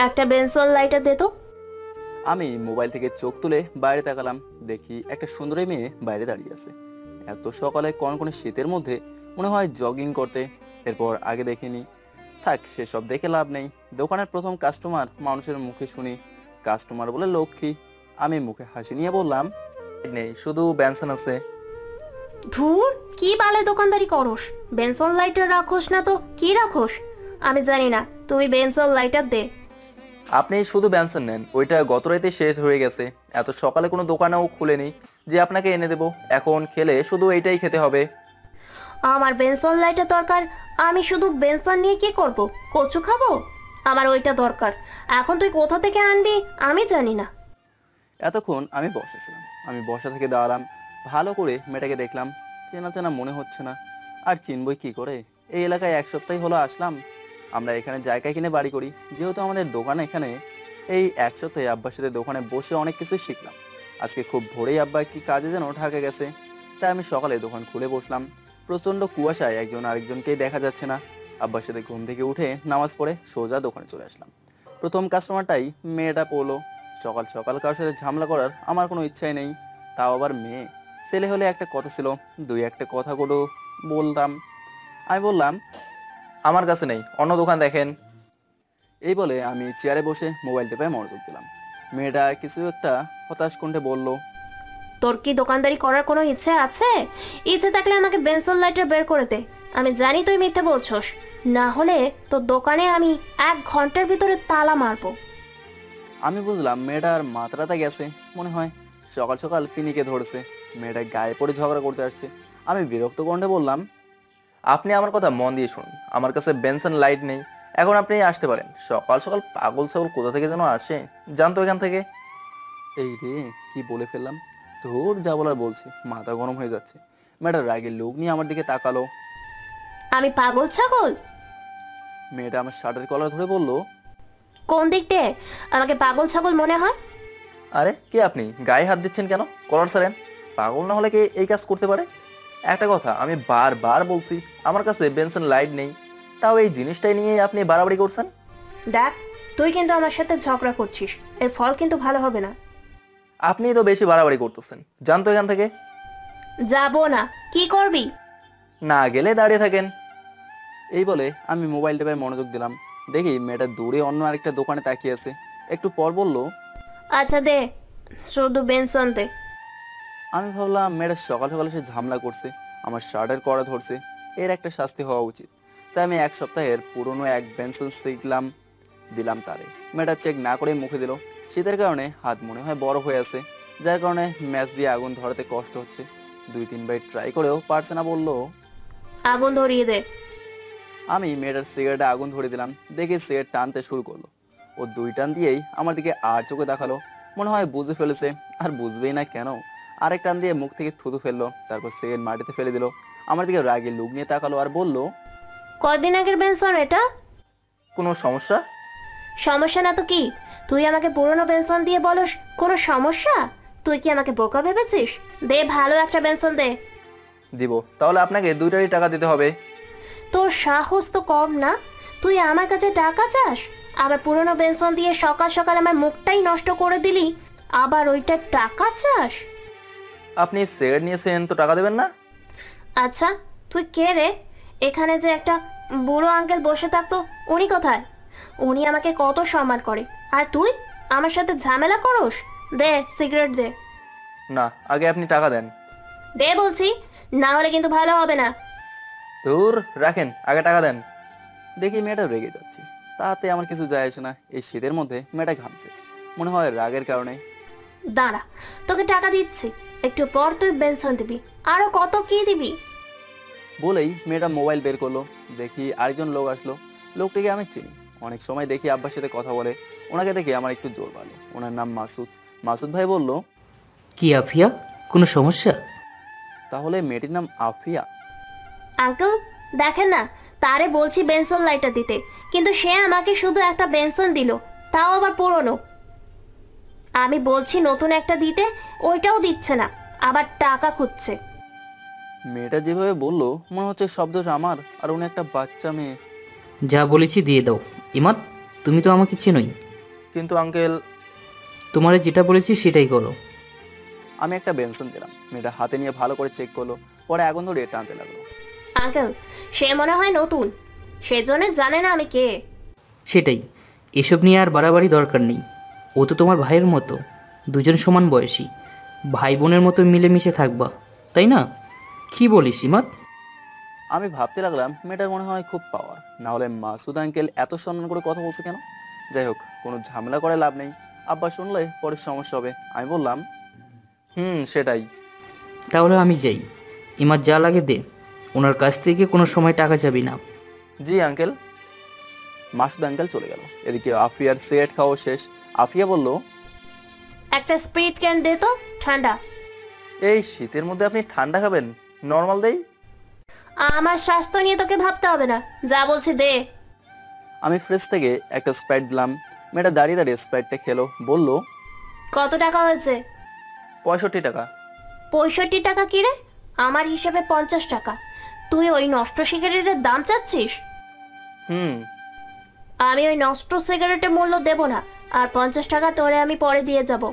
একটা Benson lighter দে তো। আমি মোবাইল থেকে চোখ তুলে বাইরে তাকালাম। দেখি একটা সুন্দরী মেয়ে বাইরে দাঁড়িয়ে আছে। এত সকালে কনকনে শীতের মধ্যে মনে হয় জগিং করতে। এরপর আগে দেখিনি, থাক সেসব দেখে লাভ নেই। দোকানের প্রথম কাস্টমার, মানুষের মুখে শুনি কাস্টমার বলে লক্ষ্মী। আমি মুখে হাসি নিয়ে বললাম, নেই, শুধু বেনসন আছে। ধুর, কি বালে দোকানদারি করস? বেনসন লাইটার রাখোস না তো কি রাখোস? আমি জানি না, তুই বেনসন লাইটার দে। আপনি শুধু বেনসন নেন, ওইটা গত রাতে শেষ হয়ে গেছে। এত সকালে কোনো দোকানেও খুলেনি যে আপনাকে এনে দেবো। এখন খেলে শুধু এইটাই খেতে হবে। আমার বেনসন লাইটার দরকার। আমি শুধু বেনসন নিয়ে কি করব? কচু খাবো? আমার ওইটা দরকার। এখন তুই কোথা থেকে আনবি আমি জানি না। এতক্ষণ আমি বসেছিলাম। আমি বসা থেকে দাঁড়ালাম, ভালো করে মেয়েটাকে দেখলাম। চেনা চেনা মনে হচ্ছে না। আর চিনবই কি করে? এই এলাকায় এক সপ্তাহ হলো আসলাম। আমরা এখানে জায়গা কিনে বাড়ি করি, যেহেতু আমাদের দোকান এখানে। এই এক সপ্তাহে আব্বার সাথে দোকানে বসে অনেক কিছুই শিখলাম। আজকে খুব ভোরেই আব্বা কি কাজে যেন ঢাকা গেছে, তাই আমি সকালে দোকান খুলে বসলাম। প্রচন্ড কুয়াশায় একজন আরেকজনকেই দেখা যাচ্ছে না। আব্বার সাথে ঘুম থেকে উঠে নামাজ পড়ে সোজা দোকানে চলে আসলাম। প্রথম কাস্টমারটাই মেয়েটা পড়লো। সকাল সকাল কারোর সাথে ঝামেলা করার আমার কোনো ইচ্ছাই নেই, তাও আবার মেয়ে। ছেলে হলে একটা কথা ছিল, দুই একটা কথা কোনো বলতাম। আমি বললাম, আমার কাছে নেই, অন্য দোকান দেখেন। এই বলে আমি চেয়ারে বসে মোবাইল টেপে মনোযোগ দিলাম। মেয়েটা কিছু একটা হতাশ কণ্ঠে বলল, তোর কি দোকানদারি করার কোনো ইচ্ছে আছে? ইচ্ছে থাকলে আমাকে বেনসন লাইটার বের করে দে। আমি জানি তুই মিথ্যে বলছস। না হলে তোর দোকানে আমি 1 ঘন্টার ভিতরে তালা মারবো। আমি বুঝলাম মেয়েটার মাথাটা গেছে মনে হয়, সকাল সকাল পিনিকে ধরেছে। মেয়েটা গায়ে পড়ে ঝগড়া করতে আসছে। আমি বিরক্ত কণ্ঠে বললাম, আপনি আমার কথা মন দিয়ে শুনুন, আমার কাছে বেনসন লাইট নেই। এখন আপনি আসতে পারেন। সকাল সকাল পাগল ছাগল কোথা থেকে যেন আসে, জানতো এখান থেকে। এই রে, কি বলে ফেললাম! ধুর, যা বলার বলছি, মাথা গরম হয়ে যাচ্ছে। মেয়েটা রাগের লোক নিয়ে আমার দিকে তাকালো। আমি পাগল ছাগল? মেয়েটা আমার শার্টের কলার ধরে বলল, কোন দিক দিয়ে আমাকে পাগল ছাগল মনে হয়? আরে কে আপনি? গায়ে হাত দিচ্ছেন কেন? কলার ছাড়েন। পাগল না হলে কে এই কাজ করতে পারে? একটা কথা আমি বারবার বলছি, আমার কাছে বেনসন লাইট নেই, তাও এই জিনিসটাই নিয়ে আপনি বাড়াবাড়ি করছেন। দেখ, তুই কিন্তু আমার সাথে ঝগড়া করছিস। এর ফল কিন্তু ভালো হবে না। আপনিই তো বেশি বাড়াবাড়ি করতেছেন, জানতো এখান থেকে। যাবো না। কি করবি? না গেলে দাঁড়িয়ে থাকেন। এই বলে আমি মোবাইল টেপে মনোযোগ দিলাম। দেখি মেয়েটা দূরে অন্য আরেকটা দোকানে তাকিয়ে আছে। একটু পর বলল, আচ্ছা দে, শুধু বেনসন দে। আমি ভাবলাম মেয়েটা সকাল সকাল এসে ঝামেলা করছে, আমার শার্টের কড়া ধরছে, এর একটা শাস্তি হওয়া উচিত। তাই আমি এক সপ্তাহের পুরনো এক বেনসন শিখলাম, দিলাম তারে। মেয়েটা চেক না করে মুখে দিল। শীতের কারণে হাত মনে হয় বড় হয়ে আছে, যার কারণে ম্যাচ দিয়ে আগুন ধরাতে কষ্ট হচ্ছে। 2-3 বার ট্রাই করেও পারছে না, বলল। আগুন ধরিয়ে দে। আমি মেয়েটার সিগারেটে আগুন ধরে দিলাম। দেখে সিগারেট টানতে শুরু করলো। ও 2 টান দিয়েই আমার দিকে আর চোখে দেখালো। মনে হয় বুঝে ফেলেছে, আর বুঝবেই না কেন। আরেক টান দিয়ে মুখ থেকে থুতু ফেললো, তারপর সিগারেট মাটিতে ফেলে দিল। আমার দিকে রাগে লুক নিয়ে তাকালো আর বলল, কয়দিন আগের বেনসন এটা? কোনো সমস্যা? সমস্যা না তো কি? তুই আমাকে পুরনো বেনসন দিয়ে বলস কোনো সমস্যা? তুই কি আমাকে বোকা ভেবেছিস? দে, ভালো একটা বেনসন দে। দিব, তাহলে আপনাকে 2টারই টাকা দিতে হবে। তোর সাহস তো কম না? তুই আমার কাছে টাকা চাস? আবার পুরনো বেনসন দিয়ে সকাল সকাল আমার মুখটাই নষ্ট করে দিলি, আবার ওইটা টাকা চাস? আপনি সিগারেট নিয়েছেন তো টাকা দেবেন না? আচ্ছা, তুই কে রে? এখানে যে একটা বুড়ো আঙ্কেল বসে থাকতো, উনি কোথায়? উনি আমাকে কত সম্মান করে, আর তুই আমার সাথে ঝামেলা করস? দে, সিগারেট দে। না, আগে আপনি টাকা দেন। দে বলছি, না হলে কিন্তু ভালো হবে না। দূর রাখেন, আগে টাকা দেন। দেখি মেয়েটা রেগে যাচ্ছে, তাতে আমার কিছু যায় আসে না। এই শীতের মধ্যে মেয়েটা ঘামছে, মনে হয় রাগের কারণে। দাঁড়া, তোকে টাকা দিচ্ছি, একটু পর তুই বেনসন দিবি। আরো কত কি দিবি? বলেই মেয়েটা মোবাইল বের করলো। দেখি আরেকজন লোক আসলো। লোকটিকে আমি চিনি, অনেক সময় দেখি আব্বার সাথে কথা বলে। ওনাকে দেখে আমার একটু জোর বাড়লো। ওনার নাম মাসুদ। মাসুদ ভাই বলল, কি আফিয়া, কোনো সমস্যা? তাহলে মেয়েটির নাম আফিয়া? আঙ্কেল, দেখেন না, তারে বলছি বেনসন লাইটার দিতে, কিন্তু সে আমাকে শুধু একটা বেনসন দিল, তাও আবার পুরনো। আমি বলছি নতুন একটা দিতে, ওইটাও দিচ্ছে না, আবার টাকা খুঁজছে। মেয়েটা যেভাবে বললো মনে হচ্ছে সব দোষ আমার, আর উনি একটা বাচ্চা মেয়ে। যা বলেছি দিয়ে দাও। ইমাদ, তুমি তো আমাকে চেনোই। কিন্তু আঙ্কেল। তোমারে যেটা বলেছি সেটাই করো। আমি একটা বেনসন দিলাম, মেয়েটা হাতে নিয়ে ভালো করে চেক করলো, পরে আগুন ধরিয়ে টানতে লাগলো। আঙ্কেল, সে মনে হয় নতুন, সেজন্য জানে না আমি কে। সেটাই, এসব নিয়ে আর বাড়াবাড়ি দরকার নেই। ও তো তোমার ভাইয়ের মতো, দুজন সমান বয়সী, ভাই বোনের মতো মিলেমিশে থাকবা, তাই না? কি বলিস ইমাদ? আমি ভাবতে লাগলাম মেয়েটার মনে হয় খুব পাওয়ার, না হলে মাসুদ আঙ্কেল এত সম্মান করে কথা বলছে কেন। যাই হোক, কোনো ঝামেলা করে লাভ নেই, আব্বা শুনলে পরে সমস্যা হবে। আমি বললাম, সেটাই। তাহলে আমি যাই। ইমাদ যা লাগে দে, ওনার কাছ থেকে কোনো সময় টাকা যাবি না। জি আঙ্কেল। মাসুদ আঙ্কেল চলে গেল। এদিকে আফিয়ার সিগারেট খাওয়া শেষ। আফিয়া বলল, একটা স্প্রিট ক্যান দে তো, ঠান্ডা। এই শীতের মধ্যে আপনি ঠান্ডা খাবেন? নর্মাল দেই? আমার স্বাস্থ্য নিয়ে তোকে ভাবতে হবে না, যা বলছি দে। আমি ফ্রিজ থেকে একটা স্প্রাইট দিলাম। মেয়েটা দাঁড়িয়ে দাঁড়িয়ে স্প্রাইটটা খেলো, বলল, কত টাকা হয়েছে? 65 টাকা। 65 টাকা কি রে? আমার হিসেবে 50 টাকা। তুই ওই নষ্ট সিগারেটের দাম চাচ্ছিস? হুম। আমি ওই নষ্ট সিগারেটের মূল্য দেব না, আর 50 টাকা তোরে আমি পরে দিয়ে যাব।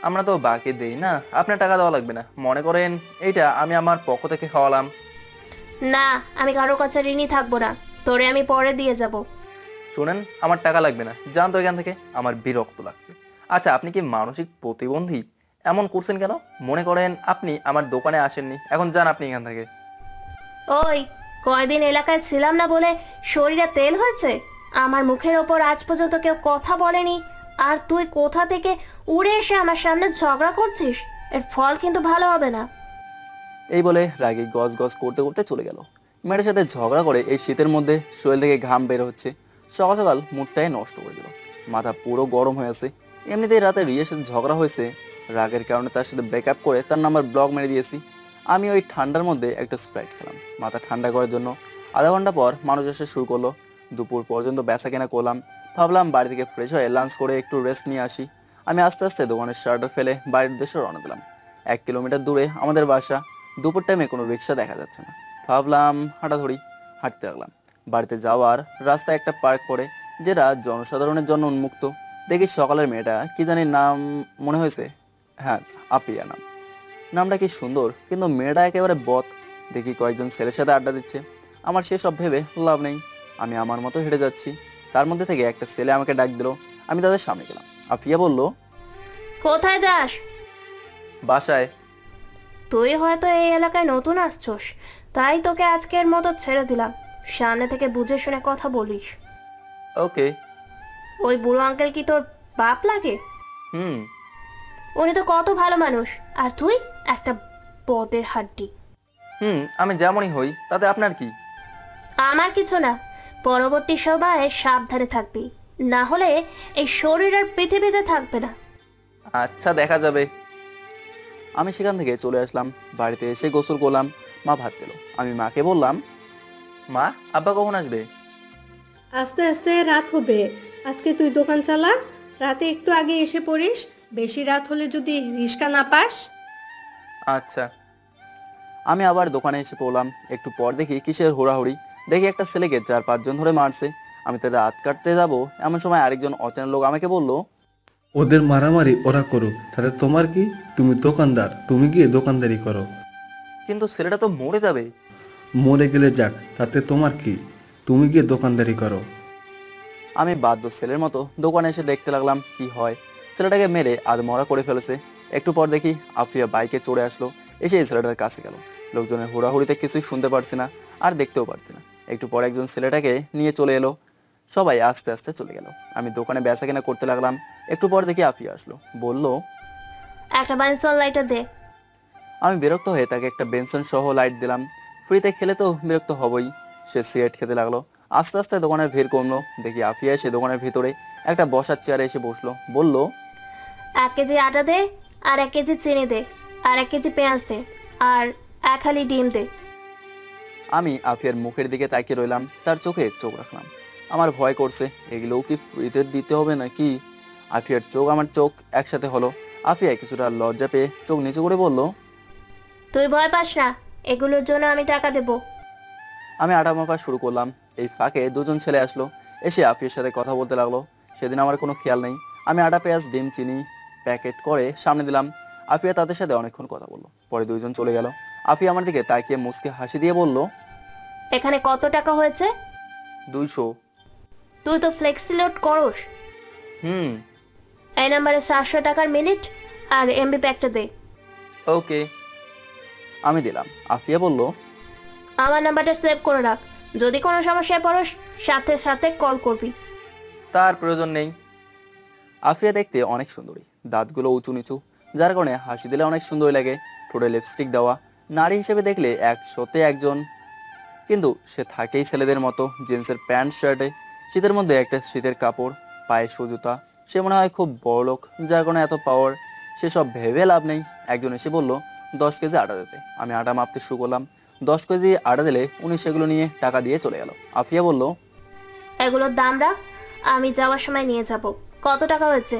আমরা তো বাকি দেই না, আপনার টাকা দেওয়া লাগবে না। মনে করেন এইটা আমি আমার পক্ষ থেকে খাওয়ালাম। না, আমি কারো কাছে ঋণী থাকবো না, তোরে আমি পরে দিয়ে যাব। শুনেন, আমার টাকা লাগবে না, যান তো এখান থেকে, আমার বিরক্ত লাগছে। আচ্ছা, আপনি কি মানসিক প্রতিবন্ধী? এমন করছেন কেন? মনে করেন আপনি আমার দোকানে আসেননি, এখন যান আপনি এখান থেকে। ওই, কয়দিন এলাকায় ছিলাম না বলে শরীরে তেল হয়েছে? আমার মুখের ওপর আজ পর্যন্ত কেউ কথা বলেনি, আর তুই কোথা থেকে উড়ে এসে আমার সামনে ঝগড়া করছিস? এর ফল কিন্তু ভালো হবে না। এই বলে রাগে গজ গজ করতে করতে চলে গেল। মেয়েটার সাথে ঝগড়া করে এই শীতের মধ্যে শরীর থেকে ঘাম বের হচ্ছে, সকাল সকাল মুডটাই নষ্ট করে দিল। মাথা পুরো গরম হয়ে আছে। এমনিতেই রাতে রিয়ের সাথে ঝগড়া হয়েছে, রাগের কারণে তার সাথে ব্রেকআপ করে তার নাম্বার ব্লক মেরে দিয়েছি। আমি ওই ঠান্ডার মধ্যে একটা স্প্রাইট খেলাম মাথা ঠান্ডা করার জন্য। আধা ঘন্টা পর মানুষ এসে শুরু করলো। দুপুর পর্যন্ত বেচা কেনা করলাম। ভাবলাম বাড়ি থেকে ফ্রেশ হয়ে লাঞ্চ করে একটু রেস্ট নিয়ে আসি। আমি আস্তে আস্তে দোকানের শার্টার ফেলে বাড়ির উদ্দেশ্যে রওনা দিলাম। 1 কিলোমিটার দূরে আমাদের বাসা। দুপুর টাইমে কোনো রিক্সা দেখা যাচ্ছে না। ভাবলাম হাঁটা ধরি। হাঁটতে লাগলাম। বাড়িতে যাওয়ার রাস্তায় একটা পার্ক পড়ে, যেটা জনসাধারণের জন্য উন্মুক্ত। দেখি সকালের মেয়েটা কি জানি নাম মনে হয়েছে, হ্যাঁ, আপিয়া নাম। নামটা কি সুন্দর, কিন্তু মেয়েটা একেবারে বদ। দেখি কয়েকজন ছেলের সাথে আড্ডা দিচ্ছে। আমার সেসব ভেবে লাভ নেই, আমি আমার মতো হেঁটে যাচ্ছি। তার মধ্যে থেকে একটা ছেলে আমাকে ডাক দিল। আমি তাদের সামনে গেলাম। আফিয়া বলল, কোথায় যাস? বাসায়। তুই হয়তো এই এলাকায় নতুন আসছস, তাই তোকে আজকের মতো ছেড়ে দিলাম। সামনে থেকে বুঝে শুনে কথা বলিস। ওকে। ওই বুড়ো আঙ্কেল কি তোর বাপ লাগে? হুম। উনি তো কত ভালো মানুষ, আর তুই একটা বদের হাড্ডি। আমি যেমনই হই তাতে আপনার কি? আমার কিছু না, পরবর্তী সময়ে সাবধানে থাকবি, না হলে এই শরীর আর পৃথিবীতে থাকবে না। আচ্ছা, দেখা যাবে। আমি সেখান থেকে চলে আসলাম। বাড়িতে এসে গোসল করলাম। মা ভাত দিল। আমি মাকে বললাম, মা, আব্বা কখন আসবে? আস্তে আস্তে রাত হবে। আজকে তুই দোকান চালা, রাতে একটু আগে এসে পড়িস। বেশি রাত হলে যদি রিস্কা না পাস। আচ্ছা। আমি আবার দোকানে এসে পড়লাম। একটু পর দেখি কিসের হোড়াহুড়ি। দেখি একটা ছেলেকে 4-5 জন ধরে মারছে। আমি তাদের হাত কাটতে যাব, এমন সময় আরেকজন অচেনা লোক আমাকে বলল, ওদের মারামারি ওরা করুক, তাতে তোমার কি? তুমি দোকানদার, তুমি গিয়ে দোকানদারি করো। কিন্তু ছেলেটা তো মরে যাবে। মরে গেলে যাক, তাতে তোমার কি? তুমি গিয়ে দোকানদারি করো। আমি বাধ্য ছেলের মতো দোকানে এসে দেখতে লাগলাম কি হয়। ছেলেটাকে মেরে আধমরা করে ফেলেছে। একটু পর দেখি আফিয়া বাইকে চড়ে আসলো, এসে এই ছেলেটার কাছে গেল। লোকজনের হুড়াহুড়িতে কিছুই শুনতে পারছি না, আর দেখতেও পারছি না। একটু পর একজন ছেলেটাকে নিয়ে চলে এলো। সবাই আস্তে আস্তে চলে গেল। আমি দোকানে বেচা কেনা করতে লাগলাম। একটু পর দেখি আফিয়া আসলো, বলল, একটা বানসল লাইটার দে। আমি বিরক্ত হয়ে তাকে একটা বেনসন সহ লাইট দিলাম। ফ্রিতে খেলে তো বিরক্ত হবই। সে সিগারেট খেতে লাগলো। আস্তে আস্তে দোকানের ভিড় কমলো। দেখি আফিয়া এসে দোকানের ভিতরে একটা বসার চেয়ারে এসে বসলো, বলল, 1 কেজি আটা দে, আর 1 কেজি চিনি দে, আর 1 কেজি পেঁয়াজ দে, আর 1 হালি ডিম দে। আমি আফিয়ার মুখের দিকে তাকিয়ে রইলাম। তার চোখে চোখ রাখলাম। আমার ভয় করছে, এগুলোও কি ফ্রিতে দিতে হবে নাকি? আফিয়ার চোখ আমার চোখ একসাথে হলো। আফিয়া কিছুটা লজ্জা পেয়ে চোখ নিচু করে বলল, তুই ভয় পাস না, এগুলোর জন্য আমি টাকা দেব। আমি আটা মাপা শুরু করলাম। এই ফাঁকে দুজন ছেলে আসলো, এসে আফিয়ার সাথে কথা বলতে লাগলো। সেদিন আমার কোনো খেয়াল নেই। আমি আটা, পেঁয়াজ, ডিম, চিনি প্যাকেট করে সামনে দিলাম। আফিয়া তাদের সাথে অনেকক্ষণ কথা বললো। পরে দুইজন চলে গেল। আফিয়া আমার দিকে তাকিয়ে মুচকে হাসি দিয়ে বলল, এখানে কত টাকা হয়েছে? 200। তুই তো ফ্লেক্সি লোড করস। হুম। এই নাম্বারে 700 টাকার মিনিট আর এমবি প্যাকটা দে। ওকে। আমি দিলাম। আফিয়া বলল, আমার নাম্বারটা সেভ করে রাখ, যদি কোনো সমস্যায় পড়স সাথে সাথে কল করবি। তার প্রয়োজন নেই। আফিয়া দেখতে অনেক সুন্দরী, দাঁতগুলো উঁচু নিচু, যার কারণে হাসি দিলে অনেক সুন্দরী লাগে। ঠোঁটে লিপস্টিক দেওয়া, নারী হিসেবে দেখলে 100-তে 1 জন। কিন্তু সে থাকেই ছেলেদের মতো, জিন্সের প্যান্ট শার্টে, শীতের মধ্যে একটা শীতের কাপড়, পায়ে সুজুতা। সে মনে হয় খুব বড় লোক, যার কারণে এত পাওয়ার। সেসব ভেবে লাভ নেই। একজন এসে বলল 10 কেজি আটা দিতে। আমি আটা মাপতে শুরু করলাম। 10 কেজি আটা দিলে উনি সেগুলো নিয়ে টাকা দিয়ে চলে গেল। আফিয়া বলল, এগুলোর দাম রাখ, আমি যাওয়ার সময় নিয়ে যাব। কত টাকা হয়েছে?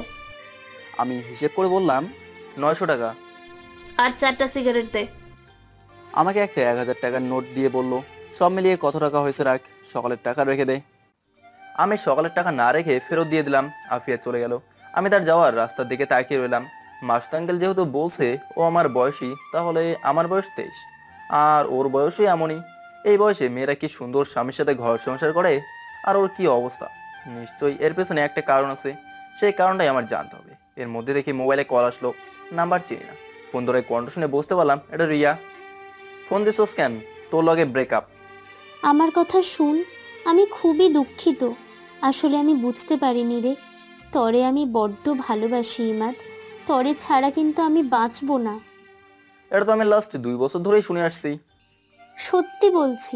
আমি হিসেব করে বললাম 900 টাকা। আর 4টা সিগারেট দে। আমাকে একটা 1000 টাকার নোট দিয়ে বলল, সব মিলিয়ে কত টাকা হয়েছে রাখ, সকালের টাকা রেখে দে। আমি সকালের টাকা না রেখে ফেরত দিয়ে দিলাম। আফিয়া চলে গেল। আমি তার যাওয়ার রাস্তার দিকে তাকিয়ে রইলাম। মাস্টার আঙ্কেল যেহেতু বলছে ও আমার বয়সী, তাহলে আমার বয়স 23, আর ওর বয়সই এমনই। এই বয়সে মেয়েরা কি সুন্দর স্বামীর সাথে ঘর সংসার করে, আর ওর কি অবস্থা। নিশ্চয়ই এর পেছনে একটা কারণ আছে, সেই কারণটাই আমার জানতে হবে। এর মধ্যে দেখি মোবাইলে কল আসলো, নাম্বার চিনি না। ফোন ধরে কণ্ঠ শুনে বুঝতে পারলাম এটা রিয়া। ফোন দিছোস কেন? তোর লগে ব্রেকআপ। আমার কথা শুন, আমি খুবই দুঃখিত। আসলে আমি বুঝতে পারিনি রে, তরে আমি বড্ড ভালোবাসি ইমাদ। তরে ছাড়া কিন্তু আমি বাঁচবো না। এটা তো আমি লাস্ট 2 বছর ধরেই শুনে আসছি। সত্যি বলছি।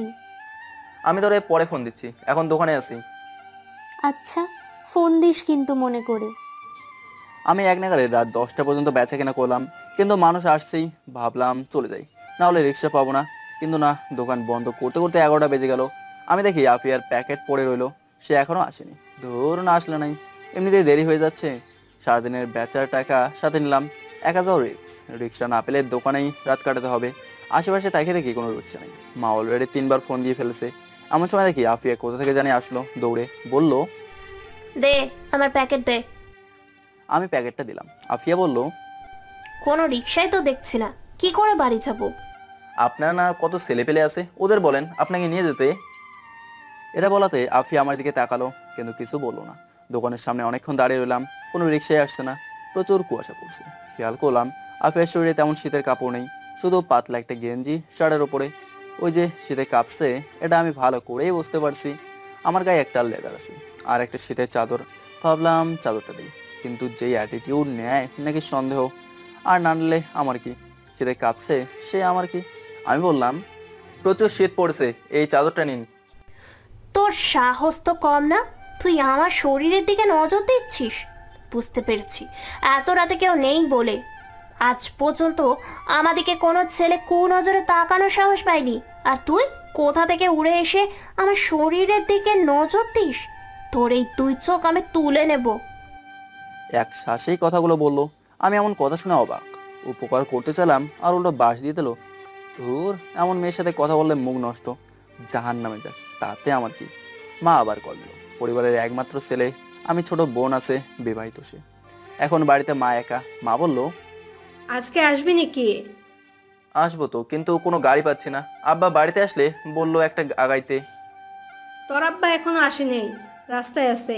আমি তোরে পরে ফোন দিচ্ছি, এখন দোকানে আছি। আচ্ছা, ফোন দিস কিন্তু মনে করে। আমি এক নাগারে রাত 10টা পর্যন্ত বেচা কেনা করলাম, কিন্তু মানুষ আসছেই। ভাবলাম চলে যাই, না হলে রিক্সা পাবো না। কিন্তু না, দোকান বন্ধ করতে করতে 11টা বেজে গেল। আমি দেখি আফিয়ার প্যাকেট পড়ে রইলো, সে এখনো আসেনি। ধরুন না আসলে নাই, এমনিতেই দেরি হয়ে যাচ্ছে। সারাদিনের বেচার টাকা সাথে নিলাম, একা যাও রিক্স। রিক্সা না পেলে দোকানেই রাত কাটাতে হবে। আশেপাশে তাকে দেখি কোনো রিক্সা নেই। মা অলরেডি 3বার ফোন দিয়ে ফেলেছে। এমন সময় দেখি আফিয়া কোথা থেকে জানি আসলো, দৌড়ে বলল, দে আমার প্যাকেট দে। আমি প্যাকেটটা দিলাম। আফিয়া বলল, কোনো রিক্সায় তো দেখছি না, কি করে বাড়ি যাব? আপনার না কত ছেলে পেলে আছে, ওদের বলেন আপনাকে নিয়ে যেতে। এটা বলাতে আফিয়া আমার দিকে তাকালো, কিন্তু কিছু বললো না। দোকানের সামনে অনেকক্ষণ দাঁড়িয়ে রইলাম, কোনো রিক্সায় আসছে না। প্রচুর কুয়াশা পড়ছে। খেয়াল করলাম আফিয়ার শরীরে তেমন শীতের কাপড় নেই, শুধু পাতলা একটা গেঞ্জি শার্টের ওপরে। ওই যে শীতে কাঁপছে, এটা আমি ভালো করেই বুঝতে পারছি। আমার গায়ে একটা লেদার আছে আর একটা শীতের চাদর। ভাবলাম চাদরটা দিই, কিন্তু যেই অ্যাটিটিউড নেয় নাকি সন্দেহ। আর না নিলে আমার কি, শীতে কাঁপছে সে আমার কি। আমি বললাম, প্রচুর শীত পড়ছে, এই চাদরটা নিন। তোর সাহস তো কম না, তুই আমার শরীরের দিকে নজর দিচ্ছিস। বুঝতে পেরেছি, এত রাতে কেউ নেই বলে। আজ পর্যন্ত আমাদিকে কোনো ছেলে কুনজরে তাকানোর সাহস পায়নি, আর তুই কোথা থেকে উড়ে এসে আমার শরীরের দিকে নজর দিস। তোর এই 2 চোখ আমি তুলে নেব। এক শ্বাসেই কথাগুলো বললো। আমি এমন কথা শুনে অবাক। উপকার করতে চাইলাম আর উল্টো বাস দিয়ে দিল। ধুর, এমন মেয়ের সাথে কথা বললে মুখ নষ্ট, জাহান নামে যাক, তাতে আমার কি। মা আবার কল দিল। পরিবারের একমাত্র ছেলে আমি, ছোট বোন আছে, বিবাহিত সে। এখন বাড়িতে মা একা। মা বলল, আজকে আসবি নাকি? আসবো তো, কিন্তু কোনো গাড়ি পাচ্ছি না। আব্বা বাড়িতে আসলে বললো একটা আগাইতে। তোর আব্বা এখনো আসে নেই, রাস্তায় আছে।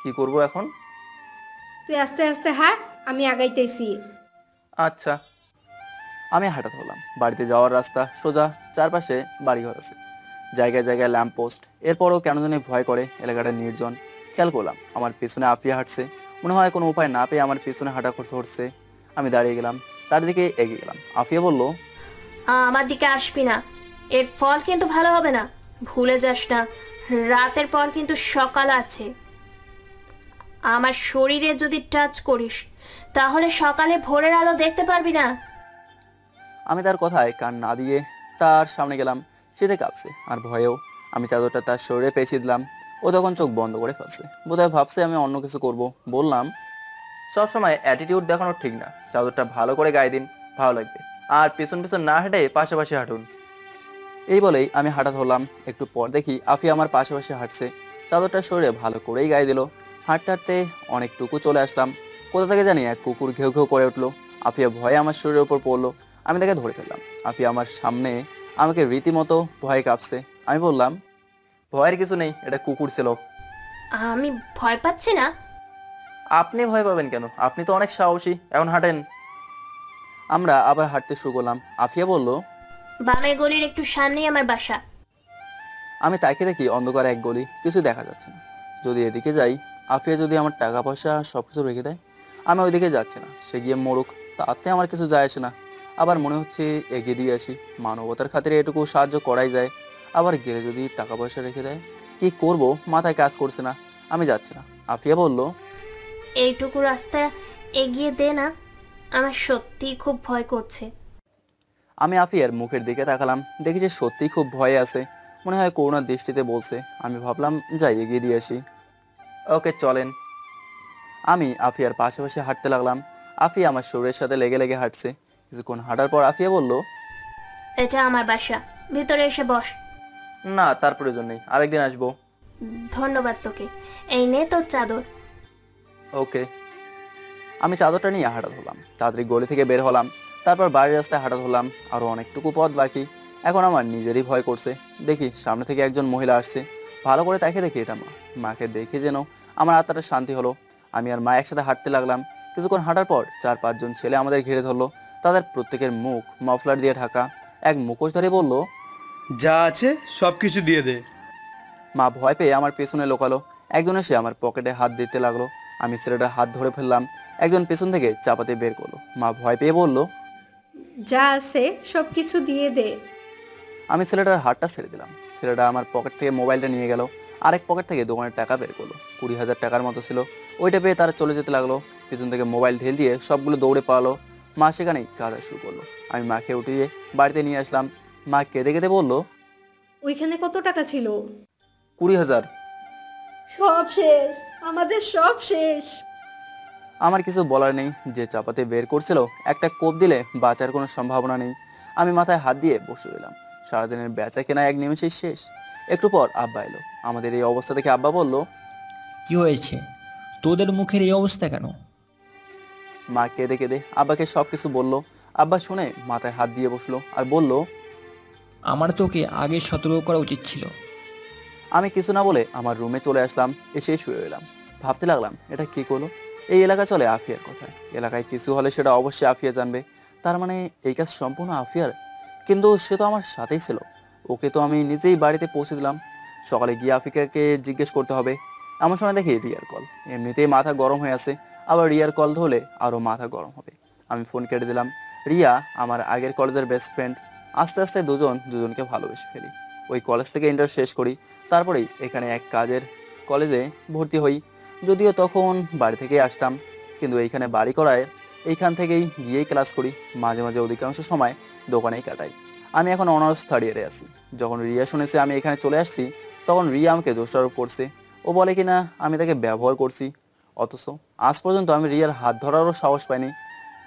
কি করব এখন? তুই আস্তে আস্তে হাঁট, আমি আগাইতেছি। আচ্ছা। আমি হাঁটাতে হলাম। বাড়িতে যাওয়ার রাস্তা সোজা, চারপাশে বাড়িঘর আছে, জায়গায় জায়গায় ল্যাম্প পোস্ট। এরপরও কেন জানি ভয় করে, এলাকাটা নির্জন। খেয়াল করলাম আমার পিছনে আফিয়া হাঁটছে। মনে হয় কোনো উপায় না পেয়ে আমার পিছনে হাঁটা করতে হচ্ছে। আমি দাঁড়িয়ে গেলাম, তার দিকে এগিয়ে গেলাম। আফিয়া বলল, আমার দিকে আসবি না, এর ফল কিন্তু ভালো হবে না। ভুলে যাস না, রাতের পর কিন্তু সকাল আছে। আমার শরীরে যদি টাচ করিস, তাহলে সকালে ভোরের আলো দেখতে পারবি না। আমি তার কথায় কান না দিয়ে তার সামনে গেলাম। শীতে কাঁপছে আর ভয়েও। আমি চাদরটা তার শরীরে পেঁচিয়ে দিলাম। ও তখন চোখ বন্ধ করে ফেলছে, বোধহয় ভাবছে আমি অন্য কিছু করব। বললাম, সবসময় অ্যাটিটিউড দেখানো ঠিক না, চাদরটা ভালো করে গায়ে দিন, ভালো লাগবে। আর পেছন পেছন না হেঁটে পাশাপাশি হাঁটুন। এই বলেই আমি হাঁটা ধরলাম। একটু পর দেখি আফিয়া আমার পাশাপাশি হাঁটছে, চাদরটা শরীরে ভালো করেই গায়ে দিল। হাঁটতে হাঁটতে অনেকটুকু চলে আসলাম, কোথা থেকে জানি এক কুকুর ঘেউ ঘেউ করে উঠলো। আফিয়া ভয়ে আমার শরীরের উপর পড়লো, আমি তাকে ধরে ফেললাম। আফিয়া আমার সামনে আমাকে রীতিমতো ভয়ে কাঁপছে। আমি বললাম, ভয়ের কিছু নেই, এটা কুকুর ছিল। আমি ভয় পাচ্ছি না। আপনি ভয় পাবেন কেন? আপনি তো অনেক সাহসী, এখন হাঁটেন। আমরা আবার হাঁটতে শুরু করলাম। আফিয়া বলল, বামের গলির একটু সামনেই আমার বাসা। আমি তাকে দেখি অন্ধকারে এক গলি, কিছু দেখা যাচ্ছে না। যদি এদিকে যাই, আফিয়া যদি আমার টাকা পয়সা সবকিছু রেখে দেয়। আমি ওইদিকে যাচ্ছি না, সে গিয়ে মরুক, তাতে আমার কিছু যায় আসে না। আবার মনে হচ্ছে এগিয়ে দিয়ে আসি, মানবতার খাতিরে এটুকু সাহায্য করাই যায়। আবার গেলে যদি টাকা পয়সা রেখে দেয়, কি করব মাথায় কাজ করছে না। আমি যাচ্ছি না। আফিয়া বলল, এইটুকু রাস্তা এগিয়ে দে না, আমার সত্যিই খুব ভয় করছে। আমি আফিয়ার মুখের দিকে তাকালাম, দেখি যে সত্যিই খুব ভয়ে আছে, মনে হয় করুণার দৃষ্টিতে বলছে। আমি ভাবলাম যাই এগিয়ে দিয়ে আসি। ওকে চলেন। আমি আফিয়ার পাশাপাশি হাঁটতে লাগলাম। আফিয়া আমার শরীরের সাথে লেগে লেগে হাঁটছে। কিছুক্ষণ হাঁটার পর আফিয়া বলল, এটা আমার বাসা, ভিতরে এসে বস। না তার প্রয়োজন নেই, আরেকদিন আসবো। ধন্যবাদ তোকে। এই নে তোর চাদর। ওকে। আমি চাদরটা নিয়ে হাঁটা ধরলাম, তাড়াতাড়ি গলি থেকে বের হলাম। তারপর বাড়ির রাস্তায় হাঁটা ধরলাম, আরো অনেকটুকু পথ বাকি। এখন আমার নিজেরই ভয় করছে। দেখি সামনে থেকে একজন মহিলা আসছে, ভালো করে তাকে দেখি এটা মা। মাকে দেখে যেন আমার আত্মাটা শান্তি হলো। আমি আর মা একসাথে হাঁটতে লাগলাম। কিছুক্ষণ হাঁটার পর 4-5 জন ছেলে আমাদের ঘিরে ধরলো। তাদের প্রত্যেকের মুখ মাফলার দিয়ে ঢাকা। এক মুখোশধারী বলল, যা আছে সব কিছু দিয়ে দে। মা ভয় পেয়ে আমার পেছনে লোকালো। একজন এসে আমার পকেটে হাত দিতে লাগলো। আমি ছেলেটার হাত ধরে ফেললাম। একজন পেছন থেকে চাপাতে বের করলো। মা ভয় পেয়ে বলল, যা আছে সব কিছু দিয়ে দে। আমি ছেলেটার হাতটা ছেড়ে দিলাম। ছেলেটা আমার পকেট থেকে মোবাইলটা নিয়ে গেল। আরেক পকেট থেকে দোকানের টাকা বের করলো, 20,000 টাকার মতো ছিল। ওইটা পেয়ে তারা চলে যেতে লাগলো। পিছন থেকে মোবাইল ঢেল দিয়ে সবগুলো দৌড়ে পালালো। মা সেখানেই কাঁদা শুরু করলো। আমি মাকে উঠিয়ে বাড়িতে নিয়ে আসলাম। মা কেঁদে কেঁদে বলল, ওইখানে কত টাকা ছিল? 20,000। সব শেষ, আমাদের সব শেষ। আমার কিছু বলার নেই, যে চাপাতে বের করছিল একটা কোপ দিলে বাঁচার কোনো সম্ভাবনা নেই। আমি মাথায় হাত দিয়ে বসে রইলাম। সারাদিনের বেচা কেনা এক নিমেষেই শেষ। একটু পর আব্বা এলো। আমাদের এই অবস্থা দেখে আব্বা বলল, কি হয়েছে তোদের মুখের এই অবস্থা কেন? মা কেঁদে কেঁদে আব্বাকে সব কিছু বলল। আব্বা শুনে মাথায় হাত দিয়ে বসলো আর বলল, আমার তোকে আগে সতর্ক করা উচিত ছিল। আমি কিছু না বলে আমার রুমে চলে আসলাম। এসে শুয়ে রইলাম, ভাবতে লাগলাম এটা কি করলো। এই এলাকা চলে আফিয়ার কথায়, এলাকায় কিছু হলে সেটা অবশ্যই আফিয়া জানবে। তার মানে এই কাজ সম্পূর্ণ আফিয়ার। কিন্তু সে তো আমার সাথেই ছিল, ওকে তো আমি নিজেই বাড়িতে পৌঁছে দিলাম। সকালে গিয়ে আফিকাকে জিজ্ঞেস করতে হবে। এমন সময় দেখি রিয়ার কল। এমনিতেই মাথা গরম হয়ে আছে, আবার রিয়ার কল ধরলে আরও মাথা গরম হবে। আমি ফোন কেটে দিলাম। রিয়া আমার আগের কলেজের বেস্ট ফ্রেন্ড। আস্তে আস্তে দুজন দুজনকে ভালোবেসে ফেলি। ওই কলেজ থেকে ইন্টার শেষ করি, তারপরেই এখানে এক কাজের কলেজে ভর্তি হই। যদিও তখন বাড়ি থেকেই আসতাম, কিন্তু এইখানে বাড়ি করায় এইখান থেকেই গিয়েই ক্লাস করি। মাঝে মাঝে অধিকাংশ সময় দোকানেই কাটাই। আমি এখন অনার্স 3rd ইয়ারে আছি। যখন রিয়া শুনেছে আমি এখানে চলে আসছি, তখন রিয়া আমাকে দোষারোপ করছে। ও বলে কিনা আমি তাকে ব্যবহার করছি। অথচ আজ পর্যন্ত আমি রিয়ার হাত ধরারও সাহস পাইনি।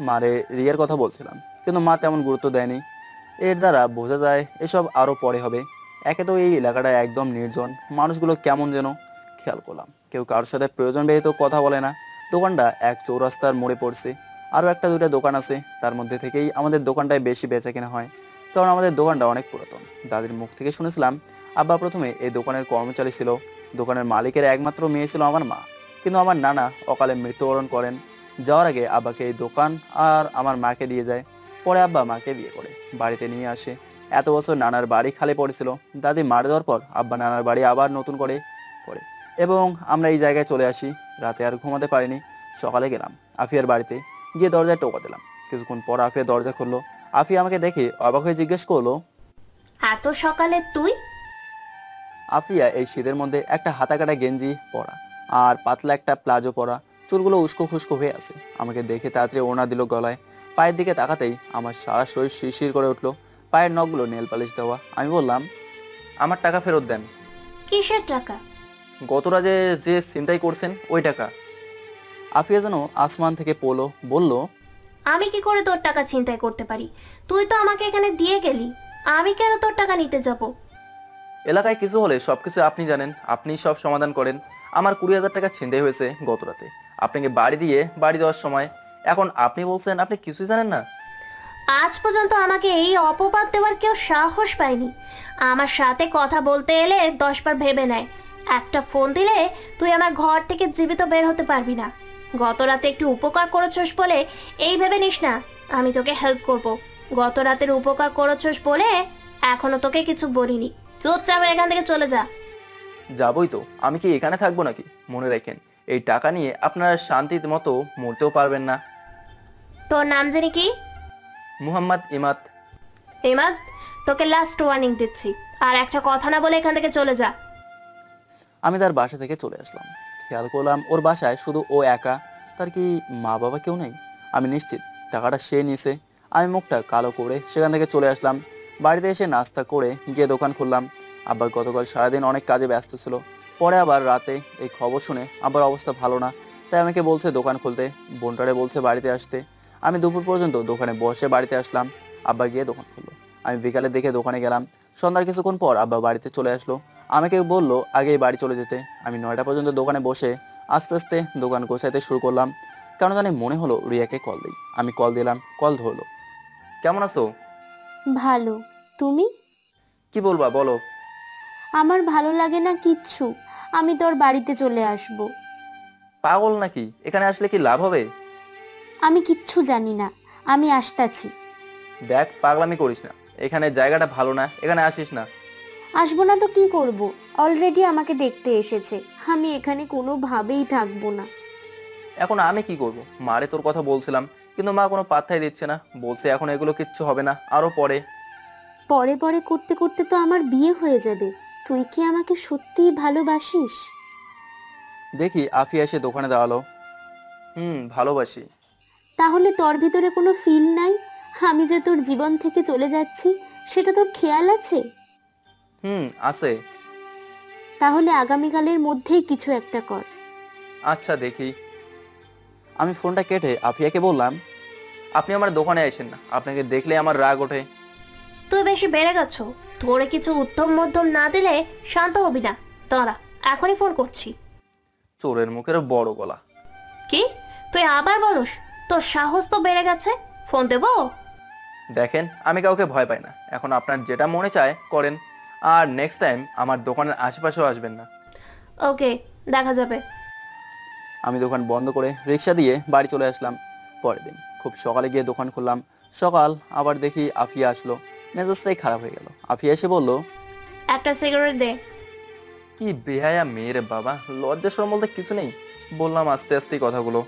মারে রিয়ার কথা বলছিলাম, কিন্তু মা তেমন গুরুত্ব দেয়নি। এর দ্বারা বোঝা যায় এসব আরও পরে হবে। একে তো এই এলাকাটা একদম নির্জন, মানুষগুলো কেমন যেন। খেয়াল করলাম কেউ কারোর সাথে প্রয়োজন ব্যতীত কথা বলে না। দোকানটা এক চৌরাস্তার মোড়ে পড়ছে। আরও 1-2টা দোকান আছে, তার মধ্যে থেকেই আমাদের দোকানটায় বেশি বেচা কেনা হয়, কারণ আমাদের দোকানটা অনেক পুরাতন। দাদির মুখ থেকে শুনেছিলাম আব্বা প্রথমে এই দোকানের কর্মচারী ছিল। দোকানের মালিকের একমাত্র মেয়ে ছিল আমার মা, কিন্তু আমার নানা অকালে মৃত্যুবরণ করেন। যাওয়ার আগে আব্বাকে এই দোকান আর আমার মাকে দিয়ে যায়। পরে আব্বা মাকে বিয়ে করে বাড়িতে নিয়ে আসে। এত বছর নানার বাড়ি খালি পড়েছিল। দাদি মারা যাওয়ার পর আব্বা নানার বাড়ি আবার নতুন করে করে এবং আমরা এই জায়গায় চলে আসি। রাতে আর ঘুমাতে পারিনি। সকালে গেলাম আফিয়ার বাড়িতে, গিয়ে দরজায় টোকা দিলাম। কিছুক্ষণ পর আফিয়া দরজা খুললো। আফিয়া আমাকে দেখে অবাক হয়ে জিজ্ঞেস করলো, এত সকালে তুই? আফিয়া এই শীতের মধ্যে একটা হাতাকাটা গেঞ্জি পরা আর পাতলা একটা প্লাজো পরা, চুলগুলো উস্কো খুস্কো হয়ে আছে। আমাকে দেখে তাড়াতাড়ি ওড়না দিল গলায়। পায়ের দিকে তাকাতেই আমার সারা শরীর শিরশির করে উঠলো। পায়ের নখগুলো নেল পালিশ দেওয়া। আমি বললাম, আমার টাকা ফেরত দেন। কিসের টাকা? গত রাতে যে ছিনতাই করছেন ওই টাকা। আফিয়া যেন আসমান থেকে পড়লো, বলল, আমি কি করে তোর টাকা ছিনতাই করতে পারি? তুই তো আমাকে এখানে দিয়ে গেলি, আমি কেন তোর টাকা নিতে যাব? এলাকায় কিছু হলে সবকিছু আপনি জানেন, আপনিই সব সমাধান করেন। আমার 20,000 টাকা ছিনতাই হয়েছে গত রাতে, আপনাকে বাড়ি দিয়ে বাড়ি যাওয়ার সময়। এখন আপনি বলছেন আপনি কিছুই জানেন না? আজ পর্যন্ত আমাকে এই অপবাদ দেওয়ার কেউ সাহস পায়নি। আমার সাথে কথা বলতে এলে 10 বার ভেবে নেয়। একটা ফোন দিলে তুই আমার ঘর থেকে জীবিত বের হতে পারবি না। গত রাতে একটু উপকার করেছস বলে এই ভেবে নিস না আমি তোকে হেল্প করব। গত রাতের উপকার করেছস বলে এখনো তোকে কিছু বলিনি। চুপচাপ এখান থেকে চলে যা। যাবই তো, আমি কি এখানে থাকবো নাকি? মনে রাখেন, এই টাকা নিয়ে আপনারা শান্তির মতো মরতেও পারবেন না। তোর নাম জানি কি? মুহাম্মদ ইমাদ। ইমাদ, তোকে লাস্ট ওয়ার্নিং দিচ্ছি, আর একটা কথা না বলে এখান থেকে চলে যা। আমি তার বাসা থেকে চলে আসলাম। খেয়াল করলাম ওর বাসায় শুধু ও একা, তার কি মা বাবা কেউ নেই? আমি নিশ্চিত টাকাটা সে নিছে। আমি মুখটা কালো করে সেখান থেকে চলে আসলাম। বাড়িতে এসে নাস্তা করে গিয়ে দোকান খুললাম। আব্বা গতকাল সারাদিন অনেক কাজে ব্যস্ত ছিল। পরে আবার রাতে এই খবর শুনে আবার অবস্থা ভালো না, তাই আমাকে বলছে দোকান খুলতে, বোনটারে বলছে বাড়িতে আসতে। আমি দুপুর পর্যন্ত দোকানে বসে বাড়িতে আসলাম। আব্বা গিয়ে দোকান খুললো। আমি বিকালে দেখে দোকানে গেলাম। সন্ধ্যার কিছুক্ষণ পর আব্বা বাড়িতে চলে আসলো। আমাকে বললো আগেই বাড়ি চলে যেতে। আমি 9টা পর্যন্ত দোকানে বসে আস্তে আস্তে দোকান গোছাইতে শুরু করলাম। কেন জানি মনে হলো রিয়াকে কল দিই। আমি কল দিলাম, কল ধরলো। কেমন আছো? ভালো। তুমি? কি বলবা বলো। আমার ভালো লাগে না কিচ্ছু। আমি তোর বাড়িতে চলে আসব। পাগল নাকি? এখানে আসলে কি লাভ হবে? আমি কিচ্ছু জানি না, আমি আসতাছি। দেখ, পাগলামি করিস না। এখানে জায়গাটা ভালো না, এখানে আসিস না। আসবো না তো কি করব? অলরেডি আমাকে দেখতে এসেছে। আমি এখানে কোনোভাবেই থাকবো না। এখন আমি কি করব? মারে তোর কথা বলছিলাম, কিন্তু মা কোনো পাত্তাই দিচ্ছে না। বলছে এখন এগুলো কিচ্ছু হবে না, আরো পরে। পরে পরে করতে করতে তো আমার বিয়ে হয়ে যাবে। তুই কি আমাকে সত্যিই ভালোবাসিস? দেখি আফিয়া এসে দোকানে দাঁড়ালো। ভালোবাসি। তাহলে তোর ভিতরে কোনো ফিল নাই? আমি যে তোর জীবন থেকে চলে যাচ্ছি সেটা তোর খেয়াল আছে? আছে। তাহলে আগামীকালের মধ্যেই কিছু একটা কর। আচ্ছা দেখি। আমি ফোনটা কেটে আফিয়াকে বললাম, আপনি আমার দোকানে আসেন না, আপনাকে দেখলে আমার রাগ ওঠে। তুই বেশি বেড়ে গেছো। তোরে কিছু উত্তম মধ্যম না দিলে শান্ত হবি না। দাঁড়া, এখনই ফোন করছি। চোরের মুখের বড় গলা। কি? তুই আবার বলস? তোর সাহস তো বেড়ে গেছে। ফোন দেবো? দেখেন, আমি কাউকে ভয় পাই না। এখন আপনার যেটা মনে চায় করেন, আর নেক্সট টাইম আমার দোকানের আশেপাশেও আসবেন না। ওকে, দেখা যাবে। আমি দোকান বন্ধ করে রিক্সা দিয়ে বাড়ি চলে আসলাম। পরের দিন খুব সকালে গিয়ে দোকান খুললাম। সকাল আবার দেখি আফিয়া আসলো। মেজাজটাই খারাপ হয়ে গেল। আফিয়া এসে বলল, একটা সিগারেট দে। কি বেহায়া মেয়েরে বাবা, লজ্জা শরম বলতে কিছু নেই। বললাম আস্তে আস্তে কথাগুলো।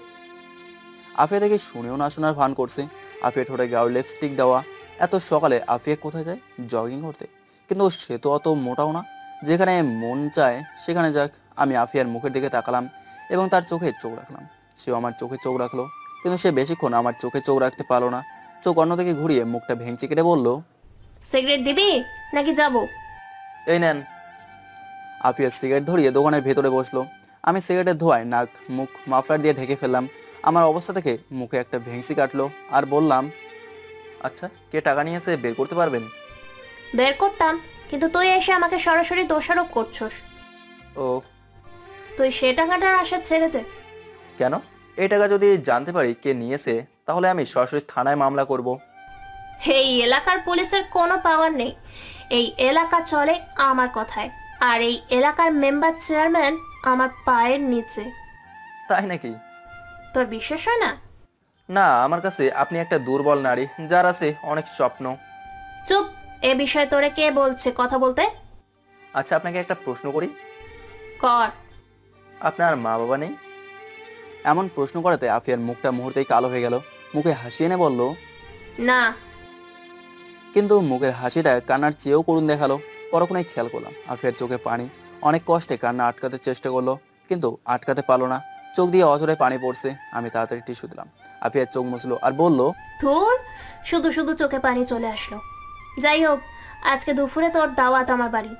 আফিয়া দেখে শুনেও না শোনার ভান করছে। আফিয়া ঠোঁটে গাঢ় লিপস্টিক দেওয়া। এত সকালে আফিয়া কোথায় যায়? জগিং করতে। কিন্তু সে তো অত মোটাও না, যেখানে মন চায় সেখানে যাক। আমি আফিয়ার মুখের দিকে তাকালাম এবং তার চোখে চোখ রাখলাম। সেও আমার চোখে চোখ রাখলো, কিন্তু সে বেশিক্ষণ আমার চোখে চোখ রাখতে পারলো না। চোখ অন্যদিকে ঘুরিয়ে মুখটা ভেঙচি কেটে বলল, সিগারেট দিবি নাকি যাবো? এই নেন। আফিয়া সিগারেট ধরিয়ে দোকানের ভেতরে বসলো। আমি সিগারেটের ধোঁয়ায় নাক মুখ মাফলার দিয়ে ঢেকে ফেললাম। আমার অবস্থা থেকে মুখে একটা ভেংসি কাটলো আর বললাম, আচ্ছা কে টাকা নিয়েছে বের করতে পারবেন? বের করতাম, কিন্তু তুই এসে আমাকে সরাসরি দোষারোপ করছস। ও, তুই সে টাকাটার আশা ছেড়ে দে। কেন? এই টাকা যদি জানতে পারি কে নিয়েছে, তাহলে আমি সরাসরি থানায় মামলা করব। এই এলাকার পুলিশের কোনো পাওয়ার নেই। এই এলাকা চলে আমার কথায়, আর এই এলাকার মেম্বার চেয়ারম্যান আমার পায়ের নিচে। তাই নাকি? তোর বিশ্বাস হয় না? না, আমার কাছে আপনি একটা দুর্বল নারী, যার আছে অনেক স্বপ্ন। চুপ! এ বিষয়ে তোরে কে বলছে কথা বলতে? আচ্ছা আপনাকে একটা প্রশ্ন করি। কর। আপনার মা বাবা নেই? এমন প্রশ্ন করাতে আফিয়ার মুখটা মুহূর্তেই কালো হয়ে গেল। মুখে হাসি এনে বলল, না। কিন্তু মুখের হাসিটা কান্নার চেয়েও করুণ দেখালো। পরক্ষণেই খেয়াল করলাম আফিয়ার চোখে পানি। অনেক কষ্টে কান্না আটকাতে চেষ্টা করলো, কিন্তু আটকাতে পারলো না। চোখ দিয়ে অঝরে পানি পড়ছে। আমি তাড়াতাড়ি টিস্যু দিলাম। আফিয়ার চোখ মুছলো আর বলল, ধুর, শুধু শুধু চোখে পানি চলে আসলো। যাই হোক, আজকে দুপুরে তোর দাওয়াত আমার বাড়ি।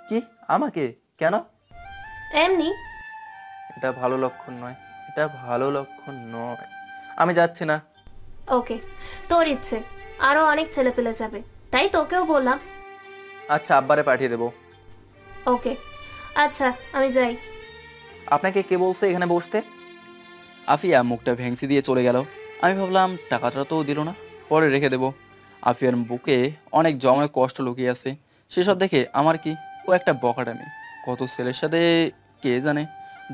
কি? আমাকে? কেন? এমনি। এটা ভালো লক্ষণ নয়, এটা ভালো লক্ষণ নয়। আমি যাচ্ছি না। ওকে, তোর ইচ্ছে, আরো অনেক ছেলে পেলে যাবে, তাই তোকেও বললাম। আচ্ছা, আব্বারে পাঠিয়ে দেবো। ওকে, আচ্ছা আমি যাই। আপনাকে কে বলছে এখানে বসতে? আফিয়া মুখটা ভেঙচি দিয়ে চলে গেল। আমি ভাবলাম টাকাটা তো দিল না, পরে রেখে দেবো। আফিয়ার বুকে অনেক জমানো কষ্ট লুকিয়ে আছে, সেসব দেখে আমার কি, ও একটা বকাটামি, কত ছেলের সাথে কে জানে,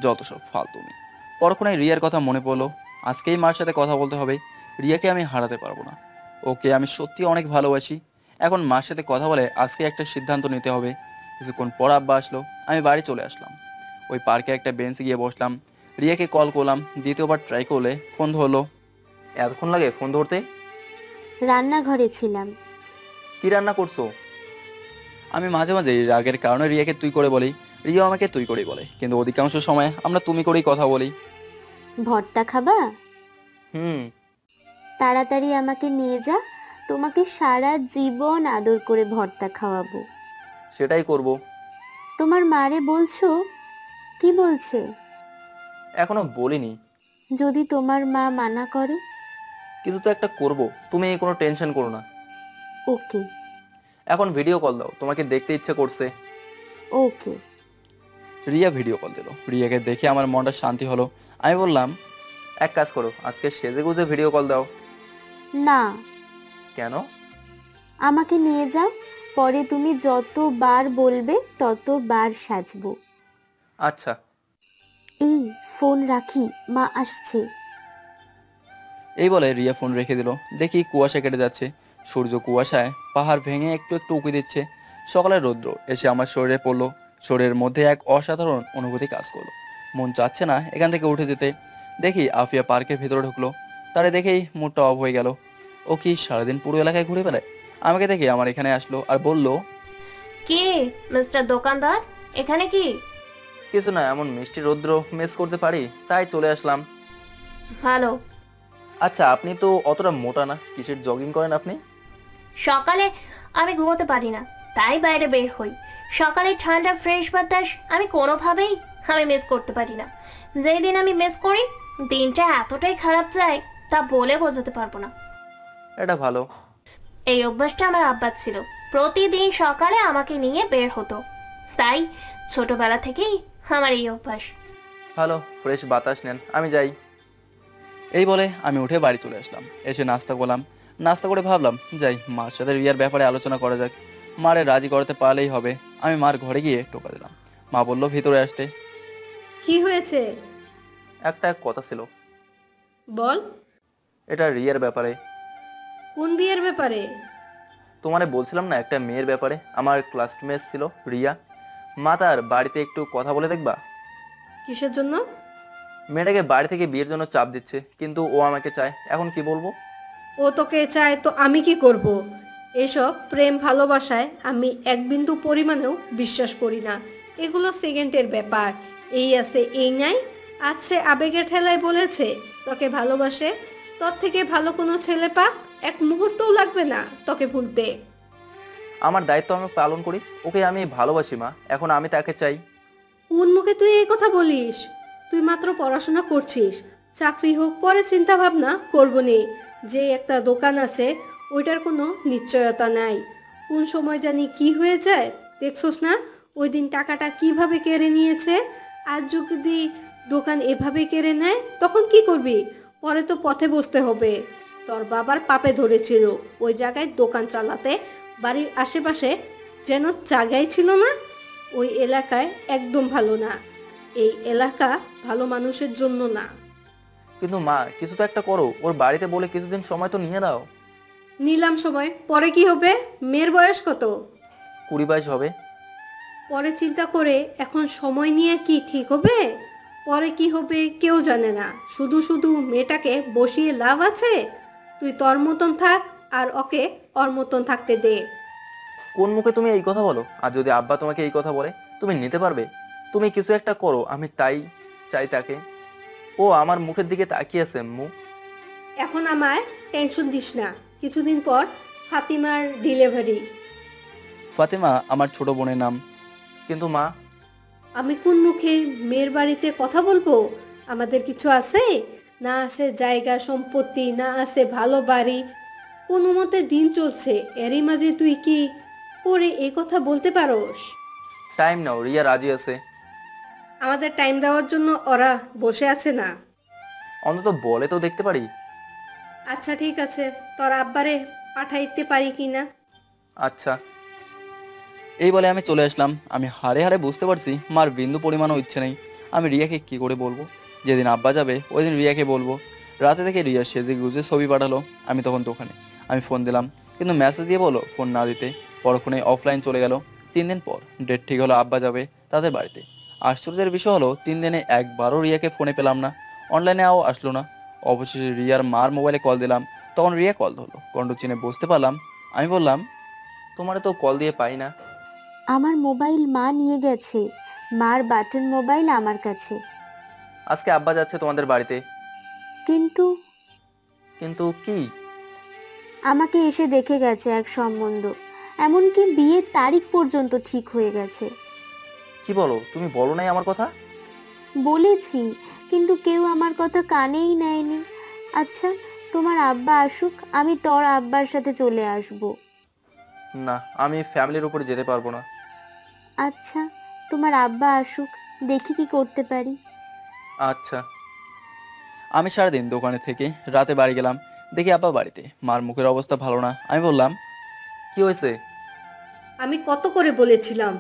যত সব ফালতুমি। পরক্ষণে রিয়ার কথা মনে পড়লো, আজকেই মার সাথে কথা বলতে হবে। রিয়াকে আমি হারাতে পারবো না, ওকে আমি সত্যি অনেক ভালোবাসি। এখন মার সাথে কথা বলে আজকে একটা সিদ্ধান্ত নিতে হবে। কিছুক্ষণ পর আব্বা আসলো, আমি বাড়ি চলে আসলাম। ওই পার্কে একটা বেঞ্চে গিয়ে বসলাম। রিয়াকে কল করলাম, দ্বিতীয়বার ট্রাই করলে ফোন ধরলো। এতক্ষণ লাগে ফোন ধরতে? রান্নাঘরে ছিলাম। কি রান্না করছো? আমি মাঝে মাঝে রাগের কারণে রিয়াকে তুই করে বলি, রিয়া আমাকে তুই করেই বলে, কিন্তু অধিকাংশ সময় আমরা তুমি করেই কথা বলি। ভর্তা খাবা? হুম। তাড়াতাড়ি আমাকে নিয়ে যা, তোমাকে সারা জীবন আদর করে ভর্তা খাওয়াবো। সেটাই করব। তোমার মারে বলছো? কি বলছে? এখনো বলিনি। যদি তোমার মা মানা করে? কিছু তো একটা করব, তুমি কোনো টেনশন করো না। ওকে। এখন ভিডিও কল দাও, তোমাকে দেখতে ইচ্ছে করছে। ওকে। রিয়া ভিডিও কল দিল। রিয়াকে দেখে আমার মনটা শান্তি হলো। আমি বললাম, এক কাজ করো, আজকে সেজে গুজে ভিডিও কল দাও। না। কেন? আমাকে নিয়ে যাও, পরে তুমি যতবার বলবে ততবার সাজবো। আচ্ছা। এই ফোন রাখি, মা আসছে। এই বলে রিয়া ফোন রেখে দিল। দেখি কুয়াশা কেটে যাচ্ছে, সূর্য কুয়াশায় পাহাড় ভেঙে একটু একটু উঁকি দিচ্ছে। সকালের রৌদ্র এসে আমার শরীরে পড়লো, শরীরের মধ্যে এক অসাধারণ অনুভূতি কাজ করলো। মন চাচ্ছে না এখান থেকে উঠে যেতে। দেখি আফিয়া পার্কের ভেতরে ঢুকলো, তারে দেখেই মুডটা অফ হয়ে গেল। ও কি সারাদিন পুরো এলাকায় ঘুরে বেড়ায়? আমাকে দেখে আমার এখানে আসলো আর বলল, কি মিস্টার দোকানদার, এখানে কি? কিছু না, এমন মিষ্টি রৌদ্র মিস করতে পারি, তাই চলে আসলাম। ভালো। আচ্ছা, আপনি তো অতটা মোটা না, কিসের জগিং করেন আপনি? সকালে আমি ঘুমোতে পারি না, তাই বাইরে বের হই। সকালে ঠান্ডা ফ্রেশ বাতাস আমি কোনোভাবেই মিস করতে পারি না। যেই দিন আমি মিস করি, দিনটা এতটাই খারাপ যায় তা বলে বোঝাতে পারবো না। এটা ভালো। এই অভ্যাসটা আমার আব্বার ছিল, প্রতিদিন সকালে আমাকে নিয়ে বের হতো, তাই ছোটবেলা থেকেই আমার এই অভ্যাস। ভালো, ফ্রেশ বাতাস নেন, আমি যাই। এই বলে আমি উঠে বাড়ি চলে আসলাম। এসে নাস্তা করলাম। নাস্তা করে ভাবলাম যাই, মার সাথে রিয়ার ব্যাপারে আলোচনা করা যাক, মারে রাজি করাতে পারলেই হবে। আমি মার ঘরে গিয়ে টোকা দিলাম। মা বলল ভিতরে আসতে। কি হয়েছে? একটা কথা ছিল। বল। এটা রিয়ার ব্যাপারে। কোন বিয়ের ব্যাপারে? তোমারে বলছিলাম না একটা মেয়ের ব্যাপারে, আমার ক্লাসমেট ছিল রিয়া। মা তার বাড়িতে একটু কথা বলে দেখবা? কিসের জন্য? মেয়েটাকে বাড়ি থেকে বিয়ের জন্য চাপ দিচ্ছে, কিন্তু ও আমাকে চায়, এখন কি বলবো? ও তোকে চায় তো আমি কি করব? এসব প্রেম ভালোবাসায় আমি এক বিন্দু পরিমাণেও বিশ্বাস করি না। এগুলো সেকেন্ডের ব্যাপার। এই আছে এই নাই, আছে আবেগের ঠেলায় বলেছে তোকে ভালোবাসে, তোর থেকে ভালো কোনো ছেলে পাক এক মুহূর্তও লাগবে না তোকে ভুলতে। আমার দায়িত্ব আমি পালন করি, ওকে আমি ভালোবাসি মা, এখন আমি তাকে চাই। কোন মুখে তুই এই কথা বলিস? তুই মাত্র পড়াশোনা করছিস, চাকরি হোক পরে চিন্তা ভাবনা করবনি। যে একটা দোকান আছে ওইটার কোনো নিশ্চয়তা নাই, কোন সময় জানি কি হয়ে যায়। দেখছস না ওই দিন টাকাটা কিভাবে কেড়ে নিয়েছে? আর যদি দোকান এভাবে কেড়ে নেয় তখন কি করবি? পরে তো পথে বসতে হবে। তোর বাবার পাপে ধরেছিল ওই জায়গায় দোকান চালাতে, বাড়ির আশেপাশে যেন জায়গাই ছিল না। ওই এলাকায় একদম ভালো না, এই এলাকা ভালো মানুষের জন্য না। কিন্তু মা, কিছু তো একটা করো, ওর বাড়িতে বলে কিছুদিন সময় তো নিয়ে দাও। নিলাম সময়, পরে কি হবে? মেয়ের বয়স কত? 20-22 হবে। পরে চিন্তা করে এখন সময় নিয়ে কি ঠিক হবে? পরে কি হবে কেউ জানে না, শুধু শুধু মেয়েটাকে বসিয়ে লাভ আছে? তুই তোর মতন থাক আর ওকে ওর মতন থাকতে দে। কোন মুখে তুমি এই কথা বলো? আর যদি আব্বা তোমাকে এই কথা বলে, তুমি নিতে পারবে? তুমি কিছু একটা করো, আমি তাই চাই তাকে। ও আমার মুখের দিকে তাকিয়ে আছে আম্মু। এখন আমায় টেনশন দিস না, কিছুদিন পর ফাতিমার ডেলিভারি। ফাতেমা আমার ছোট বোনের নাম। কিন্তু মা, আমি কোন মুখে মেয়ের বাড়িতে কথা বলবো? আমাদের কিছু আছে? না আছে জায়গা সম্পত্তি, না আছে ভালো বাড়ি, কোনো মতে দিন চলছে, এরই মাঝে তুই কি করে এই কথা বলতে পারোস? টাইম নাও, রিয়া রাজি আছে। আমাদের টাইম দেওয়ার জন্য ওরা বসে আছে না। অন্তত বলে তো দেখতে পারি। আচ্ছা ঠিক আছে, তোর আব্বারে পাঠাইতে পারি কি না? আচ্ছা। এই বলে আমি চলে আসলাম। আমি হাড়ে হাড়ে বুঝতে পারছি মার বিন্দু পরিমাণও ইচ্ছে নেই। আমি রিয়াকে কি করে বলবো? যেদিন আব্বা যাবে ওই দিন রিয়াকে বলবো। রাতে থেকে রিয়া সেজে গুজে ছবি পাঠালো। আমি তখন দোকানে। আমি ফোন দিলাম, কিন্তু মেসেজ দিয়ে বলো ফোন না দিতে। পরক্ষণে অফলাইন চলে গেল। 3 দিন পর ডেট ঠিক হলো, আব্বা যাবে তাদের বাড়িতে। আশ্চর্যের বিষয় হলো 3 দিনে একবারও রিয়াকে ফোনে পেলাম না, অনলাইনেও আসলো না। অবশেষে রিয়ার মার মোবাইলে কল দিলাম, তখন রিয়া কল ধরলো। কণ্ঠ চিনে বুঝতে পারলাম। আমি বললাম, তোমারে তো কল দিয়ে পাই না। আমার মোবাইল মা নিয়ে গেছে, মার বাটন মোবাইল আমার কাছে। আজকে আব্বা যাচ্ছে তোমাদের বাড়িতে। কিন্তু কিন্তু কি? আমাকে এসে দেখে গেছে এক সম্বন্ধ, এমনকি বিয়ের তারিখ পর্যন্ত ঠিক হয়ে গেছে। কি বলো? তুমি বলো নাই আমার কথা? বলেছি, কিন্তু কেউ আমার কথা কানেই নেয়নি। আচ্ছা, তোমার আব্বা আসুক, আমি তোর আব্বার সাথে চলে আসব। না, আমি ফ্যামিলির উপরে যেতে পারবো না। আচ্ছা, তোমার আব্বা আসুক, দেখি কি করতে পারি। আচ্ছা। আমি সারাদিন দোকানে থেকে রাতে বাড়ি গেলাম। দেখি আব্বা বাড়িতে। মার মুখের অবস্থা ভালো না। আমি বললাম, কি হয়েছে? আমি কত করে বলেছিলাম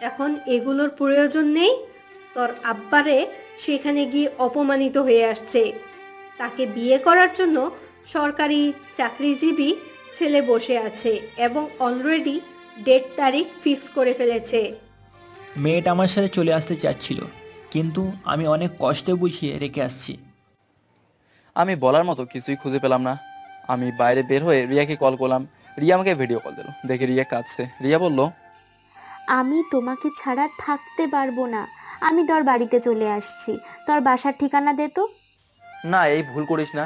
এখন এগুলোর প্রয়োজন নেই। তোর আব্বারে সেখানে গিয়ে অপমানিত হয়ে আসছে। তাকে বিয়ে করার জন্য সরকারি চাকরিজীবী ছেলে বসে আছে এবং অলরেডি ডেট তারিখ ফিক্স করে ফেলেছে। মেয়েটা আমার সাথে চলে আসতে চাচ্ছিল, কিন্তু আমি অনেক কষ্টে বুঝিয়ে রেখে আসছি। আমি বলার মতো কিছুই খুঁজে পেলাম না। আমি বাইরে বের হয়ে রিয়াকে কল করলাম। রিয়া আমাকে ভিডিও কল দিল। দেখি রিয়া কাঁদছে। রিয়া বলল, আমি তোমাকে ছাড়া থাকতে পারবো না, আমি তোর বাড়িতে চলে আসছি। তোর বাসার ঠিকানা দে তো। না, এই ভুল করিস না।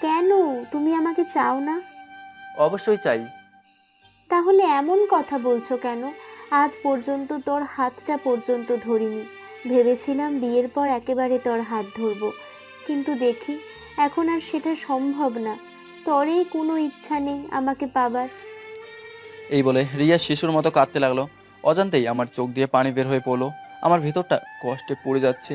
কেন, তুমি আমাকে চাও না? অবশ্যই চাই। তাহলে এমন কথা বলছো কেন? আজ পর্যন্ত তোর হাতটা পর্যন্ত ধরিনি। ভেবেছিলাম বিয়ের পর একেবারে তোর হাত ধরবো, কিন্তু দেখি এখন আর সেটা সম্ভব না। তোরই কোনো ইচ্ছা নেই আমাকে পাবার। এই বলে রিয়া শিশুর মতো কাঁদতে লাগলো। অজান্তেই আমার চোখ দিয়ে পানি বের হয়ে পড়লো। আমার ভিতরটা কষ্টে পুড়ে যাচ্ছে।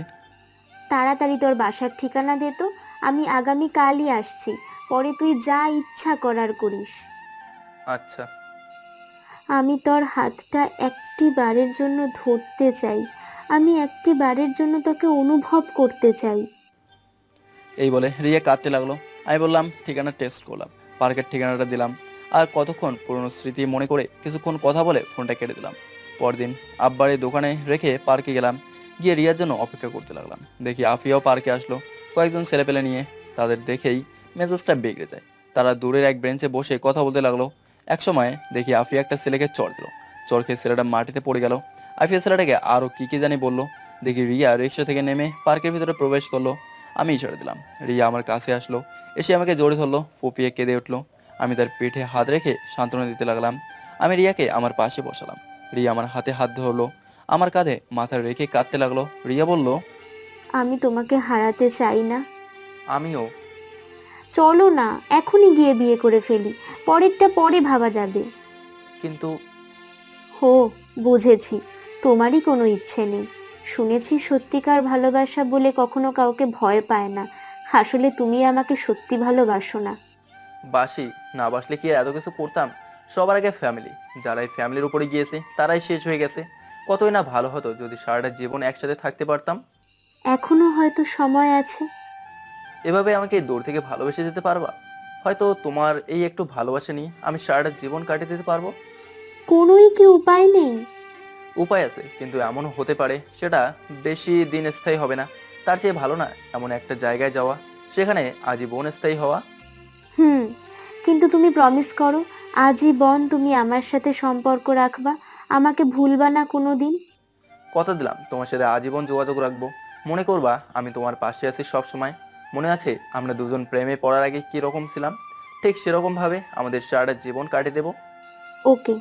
তাড়াতাড়ি তোর বাসার ঠিকানা দে তো, আমি আগামী কালই আসছি। পরে তুই যা ইচ্ছা করার করিস। আচ্ছা। আমি তোর হাতটা একটি বারের জন্য ধরতে চাই, আমি একটি বারের জন্য তোকে অনুভব করতে চাই। এই বলে রিয়া কাঁদতে লাগলো। আমি বললাম, ঠিকানা টেক্সট করলাম। পার্কের ঠিকানাটা দিলাম। আর কতক্ষণ পুরনো স্মৃতি মনে করে কিছুক্ষণ কথা বলে ফোনটা কেটে দিলাম। পরদিন আব্বার এই দোকানে রেখে পার্কে গেলাম। গিয়ে রিয়ার জন্য অপেক্ষা করতে লাগলাম। দেখি আফিয়াও পার্কে আসলো কয়েকজন ছেলেপেলে নিয়ে। তাদের দেখেই মেজাজটা বিগড়ে যায়। তারা দূরের এক বেঞ্চে বসে কথা বলতে লাগলো। এক সময় দেখি আফিয়া একটা ছেলেকে চড় দিল। চড় খেয়ে ছেলেটা মাটিতে পড়ে গেল। আফিয়া ছেলেটাকে আরও কি জানি বললো। দেখি রিয়া রিক্সা থেকে নেমে পার্কের ভিতরে প্রবেশ করলো। আমি ইশারা দিলাম। রিয়া আমার কাছে আসলো, এসে আমাকে জড়িয়ে ধরলো, ফুপিয়ে কেঁদে উঠলো। আমি তার পিঠে হাত রেখে সান্ত্বনা দিতে লাগলাম। আমি রিয়াকে আমার পাশে বসালাম। রিয়া আমার হাতে হাত ধরলো, আমার কাঁধে মাথা রেখে কাঁদতে লাগলো। রিয়া বলল, আমি তোমাকে হারাতে চাই না। আমিও। চলো না, এখনই গিয়ে বিয়ে করে ফেলি, পরেরটা পরে ভাবা যাবে। কিন্তু হো, বুঝেছি, তোমারই কোনো ইচ্ছে নেই। শুনেছি সত্যিকার ভালোবাসা বলে কখনো কাউকে ভয় পায় না। আসলে তুমি আমাকে সত্যি ভালোবাসো না। বাসি না বাসলে কি আর এত কিছু করতাম? সবার আগে ফ্যামিলি। যারা এই ফ্যামিলির উপরে গিয়েছে তারাই শেষ হয়ে গেছে। কতই না ভালো হতো যদি সারাটা জীবন একসাথে থাকতে পারতাম। এখনো হয়তো সময় আছে। এভাবে আমাকে দূর থেকে ভালোবেসে যেতে পারবা? হয়তো তোমার এই একটু ভালোবাসা নিয়ে আমি সারাটা জীবন কাটিয়ে দিতে পারবো। কোনোই কি উপায় নেই? উপায় আছে, কিন্তু এমনও হতে পারে সেটা বেশি দিন স্থায়ী হবে না। তার চেয়ে ভালো না এমন একটা জায়গায় যাওয়া, সেখানে আজীবন স্থায়ী হওয়া। কিন্তু তুমি প্রমিস করো, আজীবন তুমি আমার সাথে সম্পর্ক রাখবা, আমাকে ভুলবা না কোনো দিন। কথা দিলাম তোমার সাথে আজীবন যোগাযোগ রাখবো। মনে করবা আমি তোমার পাশে আছি সব সময়। মনে আছে আমরা দুজন প্রেমে পড়ার আগে কি রকম ছিলাম? ঠিক সেরকম ভাবে আমাদের সারাটা জীবন কাটিয়ে দেবো। ওকে,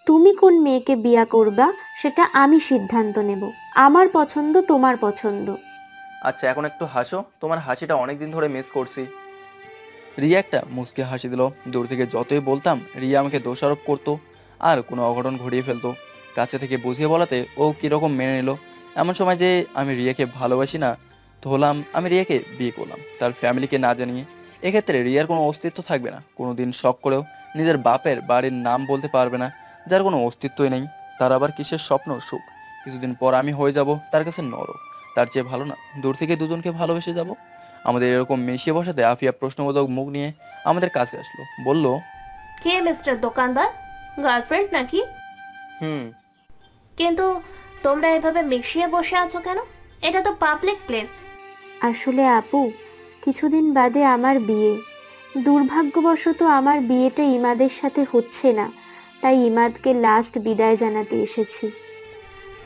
তুমি কোন মেয়েকে বিয়া করবা সেটা আমি সিদ্ধান্ত নেব। আমার পছন্দ তোমার পছন্দ। আচ্ছা এখন একটু হাসো, তোমার হাসিটা অনেকদিন ধরে মিস করছি। রিয়া একটা মুচকি হাসি দিল। দূর থেকে যতই বলতাম রিয়া আমাকে দোষারোপ করতো আর কোনো অঘটন ঘটিয়ে ফেলতো। কাছে থেকে বুঝিয়ে বলাতে ও কীরকম মেনে নিল। এমন সময় যে আমি রিয়াকে ভালোবাসি না, তো হলাম আমি রিয়াকে বিয়ে করলাম তার ফ্যামিলিকে না জানিয়ে। এক্ষেত্রে রিয়ার কোনো অস্তিত্ব থাকবে না। কোনো দিন শখ করেও নিজের বাপের বাড়ির নাম বলতে পারবে না, যার কোনো অস্তিত্বই নেই। তার আবার কিসের স্বপ্ন সুখ, কিছুদিন পর আমি হয়ে যাব তার কাছে নরক। তার চেয়ে ভালো না দূর থেকে দুজনকে ভালোবেসে যাব। আমাদের এরকম মিশিয়ে বসাতে আফিয়া প্রশ্নবোধক মুখ নিয়ে আমাদের কাছে আসলো, বলল, কে মিস্টার দোকানদার? গার্লফ্রেন্ড নাকি? হুম। কিন্তু তোমরা এভাবে মিশিয়ে বসে আছো কেন? এটা তো পাবলিক প্লেস। আসলে আপু, কিছুদিন বাদে আমার বিয়ে। দুর্ভাগ্যবশত আমার বিয়েটা ইমাদের সাথে হচ্ছে না, তাই ইমাদকে লাস্ট বিদায় জানাতে এসেছি।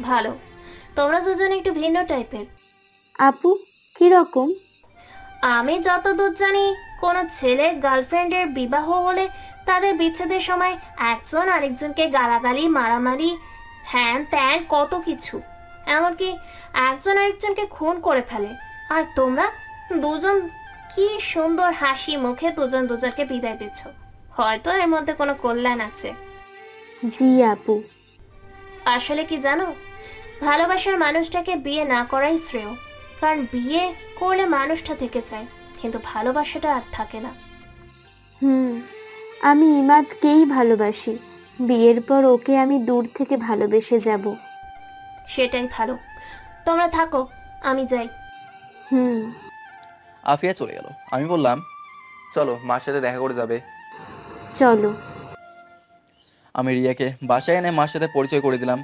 ভালো, তোমরা দুজন একটু ভিন্ন টাইপের। আপু, কিরকম? আমি যতদূর জানি কোনো ছেলের গার্লফ্রেন্ডের বিবাহ হলে তাদের বিচ্ছেদের সময় একজন আরেকজনকে গালাগালি, মারামারি, হ্যান ত্যান কত কিছু, এমনকি একজন আরেকজনকে খুন করে ফেলে। আর তোমরা দুজন কি সুন্দর হাসি মুখে দুজন দুজনকে বিদায় দিচ্ছ। হয়তো এর মধ্যে কোনো কল্যাণ আছে। জি আপু। আসলে কি জানো, ভালোবাসার মানুষটাকে বিয়ে না করাই শ্রেয়। কারণ বিয়ে করলে মানুষটা থেকে যায়, কিন্তু ভালোবাসাটা আর থাকে না। আমি ইমাদকেই ভালোবাসি। বিয়ের পর ওকে আমি দূর থেকে ভালোবেসে যাব। সেটাই ভালো। তোমরা থাকো, আমি যাই। আফিয়া চলে গেল। আমি বললাম, চলো মার সাথে দেখা করে যাবে। চলো। আমি রিয়াকে বাসায় এনে মার সাথে পরিচয় করে দিলাম।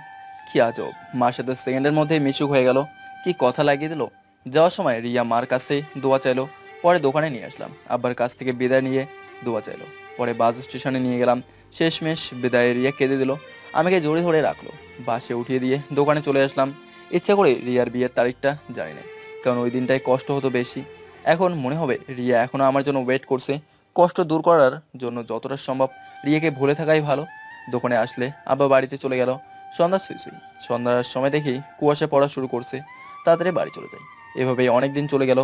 কি আজব, মার সাথে সেকেন্ডের মধ্যে মিশুক হয়ে গেল। কি কথা লাগিয়ে দিল। যাওয়ার সময় রিয়া মার কাছে দোয়া চাইলো, পরে দোকানে নিয়ে আসলাম। আব্বার কাছ থেকে বিদায় নিয়ে দোয়া চাইলো, পরে বাস স্টেশনে নিয়ে গেলাম। শেষমেশ বিদায়ে রিয়া কেঁদে দিল, আমাকে জড়িয়ে ধরে রাখলো। বাসে উঠিয়ে দিয়ে দোকানে চলে আসলাম। ইচ্ছা করে রিয়ার বিয়ের তারিখটা জানি না, কারণ ওই দিনটায় কষ্ট হতো বেশি। এখন মনে হবে রিয়া এখনও আমার জন্য ওয়েট করছে। কষ্ট দূর করার জন্য যতটা সম্ভব রিয়াকে ভুলে থাকাই ভালো। দোকানে আসলে আব্বা বাড়িতে চলে গেল। সন্ধ্যা সুই সুই সন্ধ্যার সময় দেখি কুয়াশা পড়া শুরু করছে। তাড়াতাড়ি বাড়ি চলে যাই। এভাবেই অনেক দিন চলে গেল।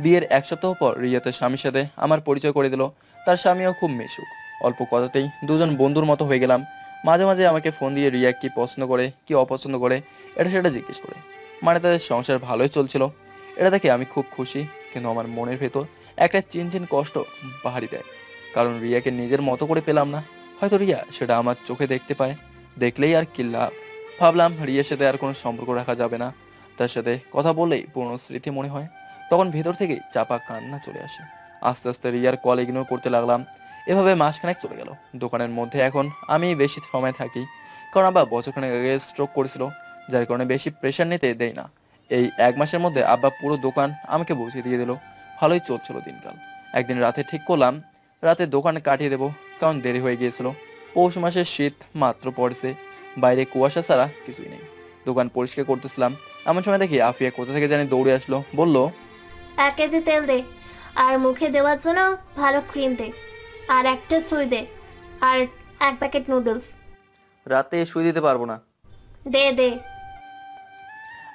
বিয়ের এক সপ্তাহ পর রিয়া তার স্বামীর সাথে আমার পরিচয় করে দিল। তার স্বামীও খুব মিশুক। অল্প কথাতেই দুজন বন্ধুর মতো হয়ে গেলাম। মাঝে মাঝে আমাকে ফোন দিয়ে রিয়া কি পছন্দ করে কি অপছন্দ করে এটা সেটা জিজ্ঞেস করে। মানে তাদের সংসার ভালোই চলছিল। এটা দেখে আমি খুব খুশি, কিন্তু আমার মনের ভেতর একটা চিনচিন কষ্ট বাহারি দেয়। কারণ রিয়াকে নিজের মতো করে পেলাম না। হয়তো রিয়া সেটা আমার চোখে দেখতে পায়, দেখলেই আর কি লাভ। ভাবলাম রিয়ার সাথে আর কোনো সম্পর্ক রাখা যাবে না। তার সাথে কথা বললেই পুরনো স্মৃতি মনে হয়। তখন ভেতর থেকেই চাপা কান্না চলে আসে। আস্তে আস্তে রিয়ার কল ইগনোর করতে লাগলাম। এভাবে মাসখানেক চলে গেল। দোকানের মধ্যে এখন আমি বেশি সময় থাকি, কারণ আব্বা বছরখানেক আগে স্ট্রোক করেছিল, যার কারণে বেশি প্রেশার নিতে দেয় না। এই এক মাসের মধ্যে আব্বা পুরো দোকান আমাকে বুঝিয়ে দিয়ে দিল। ভালোই চলছিল দিনকাল। একদিন রাতে ঠিক করলাম রাতে দোকান কাটিয়ে দেবো, কারণ দেরি হয়ে গিয়েছিল। পৌষ মাসের শীত মাত্র পড়েছে, বাইরে কুয়াশা ছাড়া কিছুই নেই। দোকান পরিষ্কার করতেছিলাম, এমন সময় দেখি আফিয়া কোথা থেকে জানি দৌড়ে আসলো, বলল, 1 কেজি তেল দে, আর মুখে দেওয়ার জন্য ভালো ক্রিম দে, আর একটা সুই দে, আর 1 প্যাকেট নুডলস। রাতে শুয়ে দিতে পারবো না। দে দে।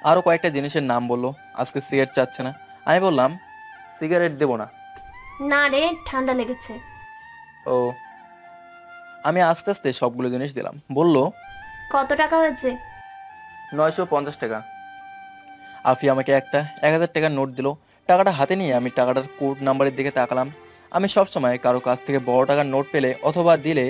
আরো কয়েকটা জিনিসের নাম বললো। আজকে সিগারেট চাচ্ছে না। আমি বললাম, সিগারেট দেবো না। না রে, ঠান্ডা লেগেছে। ও। আমি আস্তে আস্তে সবগুলো জিনিস দিলাম। বলল, কত টাকা হয়েছে? 950 টাকা। আফিয়া আমাকে একটা 1000 টাকার নোট দিল। টাকাটা হাতে নিয়ে আমি টাকাটার কোড নাম্বারের দিকে তাকালাম। আমি সবসময় কারো কাছ থেকে বড় টাকার নোট পেলে অথবা দিলে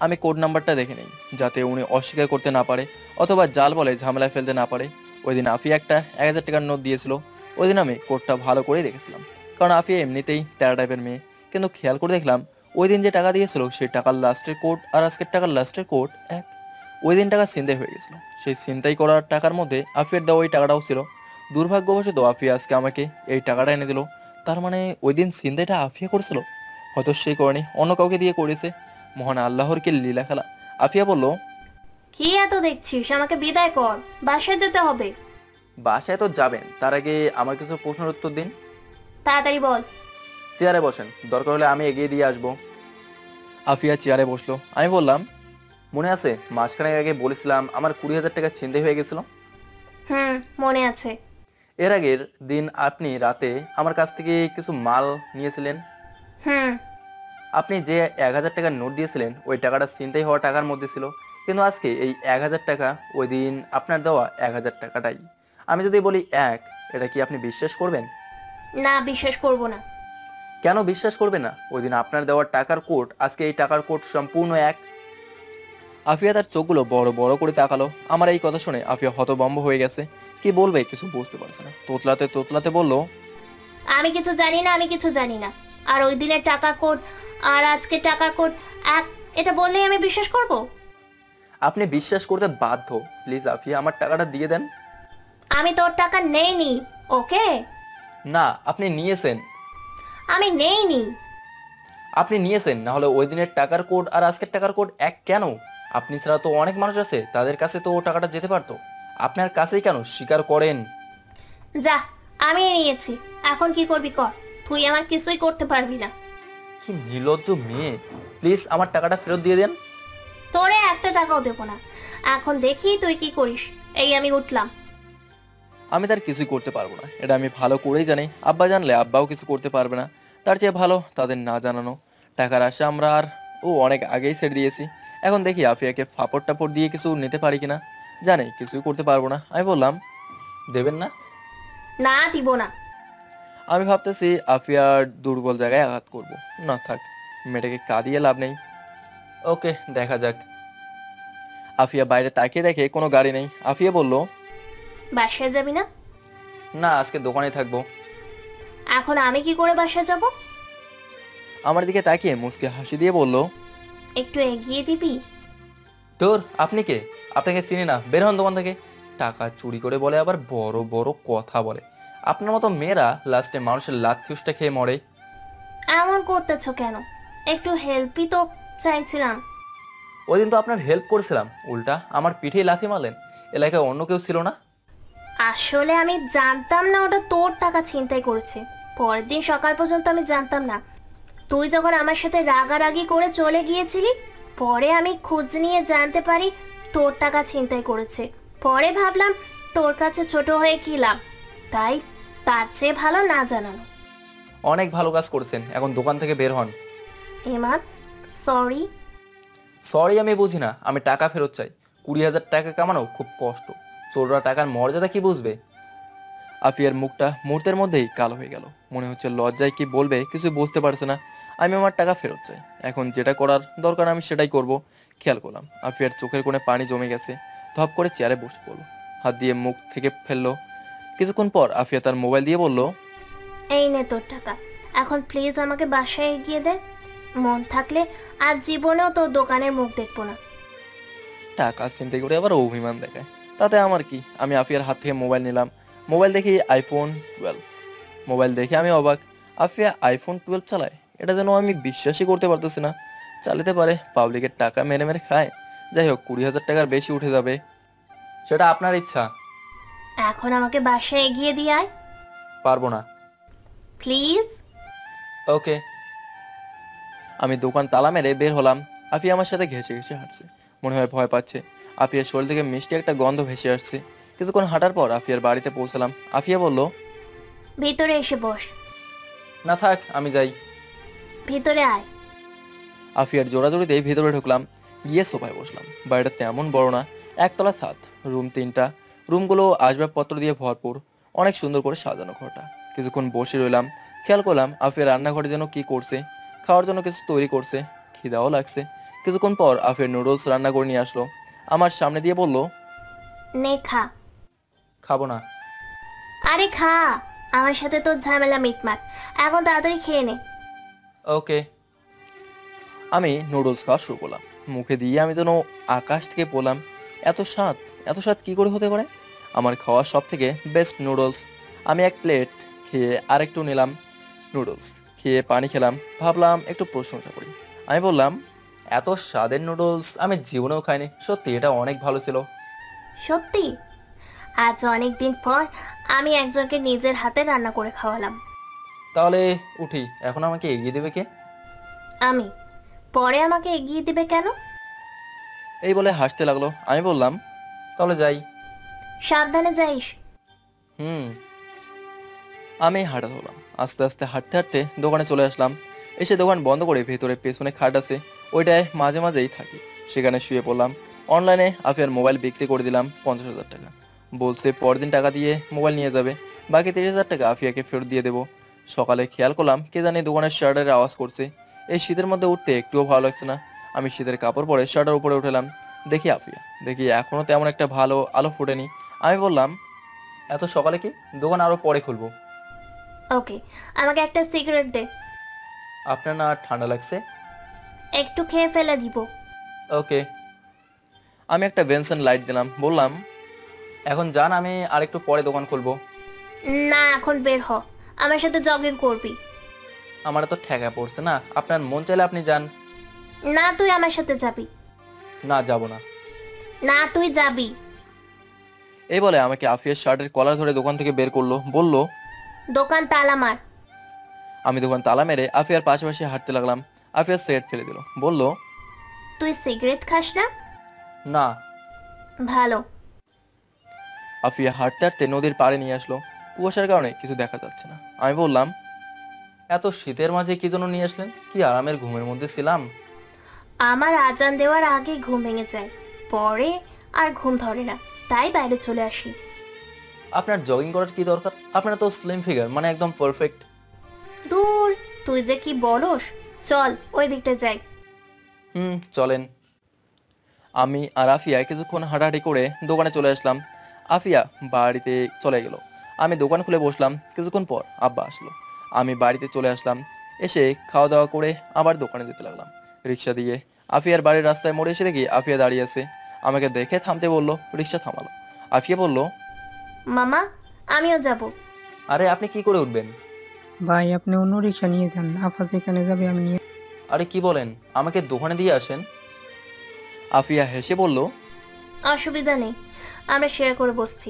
আমি কোড নাম্বারটা দেখে নিই, যাতে উনি অস্বীকার করতে না পারে অথবা জাল বলে ঝামেলায় ফেলতে না পারে। ওই দিন আফিয়া একটা 1000 টাকার নোট দিয়েছিল। ওই দিন আমি কোডটা ভালো করেই দেখেছিলাম, কারণ আফিয়া এমনিতেই তেরা টাইপের মেয়ে। কিন্তু খেয়াল করে দেখলাম ওই দিন যে টাকা দিয়েছিল সেই টাকার লাস্টের কোড আর আজকের টাকার লাস্টের কোড এক। ওই দিন টাকা ছিনতাই হয়ে গেছিল। সেই ছিনতাই করার টাকার মধ্যে আফিয়ার দেওয়া ওই টাকাটাও ছিল। দুর্ভাগ্যবশত আফিয়া আজকে আমাকে এই টাকাটা এনে দিল। তার মানে ওই দিন ছিনতাইটা আফিয়া করেছিল। হয়তো সেই কারণে অন্য কাউকে দিয়ে করেছে। মহান আল্লাহর কি লীলা খেলা। আফিয়া বলল, কি এত দেখছিস? আমাকে বিদায় কর, বাসায় যেতে হবে। বাসায় তো যাবেন, তার আগে আমার কিছু প্রশ্নের উত্তর দিন। তাড়াতাড়ি বল। চেয়ারে বসেন, দরকার হলে আমি এগিয়ে দিয়ে আসবো। আফিয়া চেয়ারে বসলো। আমি বললাম, মনে আছে মাসখানেক আগে বলেছিলাম আমার 20,000 টাকা ছিনতাই হয়ে গেছিল? মনে আছে। এর আগের দিন আপনি রাতে আমার কাছ থেকে কিছু মাল নিয়েছিলেন। হুম। আপনি যে 1000 টাকার নোট দিয়েছিলেন ওই টাকাটা ছিনতাই হওয়া টাকার মধ্যে ছিল, কিন্তু আজকে এই 1000 টাকা ওই দিন আপনার দেওয়া 1000 টাকাটাই। আমি যদি বলি এক, এটা কি আপনি বিশ্বাস করবেন? না, বিশ্বাস করব না। কেন বিশ্বাস করবেন না? ওই দিন আপনার দেওয়া টাকার কোড আজকে এই টাকার কোড সম্পূর্ণ এক। আফিয়া তার চোখগুলো বড় বড় করে তাকালো। আমার এই কথা শুনে আফিয়া হতভম্ব হয়ে গেছে, কি বলবে কিছু বুঝতে পারছে না। তোতলাতে তোতলাতে বলল, আমি কিছু জানি না, আমি কিছু জানি না। আর ওই দিনের টাকার কোড আর আজকে টাকার কোড এক, এটা বললেই আমি বিশ্বাস করব? আপনি বিশ্বাস করতে বাধ্য। প্লিজ আফিয়া, আমার টাকাটা দিয়ে দেন। আমি তোর টাকা নেইনি, ওকে? না, আপনি নিয়েছেন। আমি নেইনি। আপনি নিয়েছেন, না হলে ওই দিনের টাকার কোড আর আজকের টাকার কোড এক কেন? আপনি ছাড়া তো অনেক মানুষ আছে, তাদের কাছে তো ও টাকাটা যেতে পারতো। আপনার কাছেই কেন স্বীকার করেন? যা, আমি নিয়েছি, এখন কি করবি কর, তুই আমার কিছুই করতে পারবি না। কি নির্লজ্জ মেয়ে! প্লিজ আমার টাকাটা ফেরত দিয়ে দেন। তোরে একটা টাকাও দেবো না। এখন দেখি তুই কি করিস। এই আমি উঠলাম। আমি তার কিছুই করতে পারবো না, এটা আমি ভালো করেই জানি। আব্বা জানলে আব্বাও কিছু করতে পারবে না। তার চেয়ে ভালো তাদের না জানানো। টাকার আশা আমরা আর ও অনেক আগেই ছেড়ে দিয়েছি। এখন দেখি আফিয়াকে ফাপড় টাপড় দিয়ে কিছু নিতে পারি কিনা। জানি কিছুই করতে পারবো না। আমি বললাম, দেবেন না? না, দিব না। আমি ভাবতেছি আফিয়ার দুর্বল জায়গায় আঘাত করব। না থাক, মেয়েটাকে কাঁদিয়ে লাভ নেই। ওকে, দেখা যাক। আফিয়া বাইরে তাকিয়ে দেখে কোনো গাড়ি নেই। আফিয়া বলল, বাসায় যাবি না? না, আজকে দোকানে থাকবো। এখন আমি কি করে বাসায় যাব? আমার দিকে তাকিয়ে মুচকে হাসি দিয়ে বলল, একটু এগিয়ে দিবি? তোর আপনি কে? আপনাকে চিনি না, বের হন দোকান থেকে। টাকা চুরি করে বলে, আবার বড় বড় কথা বলে। আপনার মতো মেয়েরা লাস্টে মানুষের লাথি উষ্টা খেয়ে মরে। এমন করতেছো কেন? একটু হেল্পই তো চাইছিলাম। ওই দিন তো আপনার হেল্প করেছিলাম, উল্টা আমার পিঠে লাথি মারলেন। এলাকায় অন্য কেউ ছিল না? আসলে আমি জানতাম না ওটা তোর টাকা ছিনতাই করেছে। পরের দিন সকাল পর্যন্ত আমি জানতাম না। তুই যখন আমার সাথে রাগারাগি করে চলে গিয়েছিলি, পরে আমি খোঁজ নিয়ে জানতে পারি তোর টাকা ছিনতাই করেছে। পরে ভাবলাম তোর কাছে ছোট হয়ে কি লাভ, তাই তার চেয়ে ভালো না জানানো। অনেক ভালো কাজ করছেন, এখন দোকান থেকে বের হন। এমান, সরি। সরি আমি বুঝি না, আমি টাকা ফেরত চাই। 20,000 টাকা কামানো খুব কষ্ট। চোররা টাকার মর্যাদা কি বুঝবে? আফিয়ার মুখটা মুহূর্তের মধ্যেই কালো হয়ে গেল। মনে হচ্ছে লজ্জায় কি বলবে কিছু বুঝতে পারছে না। আমি আমার টাকা ফেরত চাই। এখন যেটা করার দরকার আমি সেটাই করব। খেয়াল করলাম আফিয়ার চোখের কোণে পানি জমে গেছে। ধপ করে চেয়ারে বসে পড়লো, হাত দিয়ে মুখ থেকে ফেললো। কিছুক্ষণ পর আফিয়া তার মোবাইল দিয়ে বলল, এই নে তোর টাকা, এখন প্লিজ আমাকে বাসায় এগিয়ে দে। মন থাকলে আজ জীবনেও তোর দোকানের মুখ দেখবো না। টাকা চিন্তা করে আবার অভিমান দেখায়, তাতে আমার কি? আমি আফিয়ার হাত থেকে মোবাইল নিলাম। মোবাইল দেখি iPhone 12। মোবাইল দেখে আমি অবাক, আফিয়া iPhone 12 চালায়? এটা যেন আমি বিশ্বাসই করতে পারতেছি না। চালাতে পারে, পাবলিকের টাকা মেরে মেরে খায়। যাই হোক, 20,000 টাকার বেশি উঠে যাবে, সেটা আপনার ইচ্ছা। এখন আমাকে বাসায় এগিয়ে দিয়ে আয় পারবো না। প্লিজ। ওকে। আমি দোকান তালা মেরে বের হলাম। আফিয়া আমার সাথে ঘেঁষে ঘেঁষে হাঁটছে, মনে হয় ভয় পাচ্ছে। আফিয়ার শরীর থেকে মিষ্টি একটা গন্ধ ভেসে আসছে। কিছুক্ষণ হাঁটার পর আফিয়ার বাড়িতে পৌঁছালাম। আফিয়া বলল, ভিতরে এসে বস। না থাক, আমি যাই। ভিতরে আয়। আফিয়ার জোড়াজোড়িতেই ভিতরে ঢুকলাম, গিয়ে সোফায় বসলাম। বাড়িটা তেমন বড় না, একতলা ছাদ, রুম 3টা। রুমগুলো আসবাবপত্র দিয়ে ভরপুর, অনেক সুন্দর করে সাজানো ঘরটা। কিছুক্ষণ বসে রইলাম, খেয়াল করলাম আফিয়া রান্নাঘরে যেন কি করছে, খাওয়ার জন্য কিছু তৈরি করছে। খিদাও লাগছে। কিছুক্ষণ পর আফিয়া নুডলস রান্না করে নিয়ে আসলো, আমার সামনে দিয়ে বলল, নে খা। খাবো না। আরে খা, আমার সাথে তোর ঝামেলা মিটমাট। এখন তাড়াতাড়ি খেয়ে নে। ওকে। আমি নুডলস খাওয়া শুরু করলাম। মুখে দিয়ে আমি যেন আকাশ থেকে পড়লাম। এত স্বাদ, এত স্বাদ কি করে হতে পারে? আমার খাওয়া সব থেকে বেস্ট নুডলস। আমি এক প্লেট খেয়ে আরেকটু নিলাম। নুডলস খেয়ে পানি খেলাম, ভাবলাম একটু প্রশংসা করি। আমি বললাম, এত স্বাদের নুডলস আমি জীবনেও খাইনি, সত্যি এটা অনেক ভালো ছিল। সত্যি? আজ অনেক দিন পর আমি একজনকে নিজের হাতে রান্না করে খাওয়ালাম। তাহলে উঠি, এখন আমাকে এগিয়ে দেবে কে? আমি? পরে আমাকে এগিয়ে দিবে কেন? এই বলে হাসতে লাগলো। আমি বললাম, তাহলে যাই। সাবধানে যাইস। হুম। আমি হাঁটা ধরলাম। আস্তে আস্তে হাঁটতে হাঁটতে দোকানে চলে আসলাম। এসে দোকান বন্ধ করে ভেতরে পেছনে খাট আছে, ওইটায় মাঝে মাঝেই থাকি, সেখানে শুয়ে পড়লাম। অনলাইনে আফিয়ার মোবাইল বিক্রি করে দিলাম 50,000 টাকা। বলছে পরদিন টাকা দিয়ে মোবাইল নিয়ে যাবে, বাকি 30,000 টাকা আফিয়াকে ফেরত দিয়ে দেবো। সকালে খেয়াল করলাম কে জানি দোকানের শার্টের আওয়াজ করছে। এই শীতের মধ্যে উঠতে একটুও ভালো লাগছে না। আমি শীতের কাপড় পরে শার্টের উপরে উঠলাম। দেখি আফিয়া, দেখি এখনও তেমন একটা ভালো আলো ফোটেনি। আমি বললাম, এত সকালে কি? দোকান আরও পরে খুলবো। ওকে, আমাকে একটা সিগারেট দে। আপনার না ঠান্ডা লাগছে? একটু খেয়ে ফেলে দিব। ওকে। আমি একটা বেনসন লাইট দিলাম, বললাম, এখন যান, আমি আরেকটু পরে দোকান খুলবো। না, এখন বের হ, আমার সাথে জগিং করবি। আমার তো ঠেকা পড়ছে না, আপনার মন চাইলে আপনি যান। না, তুই আমার সাথে যাবি। না, যাব না। না, তুই যাবি। এই বলে আমাকে আফিয়ার শার্টের কলার ধরে দোকান থেকে বের করলো, বলল, দোকান তালা মার। আমি দোকান তালা মেরে আফিয়ার পাশাপাশি হাঁটতে লাগলাম। আফিয়ার সিগারেট ফেলে দিল, বলল, তুই সিগারেট খাস না? না। ভালো। আফিয়া হাঁটতে হাঁটতে নদীর পাড়ে নিয়ে আসলো। কুয়াশার কারণে কিছু দেখা যাচ্ছে না। আমি বললাম, এত শীতের মাঝে কি জন্য নিয়ে আসলেন? কি আরামের ঘুমের মধ্যে ছিলাম। আমার আজান দেওয়ার আগে ঘুম ভেঙে যায়, পরে আর ঘুম ধরে না, তাই বাইরে চলে আসি। আপনার জগিং করার কি দরকার? আপনার তো স্লিম ফিগার, মানে একদম পারফেক্ট। দূর, তুই যে কি বলস। চল ওই দিকটা যাই। চলেন। আমি আর আফিয়া কিছুক্ষণ হাঁটাহাঁটি করে দোকানে চলে আসলাম। আফিয়া বাড়িতে চলে গেল। আমি দোকান খুলে বসলাম। কিছুক্ষণ পর আব্বা আসলো। আমি বাড়িতে চলে আসলাম। এসে খাওয়া দাওয়া করে আবার দোকানে যেতে লাগলাম রিক্সা দিয়ে। আফিয়ার বাড়ির রাস্তায় মোড়ে এসে দেখি আফিয়া দাঁড়িয়ে আছে। আমাকে দেখে থামতে বলল, রিক্সা থামালো। আফিয়া বলল, মামা, আমিও যাব। আরে আপনি কি করে উঠবেন? ভাই আপনি অন্য রিক্সা নিয়ে যান, আফা যেখানে যাবে আমি নিয়ে। আরে কি বলেন, আমাকে দোকানে দিয়ে আসেন। আফিয়া হেসে বলল, অসুবিধা নেই, আমরা শেয়ার করে বসছি।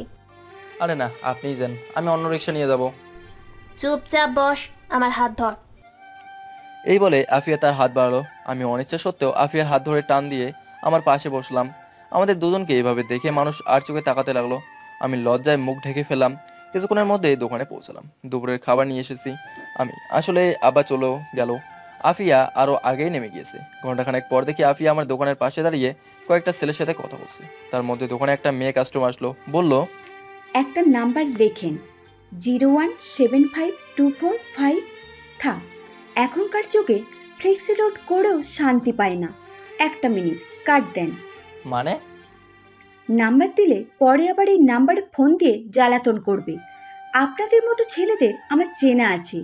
আরে না, আপনিই যান, আমি অন্য রিক্সা নিয়ে যাব। চুপচাপ বস, আমার হাত ধর। এই বলে আফিয়া তার হাত বাড়ালো। আমি অনিচ্ছা সত্ত্বেও আফিয়ার হাত ধরে টান দিয়ে আমার পাশে বসলাম। আমাদের দুজনকে এইভাবে দেখে মানুষ আর চোখে তাকাতে লাগলো। আমি লজ্জায় মুখ ঢেকে ফেললাম। কিছুক্ষণের মধ্যে দোকানে পৌঁছালাম। দুপুরের খাবার নিয়ে এসেছি আমি। আসলে আব্বা চলে গেল। আফিয়া আরো আগেই নেমে গিয়েছে। ঘন্টাখানেক পর দেখি আফিয়া আমার দোকানের পাশে দাঁড়িয়ে কয়েকটা ছেলের সাথে কথা বলছে। তার মধ্যে দোকানে একটা মেয়ে কাস্টমার আসলো, বলল, একটা নাম্বার লেখেন, 0175245। থাক, এখনকার যুগে ফ্লেক্সি লোড করেও শান্তি পায় না। একটা মিনিট, কাট দেন। মানে? নাম্বার দিলে পরে আবার এই নাম্বারে ফোন দিয়ে জ্বালাতন করবে। আপনাদের মতো ছেলেদের আমার চেনা আছে।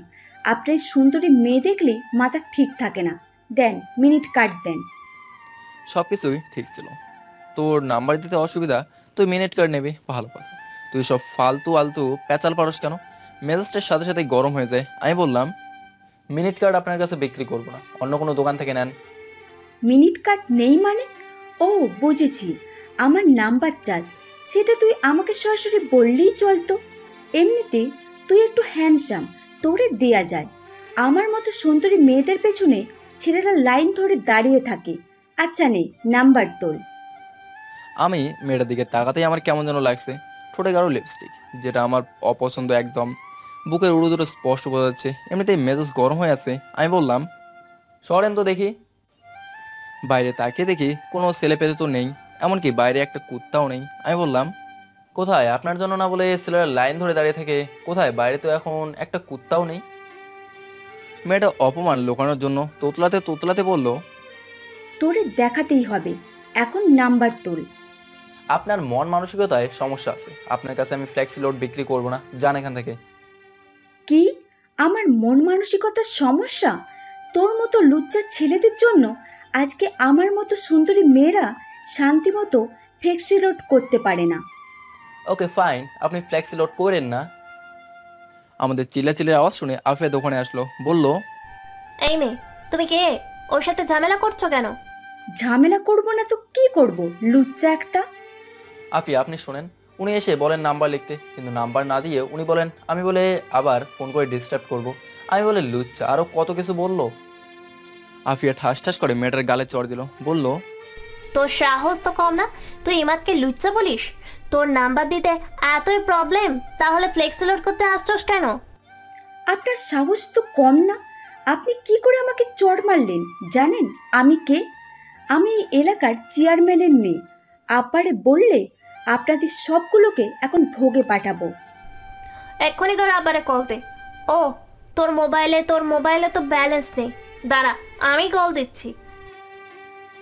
আপনার সুন্দরী মেয়ে দেখলেই মাথা ঠিক থাকে না। দেন, মিনিট কাট দেন। সবকিছুই ঠিক ছিল। তোর নাম্বার দিতে অসুবিধা, তুই মিনিট কার্ড নেবি, ভালো কথা। তুই সব ফালতু আলতু প্যাচাল পারস কেন? মেজাজটার সাথে সাথে গরম হয়ে যায়। আমি বললাম, মিনিট কার্ড আপনার কাছে বিক্রি করবো না, অন্য কোনো দোকান থেকে নেন। মিনিট কার্ড নেই মানে? ও বুঝেছি, আমার নাম্বার চাস, সেটা তুই আমাকে সরাসরি বললেই চলতো। এমনিতে তুই একটু হ্যান্ডসাম, তোরে দেয়া যায়। আমার মতো সুন্দরী মেয়েদের পেছনে ছেলেরা লাইন ধরে দাঁড়িয়ে থাকে। আচ্ছা নে, নাম্বার তোল। আমি মেয়েটার দিকে তাকাতেই আমার কেমন যেন লাগছে। ঠোঁটে গাঢ় লিপস্টিক, যেটা আমার অপছন্দ একদম। বুকের উড়ু দুটো স্পষ্ট বোঝা যাচ্ছে। এমনিতেই মেজাজ গরম হয়ে আছে। আমি বললাম, সরেন তো দেখি। বাইরে তাকিয়ে দেখি কোনো ছেলে পেলে তো নেই, এমনকি বাইরে একটা কুত্তাও নেই। আমি বললাম, কোথায়? আপনার জন্য না বলে ছেলেরা লাইন ধরে দাঁড়িয়ে থাকে, কোথায়? বাইরে তো এখন একটা কুত্তাও নেই। মেয়েটা অপমান লুকানোর জন্য তোতলাতে তোতলাতে বলল, তোরে দেখাতেই হবে, এখন নাম্বার তোল। আপনার মন মানসিকতায় সমস্যা আছে। আপনার কাছে আমি ফ্লেক্সি লোড বিক্রি করবো না, যান এখান থেকে। কি? আমার মন মানসিকতার সমস্যা? তোর মতো লুচ্চা ছেলেদের জন্য আজকে আমার মতো সুন্দরী মেয়েরা শান্তি মতো ফ্লেক্সি লোড করতে পারে না। ওকে ফাইন, আপনি ফ্লেক্সি লোড করেন না। আমাদের চিল্লাচিল্লির আওয়াজ শুনে আফিয়া দোকানে আসলো, বলল, এই মেয়ে, তুমি কে? ওর সাথে ঝামেলা করছো কেন? ঝামেলা করব না তো কি করব, লুচ্চা একটা। আফিয়া আপনি শোনেন, উনি এসে বলেন নাম্বার লিখতে, কিন্তু নাম্বার না দিয়ে উনি বলেন আমি বলে আবার ফোন করে ডিস্টার্ব করব। আমি বলে লুচ্চা, আরো কত কিছু বললো। আফিয়া ঠাস ঠাস করে মেয়েটার গালে চড় দিল, বলল, তোর সাহস তো কম না, তুই ইমাদকে লুচ্চা বলিস? তোর নাম্বার দিতে এতই প্রবলেম, তাহলে ফ্লেক্সি লোড করতে আসছস কেন? আপনার সাহস তো কম না। আপনি কি করে আমাকে চড় মারলেন জানেন আমি কে? আমি এই এলাকার চেয়ারম্যানের মেয়ে। আব্বারে বললে আপনাদের সবগুলোকে এখন ভোগে পাঠাবো। এক্ষুনি তোর আবারে কল দে। ও তোর মোবাইলে তো ব্যালেন্স নেই, দাঁড়া আমি কল দিচ্ছি।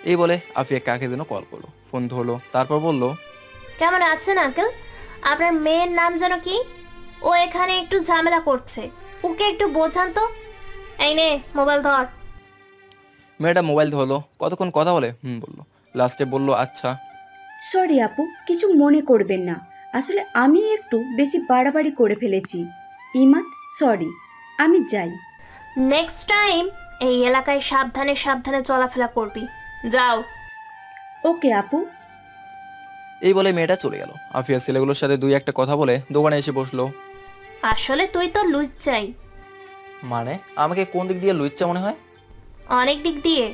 এই বলে আফিয়া কাকে যেন কল করলো, ফোন ধরলো, তারপর বলল, কেমন আছেন আঙ্কেল? আপনার মেয়ের নাম যেন কি? ও এখানে একটু ঝামেলা করছে, ওকে একটু বোঝান তো। এই নে মোবাইল ধর। মেয়েটা মোবাইল ধরলো, কতক্ষণ কথা বলে বললো, লাস্টে বলল আচ্ছা। সরি আপু, কিছু মনে করবেন না, আসলে আমি একটু বেশি বাড়াবাড়ি করে ফেলেছি। ইমান সরি, আমি যাই। নেক্সট টাইম এই এলাকায় সাবধানে সাবধানে চলাফেরা করবি, যাও। ওকে আপু। এই বলে মেয়েটা চলে গেল। আফিয়া ছেলেগুলোর সাথে দুই একটা কথা বলে দোকানে এসে বসলো। আসলে তুই তো লুচ্চাই। মানে আমাকে কোন দিক দিয়ে লুচ্চা মনে হয়? অনেক দিক দিয়ে।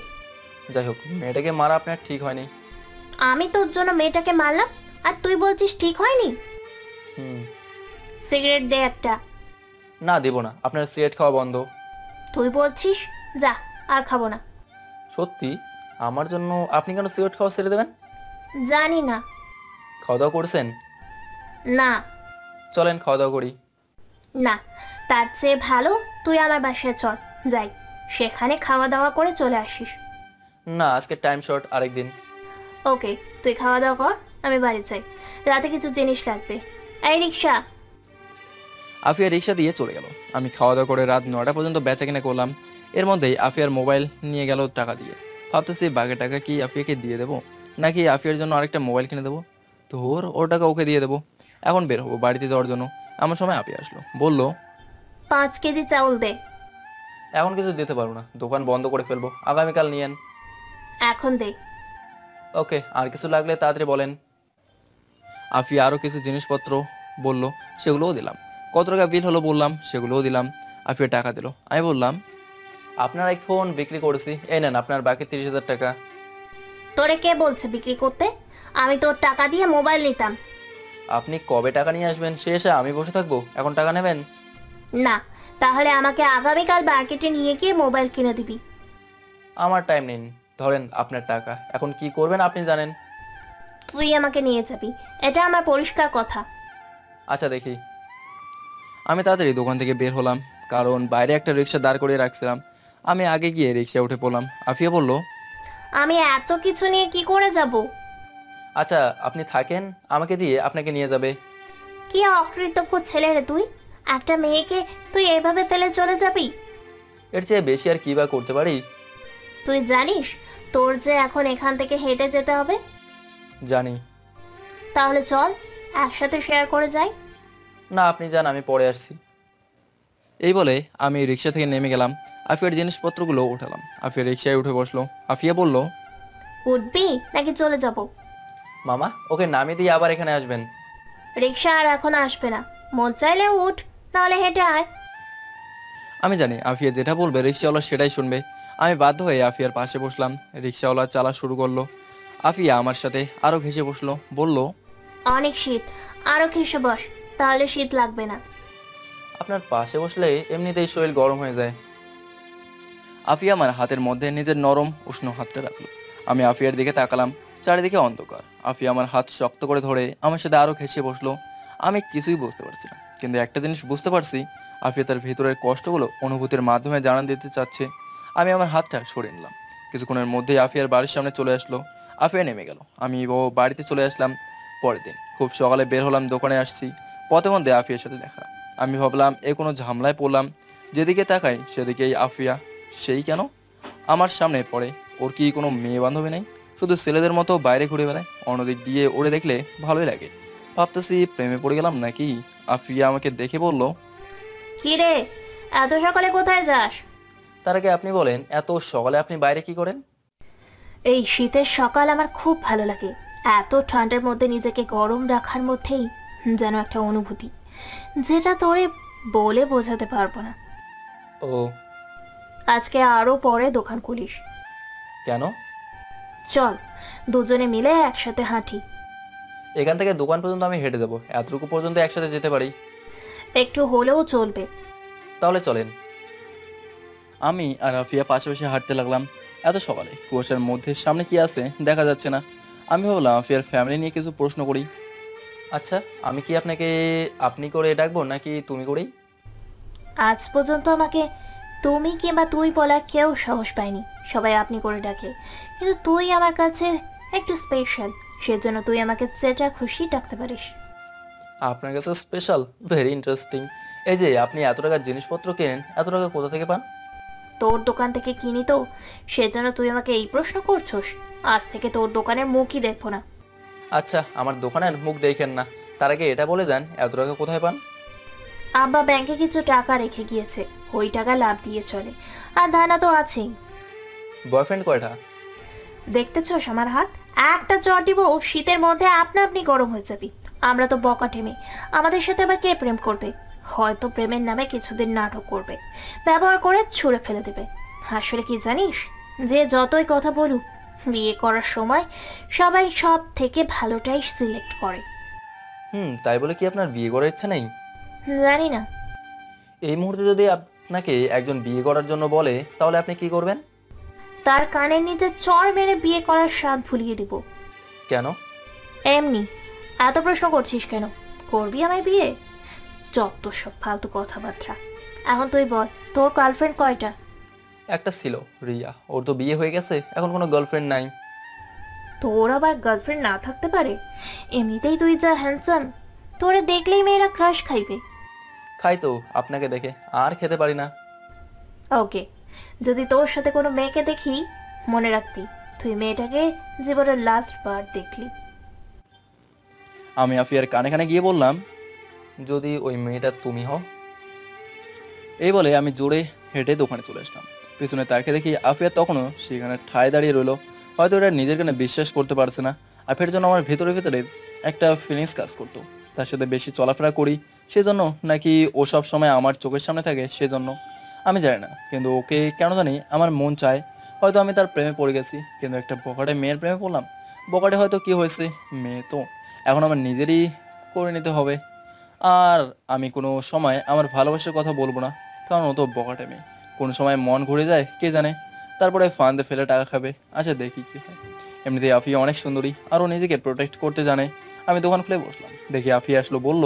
যাই হোক, মেয়েটাকে মারা আপনার ঠিক হয়নি। আমি তোর জন্য মেয়েটাকে মারলাম আর তুই বলছিস ঠিক হয়নি? সিগারেট দে একটা। না দেব না, আপনার সিগারেট খাওয়া বন্ধ। তুই বলছিস, যা আর খাবো না। সত্যি? আমার জন্য আপনি কেন সিগারেট খাওয়া ছেড়ে দেবেন? জানি না। খাওয়া দাওয়া করছেন? না। চলেন খাওয়া দাওয়া করি। না, তার চেয়ে ভালো তুই আমার বাসায় চল, যাই, সেখানে খাওয়া দাওয়া করে চলে আসিস। না, আজকে টাইম শর্ট, আরেকদিন। ওকে, তুই খাওয়া দাওয়া কর, আমি বাড়ি যাই, রাতে কিছু জিনিস লাগবে। এই রিক্সা। আফিয়া রিক্সা দিয়ে চলে গেল। আমি খাওয়া দাওয়া করে রাত 9টা পর্যন্ত বেচা কিনা করলাম। এর মধ্যেই আফিয়ার মোবাইল নিয়ে গেল টাকা দিয়ে। ভাবতেছি বাকি টাকা কি আফিয়াকে দিয়ে দেবো, নাকি আফিয়ার জন্য আরেকটা মোবাইল কিনে দেবো। তো ওর টাকা ওকে দিয়ে দেবো। এখন বের হবো বাড়িতে যাওয়ার জন্য। এমন সময় আফিয়া আসলো, বলল 5 কেজি চাউল দে। এখন কিছু দিতে পারবো না, দোকান বন্ধ করে ফেলবো, আগামীকাল নিয়েন। এখন দে। ওকে, আর কিছু লাগলে তাড়াতাড়ি বলেন। আফিয়া আরও কিছু জিনিসপত্র বলল, সেগুলোও দিলাম। কত টাকা বিল হলো বললাম, সেগুলোও দিলাম। আফিয়া টাকা দিল। আমি বললাম, আপনার এক ফোন বিক্রি করেছি, এই নেন আপনার বাকি 30,000 টাকা। তোরে কে বলছে বিক্রি করতে? আমি তোর টাকা দিয়ে মোবাইল নিতাম। আপনি কবে টাকা নিয়ে আসবেন সে এসে আমি বসে থাকবো, এখন টাকা নেবেন? না, তাহলে আমাকে আগামীকাল মার্কেটে নিয়ে গিয়ে মোবাইল কিনে দিবি। আমার টাইম নিন, ধরেন আপনার টাকা, এখন কি করবেন আপনি জানেন। তুই আমাকে নিয়ে যাবি, এটা আমার পরিষ্কার কথা। আচ্ছা দেখি। আমি তাড়াতাড়ি দোকান থেকে বের হলাম, কারণ বাইরে একটা রিক্সা দাঁড় করিয়ে রাখছিলাম। আমি আগে গিয়ে রিক্সা উঠে পড়লাম। আফিয়া বলল, আমি এত কিছু নিয়ে কি করে যাব? আচ্ছা আপনি থাকেন, আমাকে দিয়ে আপনাকে নিয়ে যাবে। কি অকৃতজ্ঞ ছেলে রে তুই, একটা মেয়েকে তুই এভাবে ফেলে চলে যাবি? এর চেয়ে বেশি আর কি বা করতে পারি? তুই জানিস তোর যে এখন এখান থেকে হেঁটে যেতে হবে? জানি। তাহলে চল একসাথে শেয়ার করে যাই। না আপনি যান, আমি পরে আসছি। এই বলে আমি রিক্সা থেকে নেমে গেলাম। আফিয়ার জিনিসপত্রগুলো উঠালাম। আফিয়া রিক্সায় উঠে বসলো। আফিয়া বলল, উঠবি নাকি চলে যাব? মামা ওকে নামিয়ে দিয়ে আবার এখানে আসবেন। রিক্সা আর এখন আসবে না, মন চাইলে উঠ, নাহলে হেঁটে আয়। আমি জানি আফিয়া যেটা বলবে রিক্সাওয়ালা সেটাই শুনবে। আমি বাধ্য হয়ে আফিয়ার পাশে বসলাম। রিক্সাওয়ালা চালা শুরু করলো। আফিয়া আমার সাথে আরো ঘেঁষে বসলো, বলল, অনেক শীত, আরো ঘেঁষে বস, তাহলে শীত লাগবে না। আপনার পাশে বসলে এমনিতেই শরীর গরম হয়ে যায়। আফিয়া আমার হাতের মধ্যে নিজের নরম উষ্ণ হাতটা রাখলো। আমি আফিয়ার দিকে তাকালাম, চারিদিকে অন্ধকার। আফিয়া আমার হাত শক্ত করে ধরে আমার সাথে আরো ঘেঁষে বসলো। আমি কিছুই বুঝতে পারছি না, কিন্তু একটা জিনিস বুঝতে পারছি, আফিয়া তার ভেতরের কষ্টগুলো অনুভূতির মাধ্যমে জানান দিতে চাচ্ছে। আমি আমার হাতটা সরিয়ে নিলাম। কিছুক্ষণের মধ্যেই আফিয়ার বাড়ির সামনে চলে আসলো। আফিয়া নেমে গেল। আমি ও বাড়িতে চলে আসলাম। পরের দিন খুব সকালে বের হলাম, দোকানে আসছি। পথে মধ্যে আফিয়ার সাথে দেখা। আমি ভাবলাম এ কোনো ঝামেলায় পড়লাম। যেদিকে তাকাই সেদিকেই আফিয়া। সেই কেন আমার সামনে পড়ে? ওর কি কোনো মেয়ে বান্ধবী নেই? শুধু ছেলেদের মতো বাইরে ঘুরে বেড়ায়। অন্যদিক দিয়ে ওরে দেখলে ভালোই লাগে। ভাবতেছি প্রেমে পড়ে গেলাম নাকি। আফিয়া আমাকে দেখে বলল, কি রে, এত সকালে কোথায় যাস? তার আগে আপনি বলেন, এত সকালে আপনি বাইরে কি করেন? এই শীতের সকাল আমার খুব ভালো লাগে। এত ঠান্ডার মধ্যে নিজেকে গরম রাখার মধ্যেই যেন একটা অনুভূতি, যেটা তোরে বলে বোঝাতে পারবো না। ও, আজকে আরো পরে দোকান খুলিস। কেন? চল দুজনে মিলে একসাথে হাঁটি। এখান থেকে দোকান পর্যন্ত আমি হেঁটে যাবো, এতটুকু পর্যন্ত একসাথে যেতে পারি। একটু হলেও চলবে। তাহলে চলেন। আমি আর আফিয়া পাশাপাশি হাঁটতে লাগলাম। এত সকালে কুয়াশার মধ্যে সামনে কি আছে দেখা যাচ্ছে না। আমি ভাবলাম আফিয়ার ফ্যামিলি নিয়ে কিছু প্রশ্ন করি। আচ্ছা, আমি কি আপনাকে আপনি করে ডাকবো নাকি তুমি করেই? আজ পর্যন্ত আমাকে তুমি কিংবা তুই বলার কেউ সাহস পায়নি, সবাই আপনি করে ডাকে। কিন্তু তুই আমার কাছে একটু স্পেশাল, সেজন্য তুই আমাকে যেটা খুশি ডাকতে পারিস। আপনার কাছে স্পেশাল? Very interesting. এই যে আপনি এত টাকার জিনিসপত্র কেনেন, এত টাকা কোথা থেকে পান? তোর দোকান থেকে কিনি তো, সেজন্য তুই আমাকে এই প্রশ্ন করছস? আজ থেকে তোর দোকানের মুখই দেখবো না। আচ্ছা, আমার দোকানের মুখ দেখেন না, তার আগে এটা বলে যান এত টাকা কোথায় পান? আব্বা ব্যাংকে কিছু টাকা রেখে গিয়েছে, ওই টাকা লাভ দিয়ে চলে, আর ধানা তো আছেই। বয়ফ্রেন্ড কয়টা? দেখতেছস আমার হাত? একটা চড় দিব ও শীতের মধ্যে আপনা আপনি গরম হয়ে যাবি। আমরা তো বকা টেমে, আমাদের সাথে আবার কে প্রেম করবে? হয়তো প্রেমের নামে কিছুদিন নাটক করবে, ব্যবহার করে ছুঁড়ে ফেলে দেবে। আসলে কি জানিস, যে যতই কথা বলুক, বিয়ে করার সময় সবাই সব থেকে ভালোটাই সিলেক্ট করে। তাই বলে কি আপনার বিয়ে করার ইচ্ছা নেই? জানি না। এই মুহূর্তে যদি আপনাকে একজন বিয়ে করার জন্য বলে তাহলে আপনি কি করবেন? তার কানের নিচে চড় মেরে বিয়ে করার স্বাদ ভুলিয়ে দিব। কেন? এমনি। এত প্রশ্ন করছিস কেন? করবি আমায় বিয়ে? যত সব ফালতু কথাবার্তা। এখন তুই বল, তোর গার্লফ্রেন্ড কয়টা? একটা ছিল, রিয়া। ওর তো বিয়ে হয়ে গেছে, এখন কোনো গার্লফ্রেন্ড নাই। তোর আবার গার্লফ্রেন্ড না থাকতে পারে? এমনিতেই তুই যা হ্যান্ডসাম, তোরে দেখলেই মেয়েরা ক্রাশ খাইবে। খাই তো, আপনাকে দেখে আর খেতে পারি না। ওকে, যদি তোর সাথে কোনো মেয়েকে দেখি, মনে রাখবি তুই মেয়েটাকে জীবনের লাস্ট বার দেখলি। আমি আফিয়ার কানে কানে গিয়ে বললাম, যদি ওই মেয়েটা তুমি হও। এই বলে আমি জোরে হেঁটে দোকানে চলে আসলাম। পিছনে তাকে দেখি আফিয়া তখনও সেখানে ঠায় দাঁড়িয়ে রইলো। হয়তো এটা নিজের কানে বিশ্বাস করতে পারছে না। আফিয়ার জন্য আমার ভেতরে ভেতরে একটা ফিলিংস কাজ করতো। তার সাথে বেশি চলাফেরা করি সেজন্য, নাকি ও সব সময় আমার চোখের সামনে থাকে সেজন্য, আমি জানি না। কিন্তু ওকে কেন জানি আমার মন চায়। হয়তো আমি তার প্রেমে পড়ে গেছি, কিন্তু একটা বকাটে মেয়ের প্রেমে পড়লাম। বকাটে হয়তো কি হয়েছে, মেয়ে তো, এখন আমার নিজেরই করে নিতে হবে। আর আমি কোনো সময় আমার ভালোবাসার কথা বলবো না, কারণ ও তো বকাটে মেয়ে। কোনো সময় মন ঘুরে যায় কে জানে, তারপরে ফান্দে ফেলে টাকা খাবে। আচ্ছা দেখি কি হয়। এমনিতে আফিয়া অনেক সুন্দরী, আর ও নিজেকে প্রোটেক্ট করতে জানে। আমি দোকান খুলে বসলাম, দেখি আফিয়া আসলো, বলল,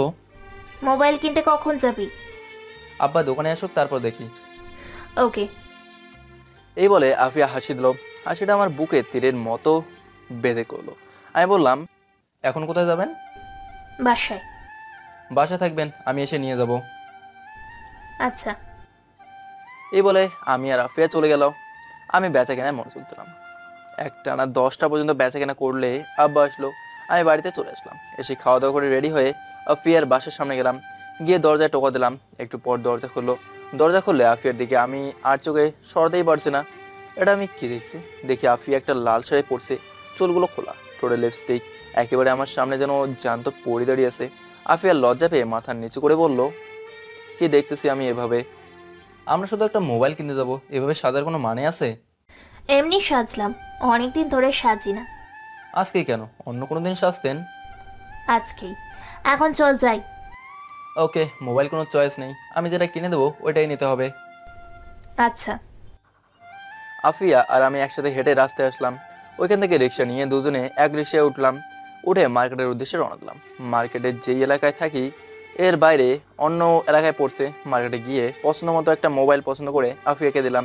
মোবাইল কিনতে কখন যাবি? আব্বা দোকানে আসুক তারপর দেখি। ওকে। এই বলে আফিয়া হাসি দিল। হাসিটা আমার বুকে তীরের মতো বেঁধে করলো। আমি বললাম, এখন কোথায় যাবেন? বাসায়। বাসায় থাকবেন, আমি এসে নিয়ে যাব। আচ্ছা। এই বলে আমি আর আফিয়া চলে গেল। আমি বেচা কেনায় মনোযোগ দিলাম। একটানা 10টা পর্যন্ত বেচা কেনা করলে আব্বা আসলো। আমি বাড়িতে চলে আসলাম। এসে খাওয়া দাওয়া করে রেডি হয়ে আফিয়ার বাসার সামনে গেলাম। গিয়ে দরজায় টোকা দিলাম। একটু পর দরজা খুললো। দরজা খুললে আফিয়ার দিকে আমি আর চোখে সরতেই পারছি না। এটা আমি কি দেখছি? দেখি আফিয়া একটা লাল শাড়ি পরছে, চুলগুলো খোলা, ঠোঁটে লিপস্টিক, একেবারে আমার সামনে যেন জ্যান্ত পড়ে দাঁড়িয়ে আছে। আফিয়া লজ্জা পেয়ে মাথা নিচু করে বলল, কি দেখতেছি আমি এভাবে? আমরা শুধু একটা মোবাইল কিনতে যাব, এভাবে সাজার কোনো মানে আছে? এমনি সাজলাম, অনেকদিন ধরে সাজি না। আজকে কেন? অন্য কোনো দিন সাজতেন। আজকেই। এখন চল যাই। ওকে, মোবাইল কোনো চয়েস নেই, আমি যেটা কিনে দেবো ওইটাই নিতে হবে। আচ্ছা। আফিয়া আর আমি একসাথে হেঁটে রাস্তায় আসলাম। ওইখান থেকে রিক্সা নিয়ে দুজনে এক রিক্সায় উঠলাম। উঠে মার্কেটের উদ্দেশ্যে রওনা দিলাম। মার্কেটের যেই এলাকায় থাকি এর বাইরে অন্য এলাকায় পড়ছে। মার্কেটে গিয়ে পছন্দ মতো একটা মোবাইল পছন্দ করে আফিয়াকে দিলাম।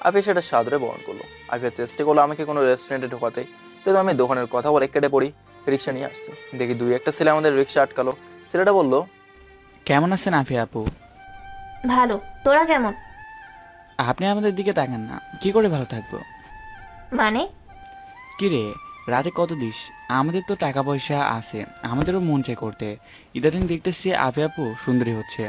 আফিয়া সেটা সাদরে বরণ করলো। আফিয়া চেষ্টা করলো আমাকে কোনো রেস্টুরেন্টে ঢোকাতে, কিন্তু আমি দোকানের কথা বলে কেটে পড়ি। রিক্সা নিয়ে আসছি, দেখি দুই একটা ছেলে আমাদের রিক্সা আটকালো। ছেলেটা বলল, কেমন আছেন আফিয়া আপু? ভালো, তোরা কেমন? আপনি আমাদের দিকে তাকান না, কি করে ভালো থাকবো? মানে? কি রে, রাতে কত দিস? আমাদের তো টাকা পয়সা আছে, আমাদেরও মন চাই করতে। ইদানিং দেখতেছি আফিয়া আপু সুন্দরী হচ্ছে।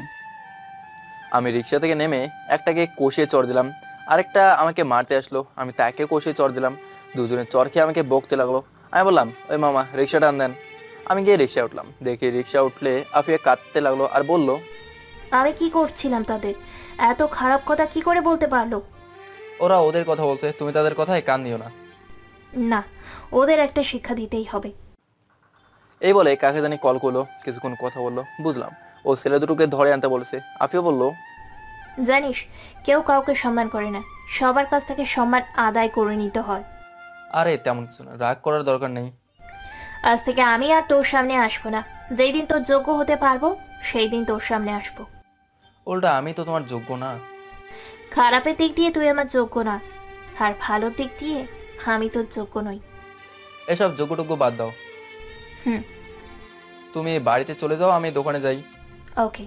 আমি রিক্সা থেকে নেমে একটাকে কষিয়ে চড় দিলাম, আরেকটা আমাকে মারতে আসলো। আমি তাকে কষিয়ে চড় দিলাম। দুজনে চড় খেয়ে আমাকে বকতে লাগলো। আমি বললাম, ওই মামা রিক্সাটা আন দেন। আমি গিয়ে রিক্সা উঠলাম। দেখি রিক্সা উঠলে আফিয়া কাঁদতে লাগলো আর বলল, আমি কি করছিলাম তাদের? এত খারাপ কথা কি করে বলতে পারলো? ওরা ওদের কথা বলছে, তুমি তাদের কথায় কান দিও না। না, ওদের একটা শিক্ষা দিতেই হবে। এই বলে কাকে জানি কল করলো, কিছুক্ষণ কথা বললো, বুঝলাম ও ছেলে দুটোকে ধরে আনতে বলেছে। আফিয়া বলল, জানিস, কেউ কাউকে সম্মান করে না, সবার কাছ থেকে সম্মান আদায় করে নিতে হয়। আরে তেমন কিছু না, রাগ করার দরকার নেই। আজ থেকে আমি আর তোর সামনে আসবো না। যেই দিন তোর যোগ্য হতে পারবো সেই দিন তোর সামনে আসবো। উল্টা আমি তো তোমার যোগ্য না। খারাপের দিক দিয়ে তুই আমার যোগ্য না, আর ভালোর দিক দিয়ে আমি তোর যোগ্য নই। এসব যোগ্যটুকু বাদ দাও। হুম। তুমি বাড়িতে চলে যাও, আমি দোকানে যাই। ওকে।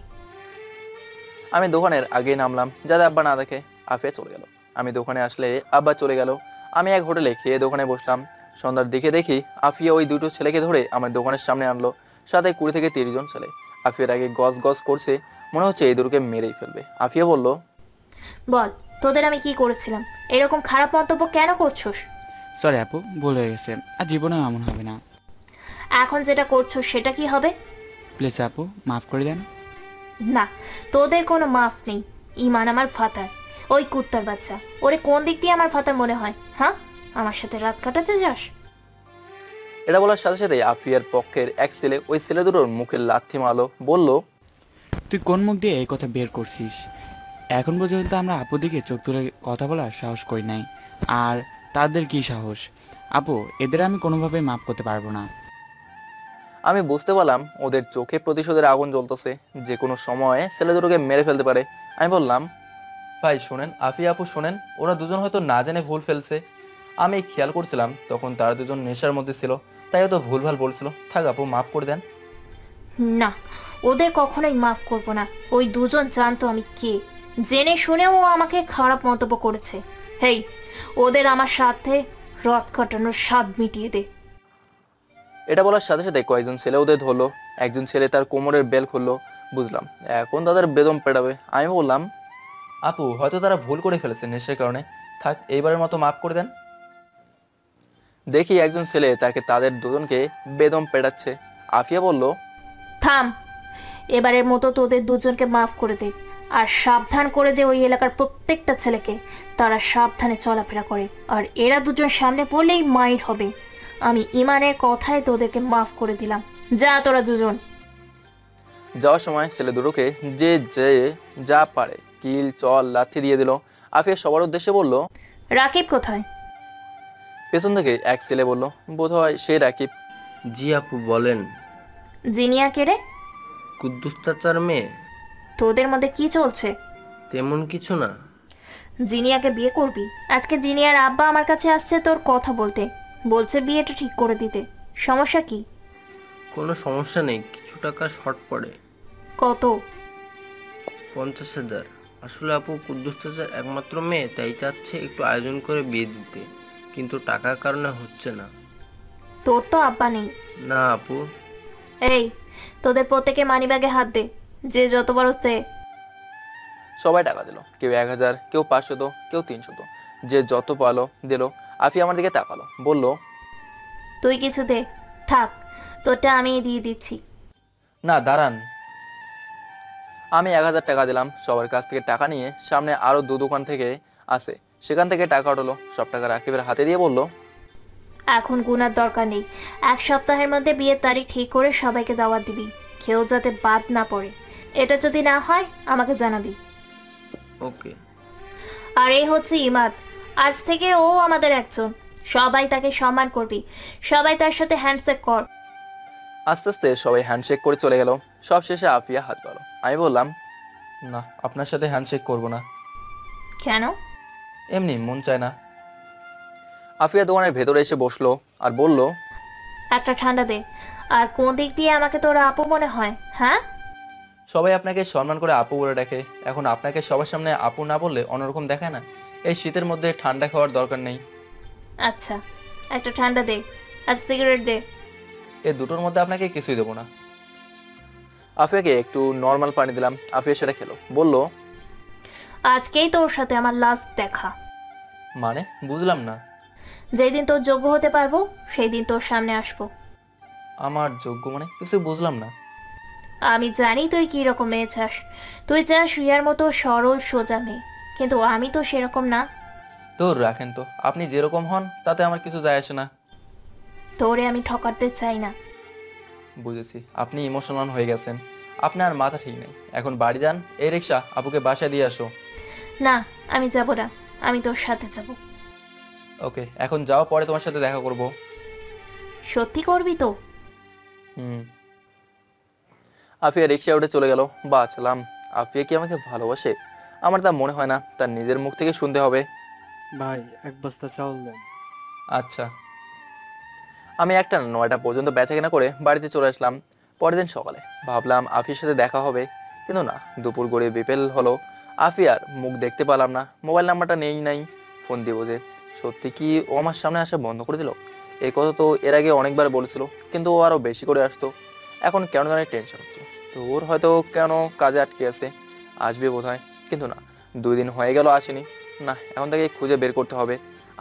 আমি দোকানের আগেই নামলাম যাতে আব্বা না দেখে। আফিয়া চলে গেল। আমি দোকানে আসলে আব্বা চলে গেল। আমি এক হোটেলে খেয়ে দোকানে বসলাম। সন্ধ্যার দিকে দেখি আফিয়া ওই দুটো ছেলেকে ধরে আমার দোকানের সামনে আনলো, সাথে 20 থেকে 30 জন ছেলে। আফিয়ার আগে গজ গজ করছে, মনে হচ্ছে এই দুটোকে মেরেই ফেলবে। আফিয়া বলল, বল, তোদের আমি কি করেছিলাম? এরকম খারাপ মন্তব্য কেন করছোস? সরি আপু, ভুল হয়ে গেছে, আর জীবনে এমন হবে না। এখন যেটা করছোস সেটা কি হবে? প্লিজ আপু, মাফ করে দেন। না, তোদের কোনো মাফ নেই। ইমান আমার ফাতার, ওই কুত্তার বাচ্চা। ওরে কোন দিক দিয়ে আমার ফাতার মনে হয়? হ্যাঁ, আমার সাথে রাত কাটাতে যাস? এটা বলার সাথে সাথে আফিয়ার পক্ষের এক ছেলে ওই ছেলে দুটোর মুখে লাথি মারলো, বলল, তুই কোন মুখ দিয়ে এই কথা বের করছিস? এখন পর্যন্ত আমরা আপু দিকে চোখ তুলে কথা বলার সাহস করি নাই, আর তাদের কি সাহস? আপু, এদের আমি কোনোভাবে মাফ করতে পারবো না। আমি বুঝতে পারলাম ওদের চোখে প্রতিশোধের আগুন জ্বলতেছে, যে কোনো সময় ছেলে দুটোকে মেরে ফেলতে পারে। আমি বললাম, ভাই শোনেন, আফিয়া আপু শোনেন, ওরা দুজন হয়তো না জেনে ভুল ফেলছে। আমি খেয়াল করছিলাম তখন তারা দুজন নেশার মধ্যে ছিল, তাই হয়তো ভুলভাল বলছিল। থাক আপু, মাফ করে দেন। না, ওদের কখনোই মাফ করব না। ওই দুজন জানতো আমি কে, জেনে শুনেও ও আমাকে খারাপ মন্তব্য করেছে। হেই, ওদের আমার সাথে রাত কাটানোর স্বাদ মিটিয়ে দে। এটা বলার সাথে সাথে কয়েকজন ছেলে ওদের ধরলো। একজন ছেলে তার কোমরের বেল খুললো। বুঝলাম এখন তাদের বেদম পেটাবে। আমি বললাম, আপু হয়তো তারা ভুল করে ফেলেছে নেশার কারণে, থাক এইবারের মতো মাফ করে দেন। দেখি একজন ছেলে তাকে তাদের দুজনকে বেদম পেটাচ্ছে। আফিয়া বলল, থাম, এবারের মতো তোদের দুজনকে মাফ করে দে, আর সাবধান করে দে ওই এলাকার প্রত্যেকটা ছেলেকে। তারা সাবধানে চলাফেরা করে, আর এরা দুজন সামনে পড়লেই মাইর হবে। আমি ইমানের কথায় তোদেরকে মাফ করে দিলাম। যা তোরা দুজন। যাওয়ার সময় ছেলে দুটোকে যে যে যা পারে কিল চল লাথি দিয়ে দিল। আফিয়া সবার উদ্দেশ্যে বলল, রাকিব কোথায়? পেছন থেকে এক ছেলে বলল, বোধহয় সেই রাকিব। জি আপু, বলেন। জিনিয়া কে রে? কুদ্দুস চাচার মেয়ে। তোদের মধ্যে কি চলছে? তেমন কিছু না। জিনিয়াকে বিয়ে করবি? আজকে জিনিয়ার আব্বা আমার কাছে আসছে তোর কথা বলতে, বলছে বিয়েটা ঠিক করে দিতে। সমস্যা কি? কোনো সমস্যা নেই, কিছু টাকা শর্ট পড়ে। কত? 50,000। আসলে আপু কুদ্দুস চাচার একমাত্র মেয়ে, তাই চাচ্ছে একটু আয়োজন করে বিয়ে দিতে, কিন্তু টাকার কারণে হচ্ছে না। তোর তো আব্বা নেই। না আপু। এই, তোদের প্রত্যেকে মানিব্যাগে হাত দে, যে যত বড় সে। সবাই টাকা দিল, কেউ 1000, কেউ 500, কেউ 300, যে যত পালো দিল। আফিয়া আমার দিকে তাকালো, বলল, তুই কিছু দে। থাক, তোরটা আমি দিয়ে দিচ্ছি। না দাঁড়ান। আমি 1000 টাকা দিলাম। সবার কাছ থেকে টাকা নিয়ে সামনে আরো দোকান থেকে আসে, সেখান থেকে টাকা উঠলো। সব টাকা রাকিবের হাতে দিয়ে বলল, এখন গুনার দরকার নেই। 1 সপ্তাহের মধ্যে বিয়ের তারিখ ঠিক করে সবাইকে দাওয়াত দিবি, কেউ যাতে বাদ না পড়ে। এটা যদি না হয় আমাকে জানাবি। ওকে। আর এই হচ্ছে ইমাদ, আজ থেকে ও আমাদের একজন। সবাই তাকে সম্মান করবি, সবাই তার সাথে হ্যান্ডশেক কর। আস্তে আস্তে সবাই হ্যান্ডশেক করে চলে গেল। সব শেষে আফিয়া হাত বাড়ালো। আমি বললাম, না, আপনার সাথে হ্যান্ডশেক করব না। কেন? এমনি মন চায় না। আফিয়া দোকানের ভেতরে এসে বসলো আর বলল, একটা ঠান্ডা দে। আর কোন দিক দিয়ে আমাকে তোর আপু মনে হয়? হ্যাঁ, সবাই আপনাকে সম্মান করে আপু বলে ডাকে, এখন আপনাকে সবার সামনে আপু না বললে অন্যরকম দেখায় না? এই শীতের মধ্যে ঠান্ডা খাওয়ার দরকার নেই। আচ্ছা, একটা ঠান্ডা দে আর সিগারেট দে। এই দুটোর মধ্যে আপনাকে কিছুই দেবো না। আফিয়াকে একটু নর্মাল পানি দিলাম। আফিয়া সেটা খেলো, বলল, আজকেই তোর সাথে আমার লাস্ট দেখা। মানে বুঝলাম না। যেদিন তোর যোগ্য হতে পারবো সেই দিন তোর সামনে আসবো। আমার যোগ্য মানে কিছু বুঝলাম না। আমি জানি তুই কি রকম মেয়ে চাস। তুই চাস রিয়ার মতো সরল সোজা মেয়ে, কিন্তু আমি তো সেরকম না। তোর রাখেন তো, আপনি যেরকম হন তাতে আমার কিছু যায় আসে না। তোরে আমি ঠকাতে চাই না। বুঝেছি, আপনি ইমোশনাল হয়ে গেছেন। আপনার মাথা ঠিক নেই, এখন বাড়ি যান, এই রিক্সা আপুকে বাসায় দিয়ে আসো। না, আমি যাব না, আমি তোর সাথে যাব। ওকে, এখন যাও, পরে তোমার সাথে দেখা করব। সত্যি করবি তো? আফিয়া রিক্সায় উঠে চলে গেল। বাঁচলাম। আফিয়া কি আমাকে ভালোবাসে? আমার তা মনে হয় না, তার নিজের মুখ থেকে শুনতে হবে। ভাই 1 বস্তা চাউল দেন। আচ্ছা। আমি একটা 9টা পর্যন্ত বেচাকেনা করে বাড়িতে চলে আসলাম। পরের দিন সকালে ভাবলাম আফিয়ার সাথে দেখা হবে, কিন্তু না, দুপুর গড়িয়ে বিকেল হলো, আফিয়ার মুখ দেখতে পেলাম না। মোবাইল নাম্বারটা নেই নাই, ফোন দিব যে সত্যি কি ও আমার সামনে আসা বন্ধ করে দিল? এই কথা তো এর আগে অনেকবার বলেছিল, কিন্তু ও আরো বেশি করে আসতো। এখন কেন জানি টেনশন হচ্ছে, তো ওর হয়তো কেন কাজে আটকে আছে, আসবে বোধ হয়, কিন্তু না, 2 দিন হয়ে গেল আসেনি। না, এখন তাকে খুঁজে বের করতে হবে।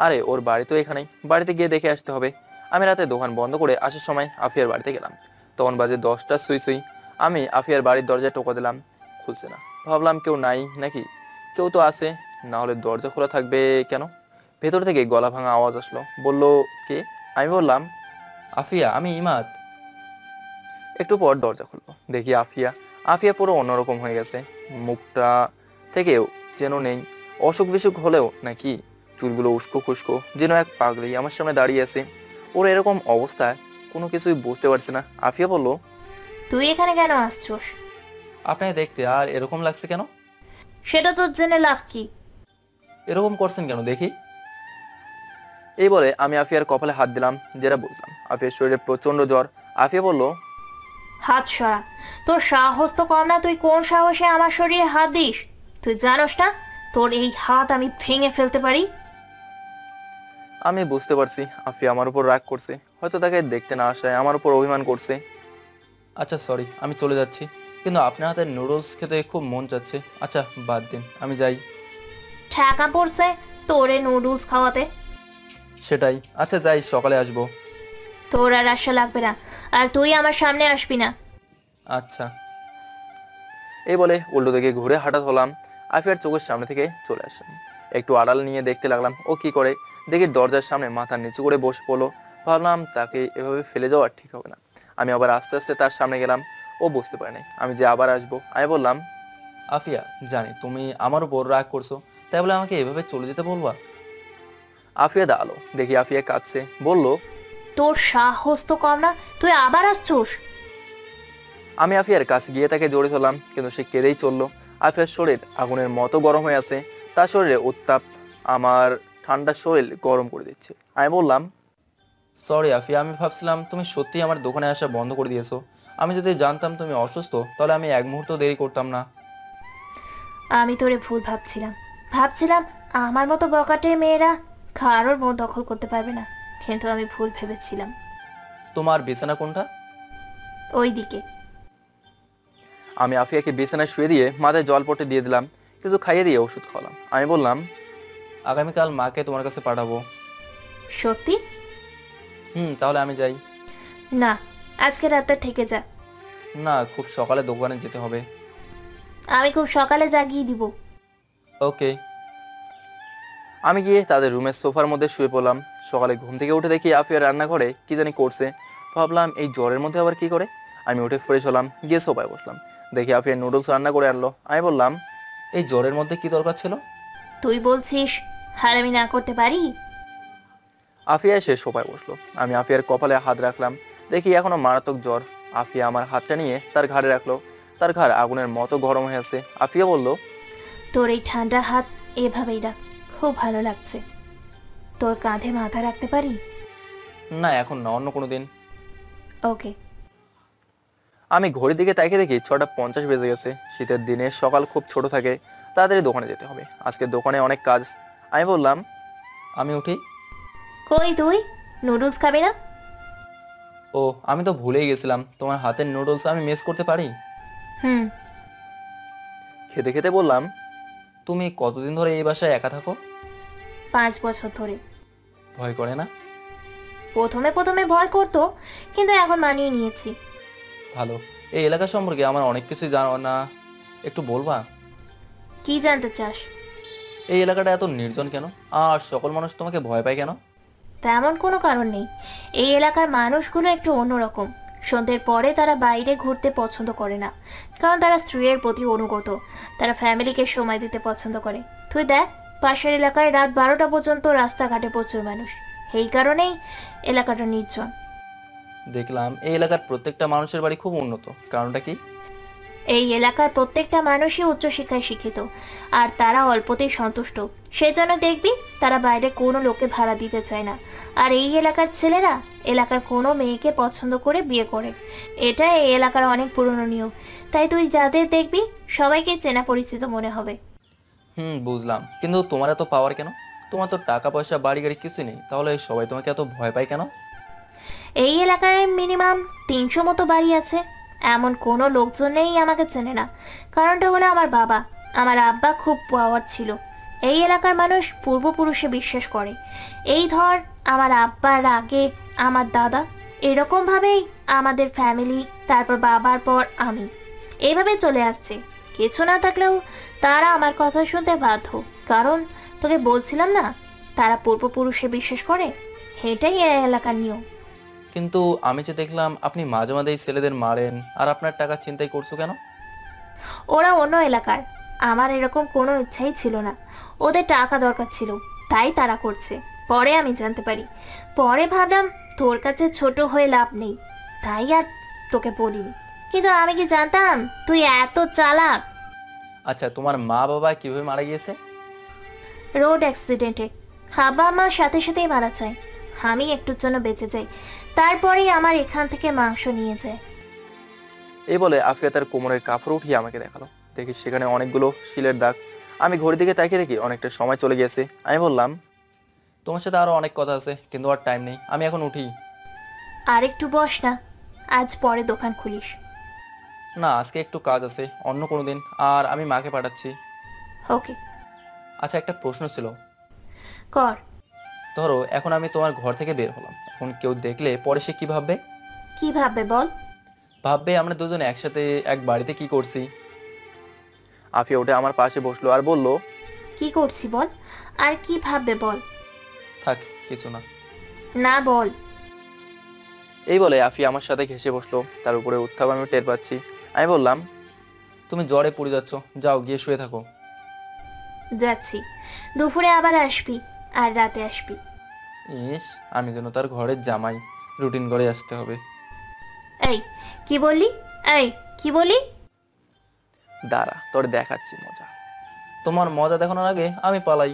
আরে ওর বাড়ি তো এখানেই, বাড়িতে গিয়ে দেখে আসতে হবে। আমি রাতে দোকান বন্ধ করে আসার সময় আফিয়ার বাড়িতে গেলাম। তখন বাজে 10টা সুই সুই। আমি আফিয়ার বাড়ির দরজায় টোকা দিলাম, খুলছে না। ভাবলাম কেউ নাই নাকি, কেউ তো আছে, না হলে দরজা খোলা থাকবে কেন? ভেতর থেকে গলা ভাঙা আওয়াজ আসলো। বলল, কে? আমি বললাম, আফিয়া, আমি ইমাদ। একটু পর দরজা খুললো, দেখি আফিয়া। আফিয়া পুরো অন্যরকম হয়ে গেছে, মুখটা থেকেও যেন নেই, অসুখ বিসুখ হলেও নাকি, চুলগুলো উস্কো খুস্কো, যেন এক পাগলি আমার সামনে দাঁড়িয়ে আছে। ওর এরকম অবস্থায় কোনো কিছুই বুঝতে পারছি না। আফিয়া বলল, তুই এখানে কেন আসছোস? আপনাকে দেখতে আর এরকম লাগছে কেন? সেটা তোর জেনে লাভ কি? এরকম করছেন কেন দেখি? এই বলে আমি আফিয়ার কপালে হাত দিলাম, যেটা বুঝলাম আফিয়ার শরীরে প্রচন্ড জ্বর। আফিয়া বলল, হাত সরা, তোর সাহস তো কম না, তুই কোন সাহসে আমার শরীরে হাত দিস? তুই জানোস না তোর এই হাত আমি ভেঙে ফেলতে পারি? আমি বুঝতে পারছি আফিয়া আমার উপর রাগ করছে, হয়তো তাকে দেখতে না আসায় আমার উপর অভিমান করছে। আচ্ছা সরি, আমি চলে যাচ্ছি, কিন্তু আপনার হাতের নুডলস খেতে খুব মন চাচ্ছে। আচ্ছা বাদ দিন, আমি যাই। ঠেকা পড়ছে তোরে নুডলস খাওয়াতে। সেটাই, আচ্ছা যাই, সকালে আসবো। তোর আর আশা লাগবে না, আর তুই আমার সামনে আসবি না। আচ্ছা। এই বলে উল্টো দিকে ঘুরে হাঁটা হলাম। আফিয়ার চোখের সামনে থেকে চলে আসলাম, একটু আড়াল নিয়ে দেখতে লাগলাম ও কি করে। দেখি দরজার সামনে মাথা নিচু করে বসে পড়লো। ভাবলাম তাকে এভাবে ফেলে যাওয়া ঠিক হবে না। আমি আবার আস্তে আস্তে তার সামনে গেলাম। ও বুঝতে পারেনি আমি যে আবার আসবো। আমি বললাম, আফিয়া, জানি তুমি আমার উপর রাগ করছো, তাই বলে আমাকে এভাবে চলে যেতে বলবা? আফিয়া দাঁড়ালো, দেখি আফিয়া কাঁদছে। বলল, তোর সাহস তো কম না, তুই আবার আসছোস? আমি আফিয়ার কাছে গিয়ে তাকে জড়িয়ে ধরলাম, কিন্তু সে কেঁদেই চললো। আফিয়ার শরীর আগুনের মতো গরম হয়ে আছে, তার শরীরে উত্তাপ আমার ঠান্ডা শরীর গরম করে দিচ্ছে। আমি বললাম, সরি আফিয়া, আমি ভাবছিলাম তুমি সত্যি আমার দোকানে আসা বন্ধ করে দিয়েছো। আমি যদি জানতাম তুমি অসুস্থ, তাহলে আমি 1 মুহূর্ত দেরি করতাম না। আমি তোরে ভুল ভাবছিলাম আমার মতো বকাটে মেয়েরা কারোর মন দখল করতে পারবে না, কিন্তু আমি ভুল ভেবেছিলাম। তোমার বিছানা কোনটা? ওই দিকে। আমি আফিয়াকে বিছানায় শুয়ে দিয়ে মাথায় জল পটে দিয়ে দিলাম, কিছু খাইয়ে দিয়ে ওষুধ খাওয়ালাম। আমি বললাম, আগামীকাল মাকে তোমার কাছে পাঠাবো। সত্যি? তাহলে আমি যাই। না, আজকে রাতে থেকে যা। না, খুব সকালে দোকানে যেতে হবে। আমি খুব সকালে জাগিয়ে দিব। ওকে। আমি গিয়ে তাদের রুমের সোফার মধ্যে শুয়ে পড়লাম। সকালে ঘুম থেকে উঠে দেখি আফিয়া রান্নাঘরে কি জানি করছে। ভাবলাম এই জ্বরের মধ্যে আবার কি করে। আমি উঠে ফ্রেশ হলাম, গিয়ে সোফায় বসলাম। দেখি আফিয়া নুডলস রান্না করে আনলো। আমি বললাম, এই জ্বরের মধ্যে কি দরকার ছিল? তুই বলছিস আর আমি না করতে পারি? আফিয়া এসে সোফায় বসলো। আমি আফিয়ার কপালে হাত রাখলাম, দেখি এখনো মারাত্মক জ্বর। আফিয়া আমার হাতটা নিয়ে তার ঘাড়ে রাখলো, তার ঘাড় আগুনের মতো গরম হয়ে আছে। আফিয়া বলল, তোর এই ঠান্ডা হাত এভাবেই রাখ, খুব ভালো লাগছে। তোর কাঁধে মাথা রাখতে পারি? না এখন না, অন্য কোনো দিন। ওকে। আমি ঘড়ির দিকে তাকিয়ে দেখি 6:50 বেজে গেছে। শীতের দিনে সকাল খুব ছোট থাকে, তাড়াতাড়ি দোকানে যেতে হবে, আজকে দোকানে অনেক কাজ। আমি বললাম, আমি উঠি। কই তুই নুডলস খাবি না? ও, আমি তো ভুলেই গেছিলাম, তোমার হাতের নুডলস আমি মিস করতে পারি? খেতে খেতে বললাম, তুমি কতদিন ধরে এই বাসায় একা থাকো? 5 বছর ধরে। ভয় করে না? প্রথমে ভয় করতো, কিন্তু এখন মানিয়ে নিয়েছি। ভালো। এই এলাকা সম্পর্কে আমার অনেক কিছুই জানো না, একটু বলবা? কি জানতে চাস? এই এলাকাটা এত নির্জন কেন, আর সকল মানুষ তোমাকে ভয় পায় কেন? তেমন কোনো কারণ নেই, এই এলাকার মানুষগুলো একটু অন্যরকম, সন্ধ্যের পরে তারা বাইরে ঘুরতে পছন্দ করে না, কারণ তারা স্ত্রীর প্রতি অনুগত। তারা ফ্যামিলিকে সময় দিতে পছন্দ করে। তুই দেখ, পাশের এলাকায় রাত 12টা পর্যন্ত রাস্তাঘাটে প্রচুর মানুষ। এই কারণেই এলাকাটা নির্জন। দেখলাম এই এলাকার প্রত্যেকটা মানুষের বাড়ি খুব উন্নত, কারণটা কি? এই এলাকার প্রত্যেকটা মানুষই উচ্চশিক্ষায় শিক্ষিত, আর তারা অল্পতেই সন্তুষ্ট। সেজন্য দেখবি তারা বাইরে কোনো লোকে ভাড়া দিতে চায় না। আর এই এলাকার ছেলেরা এলাকার কোনো মেয়েকে পছন্দ করে বিয়ে করে। এটা এই এলাকার অনেক পুরনো নিয়ম। তাই তুই যাদের দেখবি সবাইকে চেনা পরিচিত মনে হবে। বুঝলাম, কিন্তু তোমার এত পাওয়ার কেন? তোমার তো টাকা পয়সা বাড়ি গাড়ি কিছুই নেই, তাহলে সবাই তোমাকে এত ভয় পায় কেন? এই এলাকায় মিনিমাম 300 মতো বাড়ি আছে। এমন কোনো লোকজন নেই আমাকে চেনে না। কারণটা হলো আমার বাবা, আমার আব্বা খুব পাওয়ার ছিল। এই এলাকার মানুষ পূর্বপুরুষে বিশ্বাস করে। এই ধর, আমার আব্বার আগে আমার দাদা, এরকমভাবেই আমাদের ফ্যামিলি, তারপর বাবার পর আমি, এইভাবে চলে আসছে। কিছু না থাকলেও তারা আমার কথা শুনতে বাধ্য, কারণ তোকে বলছিলাম না, তারা পূর্বপুরুষে বিশ্বাস করে। এটাই এই এলাকার নিয়ম। কিন্তু আমি যে দেখলাম আপনি মাঝে মাঝেই ছেলেদের মারেন, আর আপনার টাকা চিন্তাই করছো কেন? ওরা অন্য এলাকার, আমার এরকম কোনো ইচ্ছাই ছিল না। ওদের টাকা দরকার ছিল, তাই তারা করছে। পরে আমি জানতে পারি। পরে ভাবলাম তোর কাছে ছোট হয়ে লাভ নেই, তাই আর তোকে বলিনি। কিন্তু আমি কি জানতাম তুই এত চালাক। আচ্ছা, তোমার মা বাবা কিভাবে মারা গিয়েছে? রোড অ্যাক্সিডেন্টে। বাবা মা সাথে সাথেই মারা যায়। আমি একটুর জন্য বেঁচে যাই, তারপরেই আমার এখান থেকে মাংস নিয়ে যায়। এই বলে আফিয়া তার কোমরের কাপড় উঠিয়ে আমাকে দেখালো। দেখি সেখানে অনেকগুলো শিলের দাগ। আমি ঘড়ির দিকে তাকিয়ে দেখি অনেকটা সময় চলে গেছে। আমি বললাম, তোমার সাথে আরো অনেক কথা আছে, কিন্তু আর টাইম নেই, আমি এখন উঠি। আর একটু বস না, আজ পরে দোকান খুলিস। না, আজকে একটু কাজ আছে, অন্য কোনো দিন। আর আমি মাকে পাঠাচ্ছি। ওকে। আচ্ছা, একটা প্রশ্ন ছিল। কর। ধরো এখন আমি তোমার ঘর থেকে বের হলাম, এখন কেউ দেখলে পরে সে কি ভাববে? কি ভাববে বল? ভাববে আমরা দুজনে একসাথে এক বাড়িতে কি করছি। আফিয়া উঠে আমার পাশে বসলো আর বলল, কি করছি বল, আর কি ভাববে বল। থাক, কিছু না। না বল। এই বলে আফিয়া আমার সাথে ঘেসে বসলো। তার উপরে উত্তাপ আমি টের পাচ্ছি। আমি বললাম, তুমি জ্বরে পড়ে যাচ্ছ, যাও গিয়ে শুয়ে থাকো। যাচ্ছি, দুপুরে আবার আসবি, আর রাতে আসবি। ইস, আমি যেন তার ঘরের জামাই, রুটিন করে আসতে হবে। এই কি বললি? এই কি বলি? দাঁড়া, তোর দেখাচ্ছি মজা। তোমার মজা দেখানোর আগে আমি পালাই।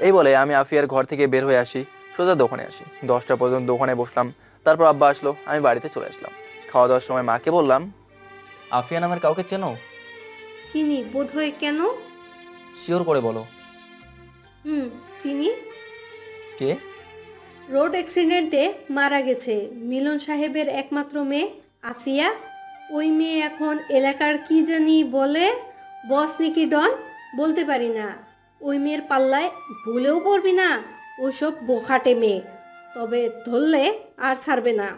এই বলে আমি আফিয়ার ঘর থেকে বের হয়ে আসি, সোজা দোকানে আসি। 10টা পর্যন্ত দোকানে বসলাম। তারপর আব্বা আসলো, আমি বাড়িতে চলে আসলাম। খাওয়া দাওয়ার সময় মাকে বললাম, আফিয়া নামের কাউকে চেনো? চিনি বোধহয়। কেন? শিওর করে বলো। চিনি। কে? রোড অ্যাক্সিডেন্টে মারা গেছে মিলন সাহেবের একমাত্র মেয়ে আফিয়া। ওই মেয়ে এখন এলাকার কি জানি বলে, বস নাকি ডন, বলতে পারি না। ওই মেয়ের পাল্লায় ভুলেও পড়বি না, ওসব বোখাটে মেয়ে, তবে ধরলে আর ছাড়বে না।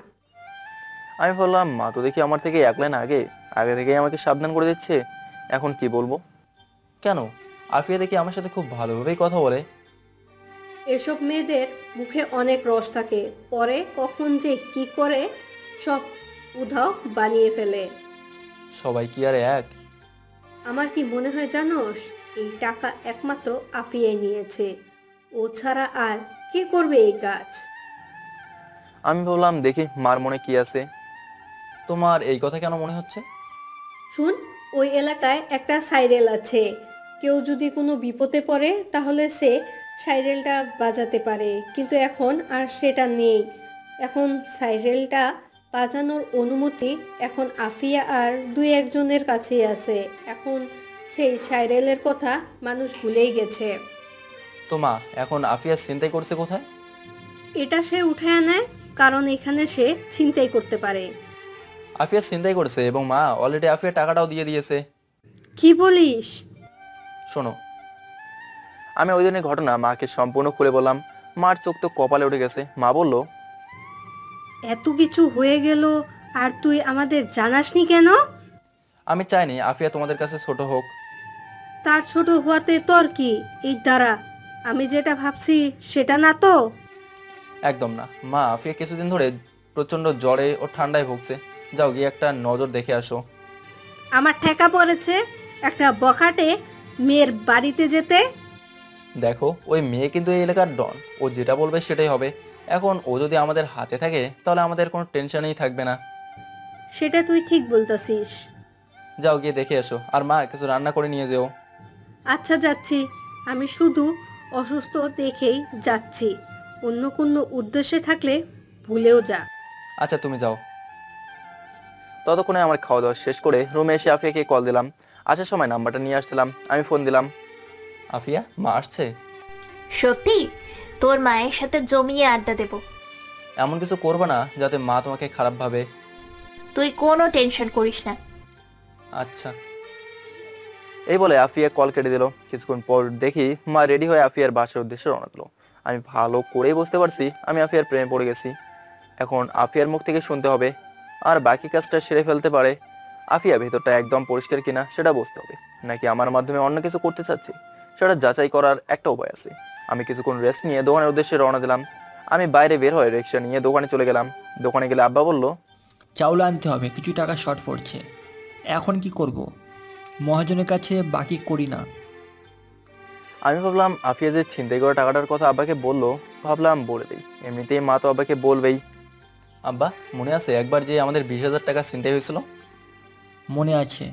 আমি বললাম, মা তো দেখি আমার থেকে এক লাইন আগে আগে থেকেই আমাকে সাবধান করে দিচ্ছে, এখন কি বলবো? কেন? আফিয়া দেখি আমার সাথে খুব ভালোভাবেই কথা বলে। এসব মেয়েদের মুখে অনেক রস থাকে, পরে কখন যে কি করে সব উধাও বানিয়ে ফেলে। সবাই কি আর এক? আমার কি মনে হয় জানোস, এই টাকা একমাত্র আফিয়াই নিয়েছে, ও ছাড়া আর কে করবে এই কাজ? আমি বললাম, দেখি মার মনে কি আছে। তোমার এই কথা কেন মনে হচ্ছে? শুন, ওই এলাকায় একটা সাইরেল আছে। কেউ যদি কোনো বিপদে পড়ে তাহলে সে সাইরেলটা বাজাতে পারে, কিন্তু এখন আর সেটা নেই। এখন সাইরেলটা বাজানোর অনুমতি এখন আফিয়া আর 2-1 জনের কাছেই আছে। এখন সেই সাইরেলের কথা মানুষ ভুলেই গেছে। তো মা, এখন আফিয়া ছিনতাই করছে কোথায়? এটা সে উঠায় নেয়, কারণ এখানে সে ছিনতাই করতে পারে। আফিয়া ছিনতাই করছে এবং মা অলরেডি আফিয়া টাকাটাও দিয়ে দিয়েছে। কি বলিস? শোনো, আমি ওই দিনের ঘটনা মাকে সম্পূর্ণ খুলে বললাম। মার চোখ তো কপালে উঠে গেছে। মা বলল, এত কিছু হয়ে গেল আর তুই আমাদের জানাসনি কেন? আমি চাইনি আফিয়া তোমাদের কাছে ছোট হোক। তার ছোট হওয়াতে তোর কি? এই দ্বারা আমি যেটা ভাবছি সেটা না তো। একদম না মা, আফিয়া কিছুদিন ধরে প্রচণ্ড জ্বরে ও ঠান্ডায় ভুগছে। যাও গিয়ে একটা নজর দেখে আসো। আমার ঠেকা পড়েছে একটা বখাটে মেয়ের বাড়িতে যেতে। দেখো ওই মেয়ে কিন্তু এই এলাকার ডন, ও যেটা বলবে সেটাই হবে। এখন ও যদি আমাদের হাতে থাকে তাহলে আমাদের কোনো টেনশনই থাকবে না। সেটা তুই ঠিক বলতাছিস। যাও গিয়ে দেখে এসো, আর মা কিছু রান্না করে নিয়ে যেও। আচ্ছা যাচ্ছি, আমি শুধু অসুস্থ দেখেই যাচ্ছি, অন্য কোনো উদ্দেশ্যে থাকলে ভুলেও যা। আচ্ছা তুমি যাও। ততক্ষণে আমার খাওয়া দাওয়া শেষ করে রুমে এসে আফিয়াকে কল দিলাম। আসার সময় নাম্বারটা নিয়ে আসছিলাম, আমি ফোন দিলাম। আফিয়া, মা আসছে? সত্যি? তোর মায়ের সাথে জমিয়ে আড্ডা দেব। এমন কিছু করবে না যাতে মা তোমাকে খারাপ ভাবে। তুই কোনো টেনশন করিস না। আচ্ছা। এই বলে আফিয়া কল কেটে দিল। কিছুক্ষণ পর দেখি মা রেডি হয়ে আফিয়ার বাসার উদ্দেশ্যে রওনা দিল। আমি ভালো করেই বুঝতে পারছি আমি আফিয়ার প্রেমে পড়ে গেছি। এখন আফিয়ার মুখ থেকে শুনতে হবে, আর বাকি কাজটা সেরে ফেলতে পারে। আফিয়া ভেতরটা একদম পরিষ্কার কিনা সেটা বুঝতে হবে, নাকি আমার মাধ্যমে অন্য কিছু করতে চাচ্ছি সেটা যাচাই করার একটা উপায় আছে। আমি কিছুক্ষণ রেস্ট নিয়ে দোকানের উদ্দেশ্যে রওনা দিলাম। আমি বাইরে বের হয়ে রিক্সা নিয়ে দোকানে চলে গেলাম। দোকানে গেলে আব্বা বলল, চাউল আনতে হবে, কিছু টাকা শর্ট পড়ছে। এখন কি করব? মহাজনের কাছে বাকি করি না। আমি ভাবলাম আফিয়া যে ছিনতাই করা টাকাটার কথা আব্বাকে বললো, ভাবলাম বলে দিই, এমনিতেই মা তো আব্বাকে বলবেই। আব্বা, মনে আছে একবার যে আমাদের 20,000 টাকা ছিনতাই হয়েছিল? মনে আছে।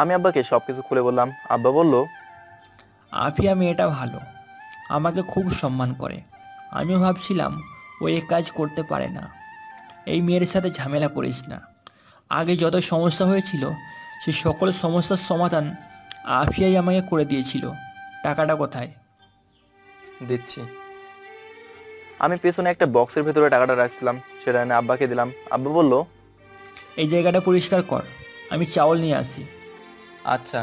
আমি আব্বাকে সবকিছু খুলে বললাম। আব্বা বলল, আফিয়া মেয়েটা ভালো, আমাকে খুব সম্মান করে। আমিও ভাবছিলাম ও এ কাজ করতে পারে না। এই মেয়ের সাথে ঝামেলা করিস না। আগে যত সমস্যা হয়েছিল সে সকল সমস্যার সমাধান আফিয়াই আমাকে করে দিয়েছিল। টাকাটা কোথায়? দিচ্ছি। আমি পেছনে একটা বক্সের ভেতরে টাকাটা রাখছিলাম, সেটা এনে আব্বাকে দিলাম। আব্বা বলল, এই জায়গাটা পরিষ্কার কর, আমি চাউল নিয়ে আসি। আচ্ছা।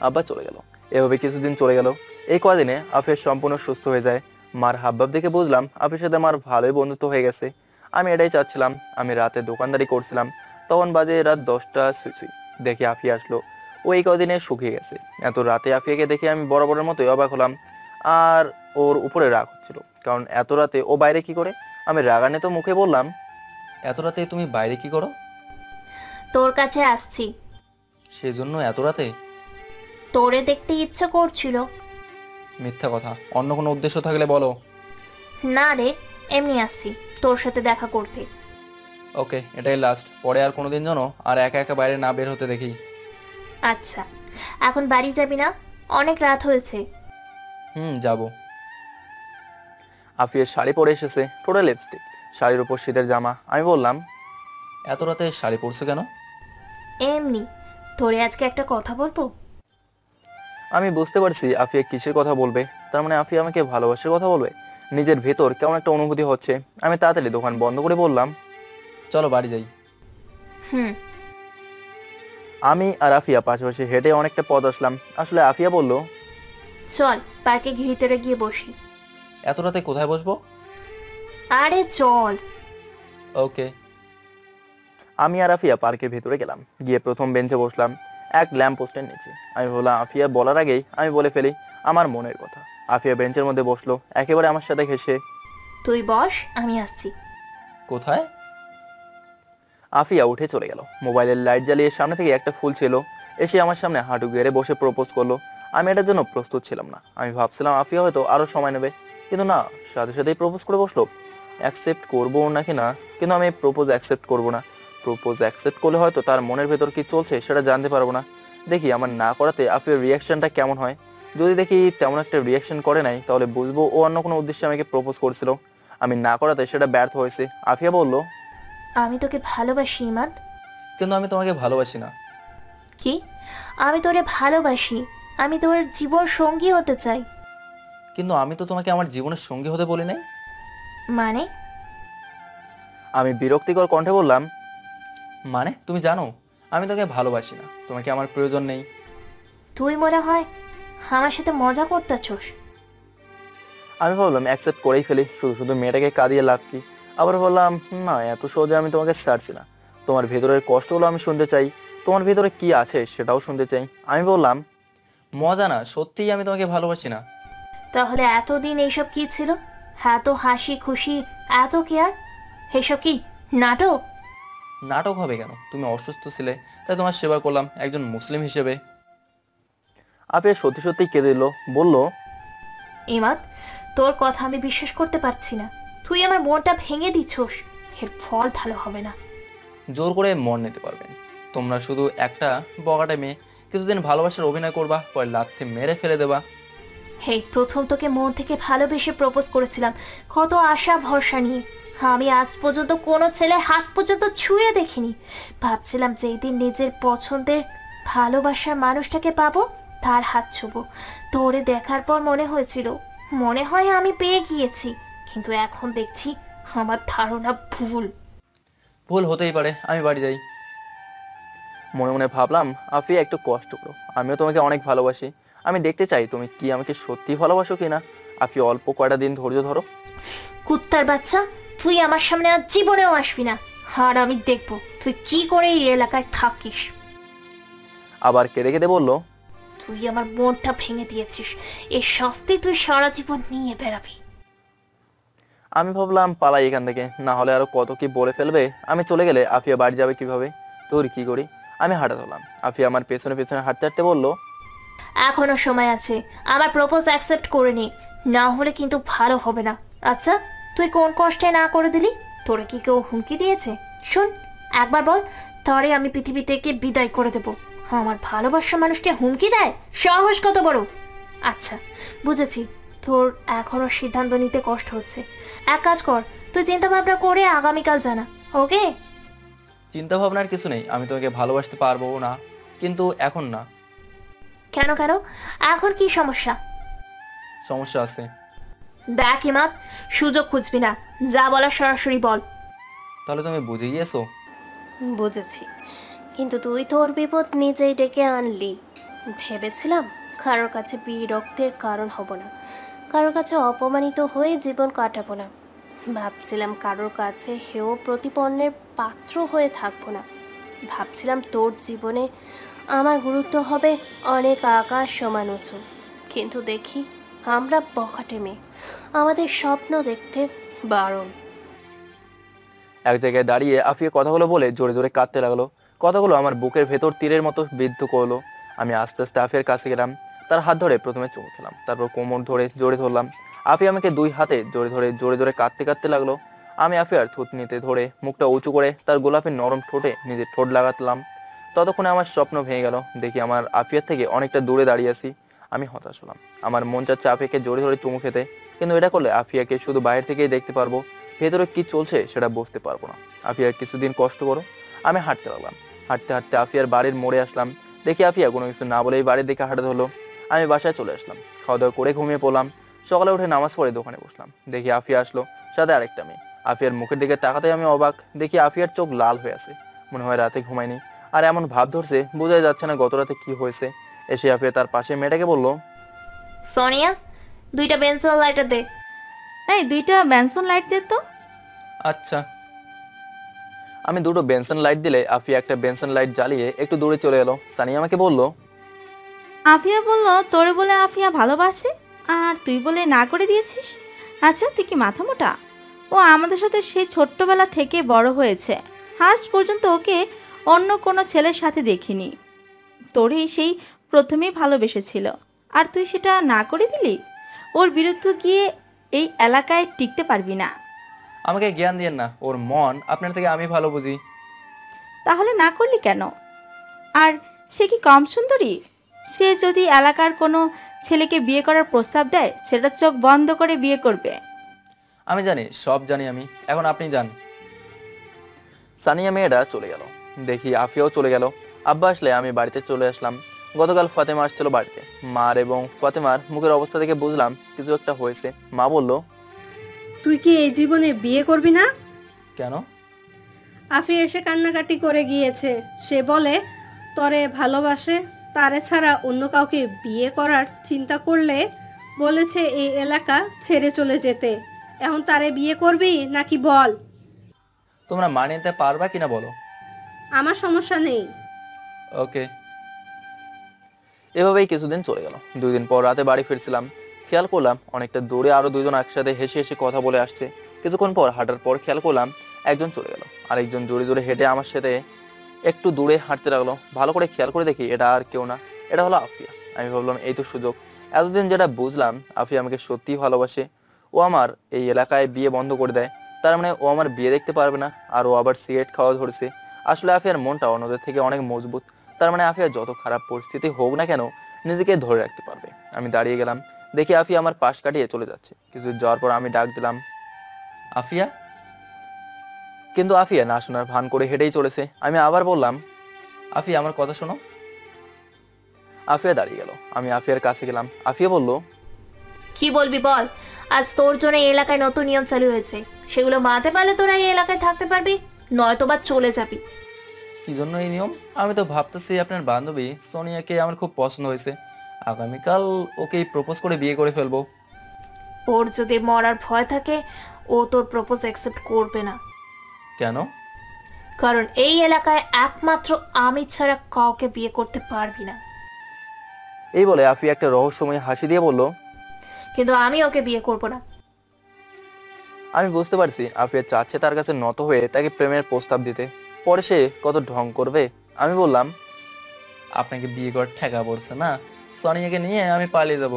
আব্বা চলে গেল। এভাবে কিছুদিন চলে গেল। এই কদিনে আফিয়া সম্পূর্ণ সুস্থ হয়ে যায়। মার হাবভাব দেখে বুঝলাম আফিয়ার সাথে আমার ভালোই বন্ধুত্ব হয়ে গেছে। আমি এটাই চাচ্ছিলাম। আমি রাতে দোকানদারি করছিলাম, তখন বাজে রাত 10টা ছুঁই। দেখি আফিয়া আসলো। ও এই কদিনে শুকিয়ে গেছে। এত রাতে আফিয়াকে দেখে আমি বরাবরের মতোই অবাক হলাম। আর ওর উপরে রাগ হচ্ছিল, কারণ এত রাতে ও বাইরে কি করে? আমি রাগানে তো মুখে বললাম, এত রাতে তুমি বাইরে কি করো? তোর কাছে আসছি। সেজন্য এত রাতে? তোরে দেখতে ইচ্ছে করছিল। মিথ্যা কথা, অন্য কোনো উদ্দেশ্য থাকলে বলো। না রে, এমনি আসছি তোর সাথে দেখা করতে। ওকে, এটাই লাস্ট। পরে আর কোনোদিন যেন আর একা একা বাইরে না বের হতে দেখি। আচ্ছা, এখন বাড়ি যাবি না? অনেক রাত হয়েছে। যাব। আফিয়ার শাড়ি পরে এসেছে, টোটাল লিপস্টিক, শাড়ির উপর শীতের জামা। আমি বললাম, এত রাতে শাড়ি পরছো কেন? এমনি, তোরে আজকে একটা কথা বলবো। আমি বুঝতে পারছি আফিয়া কিসের কথা বলবে। তার মানে আফিয়া আমাকে ভালোবাসার কথা বলবে। নিজের ভেতর কেমন একটা অনুভূতি হচ্ছে। আমি তাড়াতাড়ি দোকান বন্ধ করে বললাম, চলো বাড়ি যাই। আমি আর আফিয়া পাশাপাশি হেঁটে অনেকটা পথ আসলাম। আসলে আফিয়া বলল, চল পার্কে ভিতরে গিয়ে বসি। এত রাতে কোথায় বসবো? আরে চল। ওকে। আমি আর আফিয়া পার্কের ভেতরে গেলাম। গিয়ে প্রথম বেঞ্চে বসলাম, এক ল্যাম্প পোস্টের নিচে। আমি বললাম আফিয়া বলার আগেই আমি বলে ফেলি আমার মনের কথা। আফিয়া বেঞ্চের মধ্যে বসলো, একেবারে আমার সাথে ঘেঁষে। তুই বস, আমি আসছি। কোথায়? আফিয়া উঠে চলে গেল। মোবাইলের লাইট জ্বালিয়ে সামনে থেকে একটা ফুল ছিল, এসে আমার সামনে হাঁটু গেড়ে বসে প্রপোজ করলো। আমি এটার জন্য প্রস্তুত ছিলাম না। আমি ভাবছিলাম আফিয়া হয়তো আরো সময় নেবে, কিন্তু না, সাথে সাথেই প্রপোজ করে বসলো। অ্যাকসেপ্ট করবো নাকি না, কিন্তু আমি প্রপোজ অ্যাকসেপ্ট করবো না। প্রপোজ অ্যাকসেপ্ট করলে হয়তো তার মনের ভেতর কি চলছে সেটা জানতে পারবো না। দেখি আমার না করাতে আফিয়ার রিয়াকশনটা কেমন হয়। যদি দেখি তেমন একটা রিয়াকশন করে নাই, তাহলে বুঝবো ও অন্য কোনো উদ্দেশ্যে আমাকে প্রপোজ করছিল। আমি না করাতে সেটা ব্যর্থ হয়েছে। আফিয়া বলল, আমি তোকে ভালোবাসি ইমাদ। কিন্তু আমি তোমাকে ভালোবাসি না। কি? আমি তোরে ভালোবাসি, আমি তোর জীবন সঙ্গী হতে চাই। কিন্তু আমি তো তোমাকে আমার জীবনের সঙ্গী হতে বলি নাই। মানে? আমি বিরক্তিকর কণ্ঠে বললাম, মানে তুমি জানো আমি তোকে ভালোবাসি না, তোমাকে আমার প্রয়োজন নেই। তুই মনে হয় আমার সাথে মজা করতেছস। আমি ভাবলাম অ্যাকসেপ্ট করেই ফেলি, শুধু শুধু মেয়েটাকে কাঁদিয়ে লাভ কি। আবার বললাম, না, এত সহজে আমি তোমাকে ছাড়ছি না। তোমার ভেতরের কষ্টগুলো আমি শুনতে চাই, তোমার ভেতরে কি আছে সেটাও শুনতে চাই। আমি বললাম, মজা না, সত্যিই আমি তোমাকে ভালোবাসি না। তাহলে এতদিন এইসব কি ছিল? এত হাসি খুশি, এত কেয়ার, এসব কি নাটক? নাটক হবে কেন? তুমি অসুস্থ ছিলে, তাই তোমার সেবা করলাম একজন মুসলিম হিসেবে। আফিয়া সত্যি সত্যি কেঁদে দিল, বলল, ইমাদ, তোর কথা আমি বিশ্বাস করতে পারছি না। তুই আমার মনটা ভেঙে দিচ্ছস। এর ফল ভালো হবে না। জোর করে মন নিতে পারবেন? তোমরা শুধু একটা বগাটে মেয়ে, কিছুদিন ভালোবাসার অভিনয় করবা, পরে লাথি মেরে ফেলে দেবা। হেই, প্রথম তোকে মন থেকে ভালোবেসে প্রপোজ করেছিলাম, কত আশা ভরসা নিয়ে। আমি আজ পর্যন্ত কোনো ছেলের হাত পর্যন্ত ছুঁয়ে দেখিনি। ভাবছিলাম যেই দিন নিজের পছন্দের ভালোবাসার মানুষটাকে পাবো, তার হাত ছুবো। তোরে দেখার পর মনে হয় আমি পেয়ে গিয়েছি, কিন্তু এখন দেখছি আমার ধারণা ভুল। ভুল হতেই পারে, আমি বাড়ি যাই। মনে মনে ভাবলাম, আফিয়া একটু কষ্ট করো, আমিও তোমাকে অনেক ভালোবাসি। আমি দেখতে চাই তুমি কি আমাকে সত্যি ভালোবাসো কিনা। আফিয়া, অল্প কয়টা দিন ধৈর্য ধরো। কুত্তার বাচ্চা, তুই আমার সামনে আর জীবনেও আসবি না, আর আমি দেখবো তুই কি করে এই এলাকায় থাকিস। আবার কেঁদে কেঁদে বলল, তুই আমার মনটা ভেঙে দিয়েছিস, এর শাস্তি তুই সারা জীবন নিয়ে বেড়াবি। আমি ভাবলাম পালাই এখান থেকে, না হলে আরো কত কি বলে ফেলবে। আমি চলে গেলে আফিয়া বাড়ি যাবে কিভাবে? তোর কি করি? আমি হাঁটা ধরলাম। আফিয়া আমার পেছনে পেছনে হাঁটতে হাঁটতে বলল, এখনো সময় আছে, আমার প্রপোজ অ্যাকসেপ্ট করে নি, না হলে কিন্তু ভালো হবে না। আচ্ছা, তুই কোন কষ্টে না করে দিলি? তোরে কি কেউ হুমকি দিয়েছে? শোন, একবার বল, তরে আমি পৃথিবী থেকে বিদায় করে দেব। আমার ভালোবাসার মানুষকে হুমকি দেয়? সাহস কত বড়! আচ্ছা, বুঝেছি, তোর এখনো সিদ্ধান্ত নিতে কষ্ট হচ্ছে। এক কাজ কর, তুই চিন্তা ভাবনা করে আগামীকাল জানা, ওকে? চিন্তা ভাবনার কিছু নেই, আমি তোমাকে ভালোবাসতে পারবো না, কিন্তু এখন না। কেন কেন? এখন কি সমস্যা? সমস্যা আছে। দেখ ইমাদ, সুযোগ খুঁজবি না, যা বলার সরাসরি বল। তাহলে তুমি বুঝে গিয়েছো? বুঝেছি, কিন্তু তুই তোর বিপদ নিজেই ডেকে আনলি। ভেবেছিলাম কারোর কাছে বিরক্তের কারণ হব না, কারোর কাছে অপমানিত হয়ে জীবন কাটাবো না। ভাবছিলাম কারোর কাছে হেয় প্রতিপন্নের পাত্র হয়ে থাকবো না। ভাবছিলাম তোর জীবনে আমার গুরুত্ব হবে অনেক আকাশ সমান উঁচু। কিন্তু দেখি আমরা বখাটে মেয়ে, আমাদের স্বপ্ন দেখতে বারণ। এক জায়গায় দাঁড়িয়ে আফিয়া কথাগুলো বলে জোরে জোরে কাঁদতে লাগলো। কথাগুলো আমার বুকের ভেতর তীরের মতো বিদ্ধ করলো। আমি আস্তে আস্তে আফিয়ার কাছে গেলাম, তার হাত ধরে প্রথমে চুমু খেলাম, তারপর কোমর ধরে জোরে ধরলাম। আফিয়া আমাকে দুই হাতে জোরে জোরে কাঁদতে কাঁদতে লাগলো। আমি আফিয়ার থুতনিতে ধরে মুখটা উঁচু করে তার গোলাপের নরম ঠোঁটে নিজের ঠোঁট লাগাতলাম। ততক্ষণে আমার স্বপ্ন ভেঙে গেল। দেখি আমার আফিয়ার থেকে অনেকটা দূরে দাঁড়িয়ে আছি। আমি হতাশ হলাম। আমার মন চাচ্ছে আফিয়াকে জোরে ধরে চুমু খেতে, কিন্তু এটা করলে আফিয়াকে শুধু বাইরে থেকেই দেখতে পারবো, ভেতরে কি চলছে সেটা বুঝতে পারবো না। আফিয়া, কিছুদিন কষ্ট করো। আমি হাঁটতে লাগলাম। হাঁটতে হাঁটতে আফিয়ার বাড়ির মোড়ে আসলাম। দেখি আফিয়া কোনো কিছু না বলেই বাড়ির দিকে হাঁটা ধরলো। আমি বাসায় চলে আসলাম, খাওয়া দাওয়া করে ঘুমিয়ে পড়লাম। সকালে উঠে নামাজ পড়ে দোকানে বসলাম। দেখি আফিয়া আসলো, সাথে আরেকটা মেয়ে। আফিয়ার মুখের দিকে তাকাতেই আমি অবাক। দেখি আফিয়ার চোখ লাল হয়ে আছে, মনে হয় রাতে ঘুমায়নি, আর এমন ভাব ধরছে বোঝাই যাচ্ছে না গত রাতে কি হয়েছে। এসে আফিয়া তার পাশে মেয়েটাকে বলল, সোনিয়া, 2টা বেনসন লাইটার দে। এই 2টা বেনসন লাইট দে তো। আচ্ছা। আমি 2টো বেনসন লাইট দিলে আফিয়া একটা বেনসন লাইট জ্বালিয়ে একটু দূরে চলে এলো। সানিয়া আমাকে বলল, আফিয়া বলল তোরে বলে আফিয়া ভালোবাসে, আর তুই বলে না করে দিয়েছিস। আচ্ছা, তুই কি মাথা মোটা? ও আমাদের সাথে সেই ছোট্টবেলা থেকে বড় হয়েছে, আজ পর্যন্ত ওকে অন্য কোনো ছেলের সাথে দেখিনি। তোরই সেই প্রথমেই ভালোবেসেছিল, আর তুই সেটা না করে দিলি। ওর বিরুদ্ধে গিয়ে এই এলাকায় টিকতে পারবি না। আমাকে জ্ঞান দিয়েন না, ওর মন আপনার থেকে আমি ভালো বুঝি। তাহলে না করলি কেন? আর সে কি কম সুন্দরী? সে যদি এলাকার কোনো ছেলেকে বিয়ে করার প্রস্তাব দেয়, সেটা চোখ বন্ধ করে বিয়ে করবে। আমি জানি, সব জানি আমি, এখন আপনি যান। সানিয়া মেয়েটা চলে গেল। দেখি আফিয়াও চলে গেল। আব্বা আসলে আমি বাড়িতে চলে আসলাম। গতকাল ফাতেমা আসছিল বাড়িতে। মার এবং ফাতেমার মুখের অবস্থা দেখে বুঝলাম কিছু একটা হয়েছে। মা বলল, তুই কি এই জীবনে বিয়ে করবি না? কেন? আফিয়া এসে কান্নাকাটি করে গিয়েছে। সে বলে তরে ভালোবাসে, তারে ছাড়া অন্য কাউকে বিয়ে করার চিন্তা করলে বলেছে এই এলাকা ছেড়ে চলে যেতে। এখন তারে বিয়ে করবি নাকি বল? তোমরা মানিয়ে নিতে পারবা কিনা বলো। আমার সমস্যা নেই। ওকে। এভাবেই কিছুদিন চলে গেল। 2 দিন পর রাতে বাড়ি ফিরছিলাম। খেয়াল করলাম অনেকটা দূরে আরো দুজন একসাথে হেসে হেসে কথা বলে আসছে। কিছুক্ষণ পর হাঁটার পর খেয়াল করলাম একজন চলে গেল, আরেকজন জোরে জোরে হেঁটে আমার সাথে একটু দূরে হাঁটতে লাগলো। ভালো করে খেয়াল করে দেখি এটা আর কেউ না, এটা হলো আফিয়া। আমি ভাবলাম এই তো সুযোগ। এতদিন যেটা বুঝলাম আফিয়া আমাকে সত্যিই ভালোবাসে। ও আমার এই এলাকায় বিয়ে বন্ধ করে দেয়, তার মানে ও আমার বিয়ে দেখতে পারবে না, আর ও আবার সিগারেট খাওয়া ধরেছে। আসলে আফিয়ার মনটা অন্যদের থেকে অনেক মজবুত, তার মানে আফিয়া যত খারাপ পরিস্থিতি হোক না কেন নিজেকে ধরে রাখতে পারবে। আমি দাঁড়িয়ে গেলাম, দেখি আফিয়া আমার পাশ কাটিয়ে চলে যাচ্ছে। কিছু যাওয়ার পর আমি ডাক দিলাম, আফিয়া। কিন্তু আফিয়া না শোনার ভান করে হেঁটেই চলেছে। আমি আবার বললাম, আফিয়া আমার কথা শোনো। আফিয়া দাঁড়িয়ে গেল। আমি আফিয়ার কাছে গেলাম। আফিয়া বলল, কি বলবি বল? আজ তোর জন্য এই এলাকায় নতুন নিয়ম চালু হয়েছে, সেগুলো মানতে পারলে তোরা এই এলাকায় থাকতে পারবি, নয়তো বা চলে যাবি। কি জন্য এই নিয়ম? আমি তো ভাবতেছি আপনার বান্ধবী সোনিয়াকে আমার খুব পছন্দ হয়েছে, আগামীকাল ওকেই প্রপোজ করে বিয়ে করে ফেলবো। ওর যদি মরার ভয় থাকে ও তোর প্রপোজ অ্যাকসেপ্ট করবে না। কেন? কারণ এই এলাকায় একমাত্র আমি ছাড়া কাউকে বিয়ে করতে পারবি না। এই বলে আফিয়া একটা রহস্যময় হাসি দিয়ে বলল, কিন্তু আমি ওকে বিয়ে করব না। আমি বুঝতে পারছি আফিয়া চাচ্ছে তার কাছে নত হয়ে তাকে প্রেমের প্রস্তাব দিতে, পরে সে কত ঢং করবে। আমি বললাম, আপনাকে বিয়ে করার ঠেকা পড়ছে না, সোনিয়াকে নিয়ে আমি পালিয়ে যাব।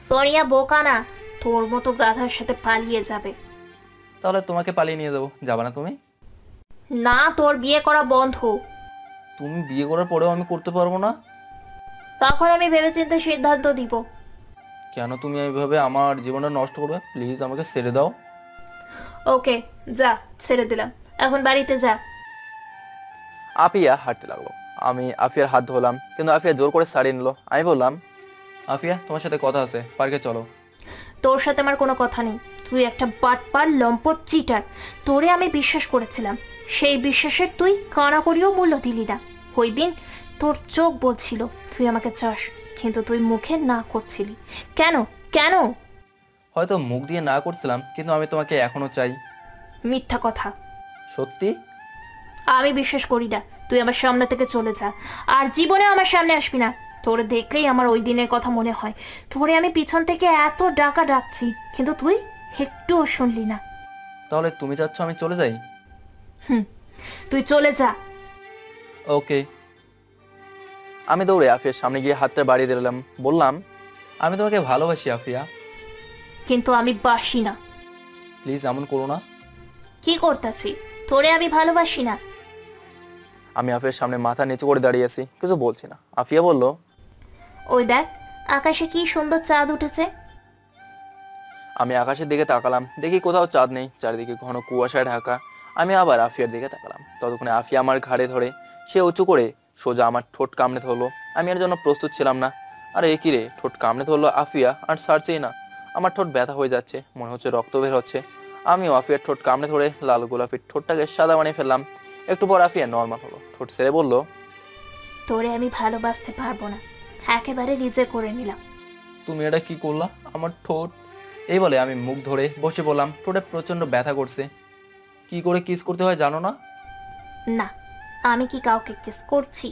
সোনিয়া বোকা না, তোর মতো গাধার সাথে পালিয়ে যাবে। তাহলে তোমাকে পালিয়ে নিয়ে যাবো, যাবা না তুমি? না, তোর বিয়ে করা বন্ধ। তুমি বিয়ে করার পরেও আমি করতে পারবো না? তখন আমি ভেবেচিন্তে সিদ্ধান্ত দিব। কেন তুমি এইভাবে আমার জীবনটা নষ্ট করবে? প্লিজ আমাকে ছেড়ে দাও। ওকে যা, ছেড়ে দিলাম, এখন বাড়িতে যা। আফিয়া হাঁটতে লাগলো। আমি আফিয়ার হাত ধরলাম, কিন্তু আফিয়া জোর করে ছাড়িয়ে নিল। আমি বললাম, আফিয়া তোমার সাথে কথা আছে, পার্কে চলো। তোর সাথে আমার কোনো কথা নেই, তুই একটা বাটপার লম্পট চিটার। তোরে আমি বিশ্বাস করেছিলাম, সেই বিশ্বাসের তুই কানা করিও মূল্য দিলি না। ওই দিন তোর চোখ বলছিল তুই আমাকে চাস, কিন্তু তুই মুখে না করছিলি। কেন কেন? হয়তো মুখ দিয়ে না করছিলাম, কিন্তু আমি তোমাকে এখনো চাই। মিথ্যা কথা। সত্যি? আমি বিশ্বাস করি না। তুই আমার সামনে থেকে চলে যা, আর জীবনে আমার সামনে আসবি না। তোরে দেখলেই আমার ওই দিনের কথা মনে হয়। তোরে আমি পিছন থেকে এত ডাকা ডাকছি, কিন্তু তুই একটুও শুনলি না। তাহলে তুমি চাচ্ছ আমি চলে যাই? তুই চলে যা। ওকে। আমি দৌড়ে আফিয়ার সামনে গিয়ে হাতটা বাড়িয়ে দিলাম, বললাম, আমি তোমাকে ভালোবাসি আফিয়া। কিন্তু আমি বাসি না। প্লিজ এমন করো না। কি করতেছি? তোরে আমি ভালোবাসি না। আমি আফিয়ার সামনে মাথা নিচু করে দাঁড়িয়ে আছি, কিছু বলছি না। আফিয়া বলল, ওই দেখ আকাশে কি সুন্দর চাঁদ উঠেছে। আমি আকাশের দিকে তাকালাম, দেখি কোথাও চাঁদ নেই, চারিদিকে ঘন কুয়াশায় ঢাকা। আমি আবার আফিয়ার দিকে তাকালাম, ততক্ষণে আফিয়া আমার ঘাড়ে ধরে সে উঁচু করে সোজা আমার ঠোঁট কামড়ে ধরলো। আমি এর জন্য প্রস্তুত ছিলাম না। আর এ কি রে, ঠোঁট কামড়ে ধরলো আফিয়া আর ছাড়ছেই না। আমার ঠোঁট ব্যথা হয়ে যাচ্ছে, মনে হচ্ছে রক্ত বের হচ্ছে। আমিও আফিয়ার ঠোঁট কামড়ে ধরে লাল গোলাপির ঠোঁটটাকে সাদা বানিয়ে ফেললাম। একটু পর আফিয়া নর্মাল হলো, ঠোঁট ছেড়ে বলল, তোরে আমি ভালোবাসতে পারবো না, একেবারে নিজে করে নিলাম। তুমি এটা কি করলা? আমার ঠোঁট। এই বলে আমি মুখ ধরে বসে পড়লাম, ঠোঁটে প্রচন্ড ব্যথা করছে। কি করে কিস করতে হয় জানো না? না, আমি কি কাউকে কিস করছি?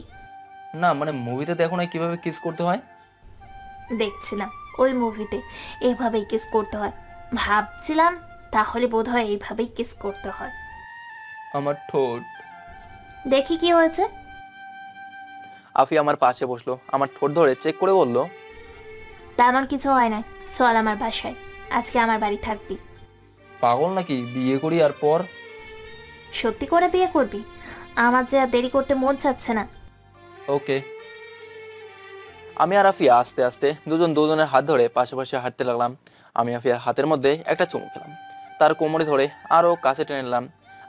না মানে মুভিতে দেখো না কিভাবে কিস করতে হয়? দেখছিলাম ওই মুভিতে এভাবেই কিস করতে হয়, ভাবছিলাম তাহলে বোধহয় এইভাবেই কিস করতে হয়। আমার ঠোঁট। দেখি কি হয়েছে। আফি আমার পাশে বসলো, আমার ঠোঁট ধরে চেক করে বলল, তেমন কিছু হয় না, চল আমার বাসায়, আজকে আমার বাড়ি থাকবি। পাগল নাকি? বিয়ে করি আর পর? সত্যি করে বিয়ে করবি? আমার যে আর দেরি করতে মন চাচ্ছে না। ওকে। আমি আর আফিয়া আস্তে আস্তে দুজন দুজনের হাত ধরে পাশাপাশি হাঁটতে লাগলাম। আমি আফিয়ার হাতের মধ্যে একটা চুমু খেলাম, তার কোমরে ধরে আরো কাছে টেনে নিলাম।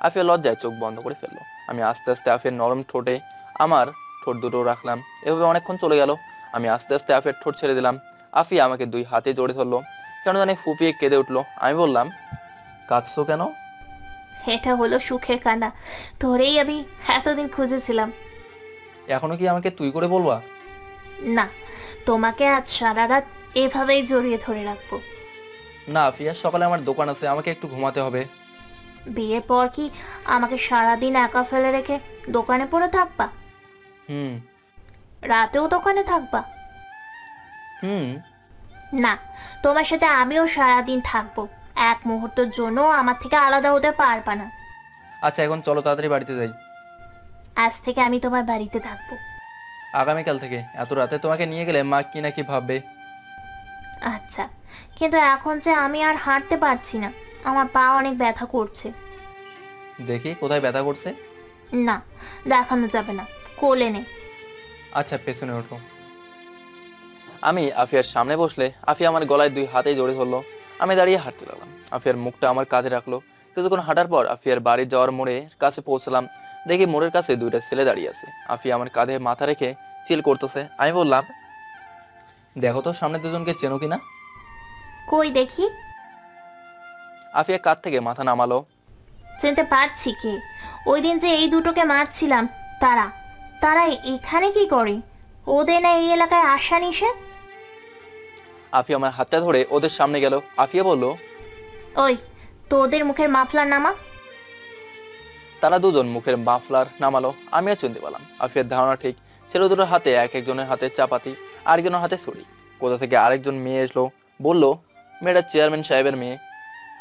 আফিয়া লজ্জায় চোখ বন্ধ করে ফেললো। আমি আস্তে আস্তে আফিয়ার নরম ঠোঁটে আমার ঠোঁট দুটো রাখলাম। এভাবে অনেকক্ষণ চলে গেল। আমি আস্তে আস্তে আফিয়ার ঠোঁট ছেড়ে দিলাম। আফিয়া আমাকে দুই হাতে জড়ে ধরলো, কেন জানি ফুপিয়ে কেঁদে উঠলো। আমি বললাম, কাঁদছো কেন? এটা হলো সুখের কান্না, তোরেই আমি এতদিন খুঁজেছিলাম। এখনো কি আমাকে তুই করে বলবা? না, তোমাকে আজ সারা রাত এভাবেই জড়িয়ে ধরে রাখবো। না আফিয়া, সকালে আমার দোকান আছে, আমাকে একটু ঘুমাতে হবে। বিয়ের পর কি আমাকে সারাদিন একা ফেলে রেখে দোকানে পড়ে থাকবা? হুম। রাতেও দোকানে থাকবা? হুম। না, তোমার সাথে আমিও সারাদিন থাকবো, এক মুহূর্তের জন্য আমার থেকে আলাদা হতে পারবা না। আচ্ছা এখন চলো তাড়াতাড়ি বাড়িতে যাই। আজ থেকে আমি তোমার বাড়িতে থাকবো। আগামীকাল থেকে? এত রাতে তোমাকে নিয়ে গেলে মা কি না কি ভাববে। আচ্ছা, কিন্তু এখন যে আমি আর হাঁটতে পারছি না, আমার পা অনেক ব্যথা করছে। দেখি কোথায় ব্যথা করছে। না, দেখানো যাবে না, কোলে নে। আচ্ছা পেছনে ওঠো। আমি আফিয়ার সামনে বসলে আফিয়া আমার গলায় 2 হাতেই জড়িয়ে ধরলো। আমি দাঁড়িয়ে হাঁটতে লাগলাম। আফিয়ার মুখটা আমার কাঁধে রাখলো। কিছুক্ষণ হাঁটার পর আফিয়ার বাড়ি যাওয়ার মোড়ের কাছে পৌঁছলাম। দেখি মোড়ের কাছে 2টা ছেলে দাঁড়িয়ে আছে। আফিয়া আমার কাঁধে মাথা রেখে চিল করতেছে। আমি বললাম, দেখো তো সামনে দুজনকে চেনো কিনা। কই দেখি। আফিয়া কাঁধ থেকে মাথা নামালো। চিনতে পারছি কে, ওই দিন যে এই দুটোকে মারছিলাম তারা। তারা এখানে কি করে? ওদের না এই এলাকায় আসা নিষেধ? আফিয়া আমার হাতটা ধরে ওদের সামনে গেল। আফিয়া বলল, ওই তোদের মুখের মাফলার নামা। তারা দুজন মুখের মাফলার নামালো। আমিও চিনতে পারলাম। আফিয়ার ধারণা ঠিক। ছেলে দুটোর হাতে এক একজনের হাতে চাপাতি, আরেকজনের হাতে ছুরি। কোথা থেকে আরেকজন মেয়ে এসলো, বলল মেয়েটা চেয়ারম্যান সাহেবের মেয়ে।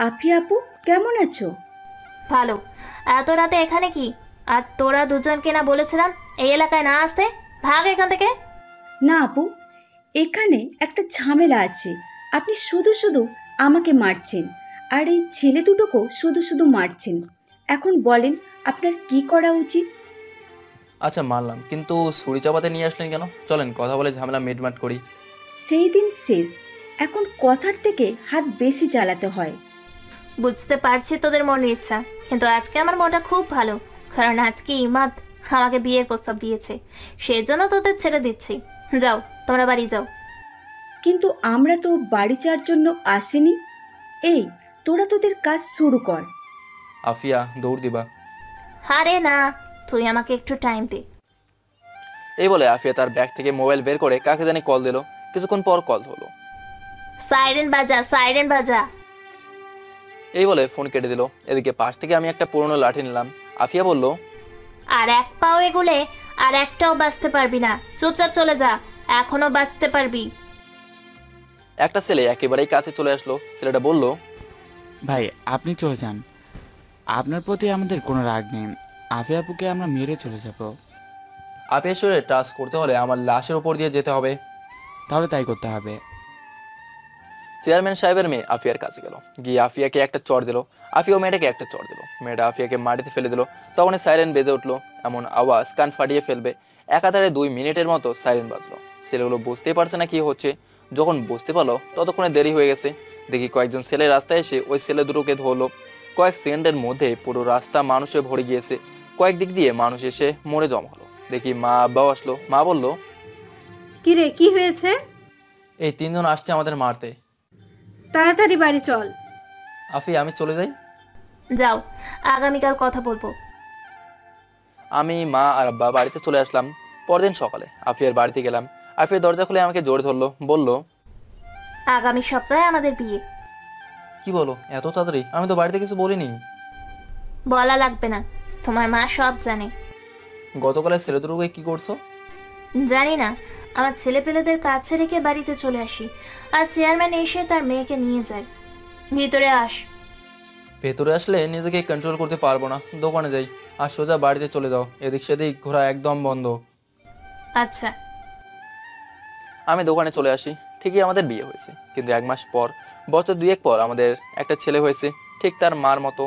আফিয়া আপু কেমন আছো? ভালো। এত রাতে এখানে কি? আর তোরা দুজনকে না বলেছিলাম এই এলাকায় না আসতে? ভাগ এখান থেকে। না আপু, এখানে একটা ঝামেলা আছে। আপনি শুধু শুধু আমাকে মারছেন, আর এই ছেলে দুটোকেও শুধু শুধু মারছেন। এখন বলেন আপনার কি করা উচিত? আচ্ছা মানলাম, কিন্তু ছুরি চাপাতে নিয়ে আসলেন কেন? চলেন কথা বলে ঝামেলা মিটমাট করি। সেই দিন শেষ, এখন কথার থেকে হাত বেশি চালাতে হয়। বুঝতে পারছি তোদের মনের ইচ্ছা, কিন্তু আজকে আমার মনটা খুব ভালো, কারণ আজকে ইমাদ আমাকে বিয়ের প্রস্তাব দিয়েছে, সেজন্য তোদের ছেড়ে দিচ্ছি। যাও, তোমরা বাড়ি যাও। কিন্তু আমরা তো বাড়ি যাওয়ার জন্য আসিনি। এই তোরা তোদের কাজ শুরু কর। আফিয়া দৌড় দিবা? আরে না, তুই আমাকে একটু টাইম দে। এই বলে আফিয়া তার ব্যাগ থেকে মোবাইল বের করে কাকে জানি কল দিল। কিছুক্ষণ পর কল হলো। সাইরেন বাজা, সাইরেন বাজা। এই বলে ফোন কেটে দিল। এদিকে পাশ থেকে আমি একটা পুরনো লাঠি নিলাম। আফিয়া বলল, আর এক পাও এগুলে আর একটাও বাঁচতে পারবি না, চুপচাপ চলে যা, এখনো বাঁচতে পারবি। একটা ছেলে একেবারেই কাছে চলে আসলো। ছেলেটা বলল, ভাই আপনি চলে যান, আপনার প্রতি আমাদের কোনো রাগ নেই। আফিয়া আপুকে আমরা মেরে চলে যাব। আফিয়ার শরীরে টাচ করতে হলে আমার লাশের উপর দিয়ে যেতে হবে। তাহলে তাই করতে হবে। চেয়ারম্যান সাহেবের মেয়ে আফিয়ার কাছে গেল, গিয়ে আফিয়াকে একটা চড় দিল। আফিয়া মেয়েটাকে একটা চড় দিল। মেয়েটা আফিয়াকে মাটিতে ফেলে দিল। তখনই সাইরেন বেজে উঠলো। এমন আওয়াজ কান ফাটিয়ে ফেলবে। একাধারে 2 মিনিটের মতো সাইরেন বাজলো। ছেলেগুলো বুঝতেই পারছে না কি হচ্ছে। যখন বুঝতে পারলো ততক্ষণে দেরি হয়ে গেছে। দেখি কয়েকজন ছেলে রাস্তায় এসে ওই ছেলে দুটোকে ধরলো। কয়েক সেকেন্ডের মধ্যে পুরো রাস্তা মানুষে ভরে গিয়েছে। কয়েক দিক দিয়ে মানুষ এসে মরে জমা হলো। দেখি মা আব্বাও আসলো। মা বলল, কি রে, কি হয়েছে? এই 3 জন আসছে আমাদের মারতে। তাড়াতাড়ি বাড়ি চল। আফিয়া আমি চলে যাই? যাও, আগামীকাল কথা বলবো। আমি, মা আর আব্বা বাড়িতে চলে আসলাম। পরদিন সকালে আফিয়ার বাড়িতে গেলাম। আফিয়া দরজা খুলে আমাকে জোরে ধরলো। বলল, আগামী সপ্তাহে আমাদের বিয়ে। কি বলো এত তাড়াতাড়ি? আমি তো বাড়িতে কিছু বলিনি। বলা লাগবে না, তোমার মা সব জানে। গতকালের ছেলে দুটোকে কি করছো? জানি না, আমার ছেলেপেলেদের কাছে রেখে বাড়িতে চলে আসি, আর চেয়ারম্যান এসে তার মেয়েকে নিয়ে যায়। ভিতরে আস। ভেতরে আসলে নিজেকে কন্ট্রোল করতে পারবো না। দোকানে যাই। আর সোজা বাড়িতে চলে যাও। এদিক সেদিক ঘোরা একদম বন্ধ। আচ্ছা। আমি দোকানে চলে আসি। ঠিকই আমাদের বিয়ে হয়েছে, কিন্তু 1 মাস পর, বছর 2 পর আমাদের একটা ছেলে হয়েছে, ঠিক তার মার মতো।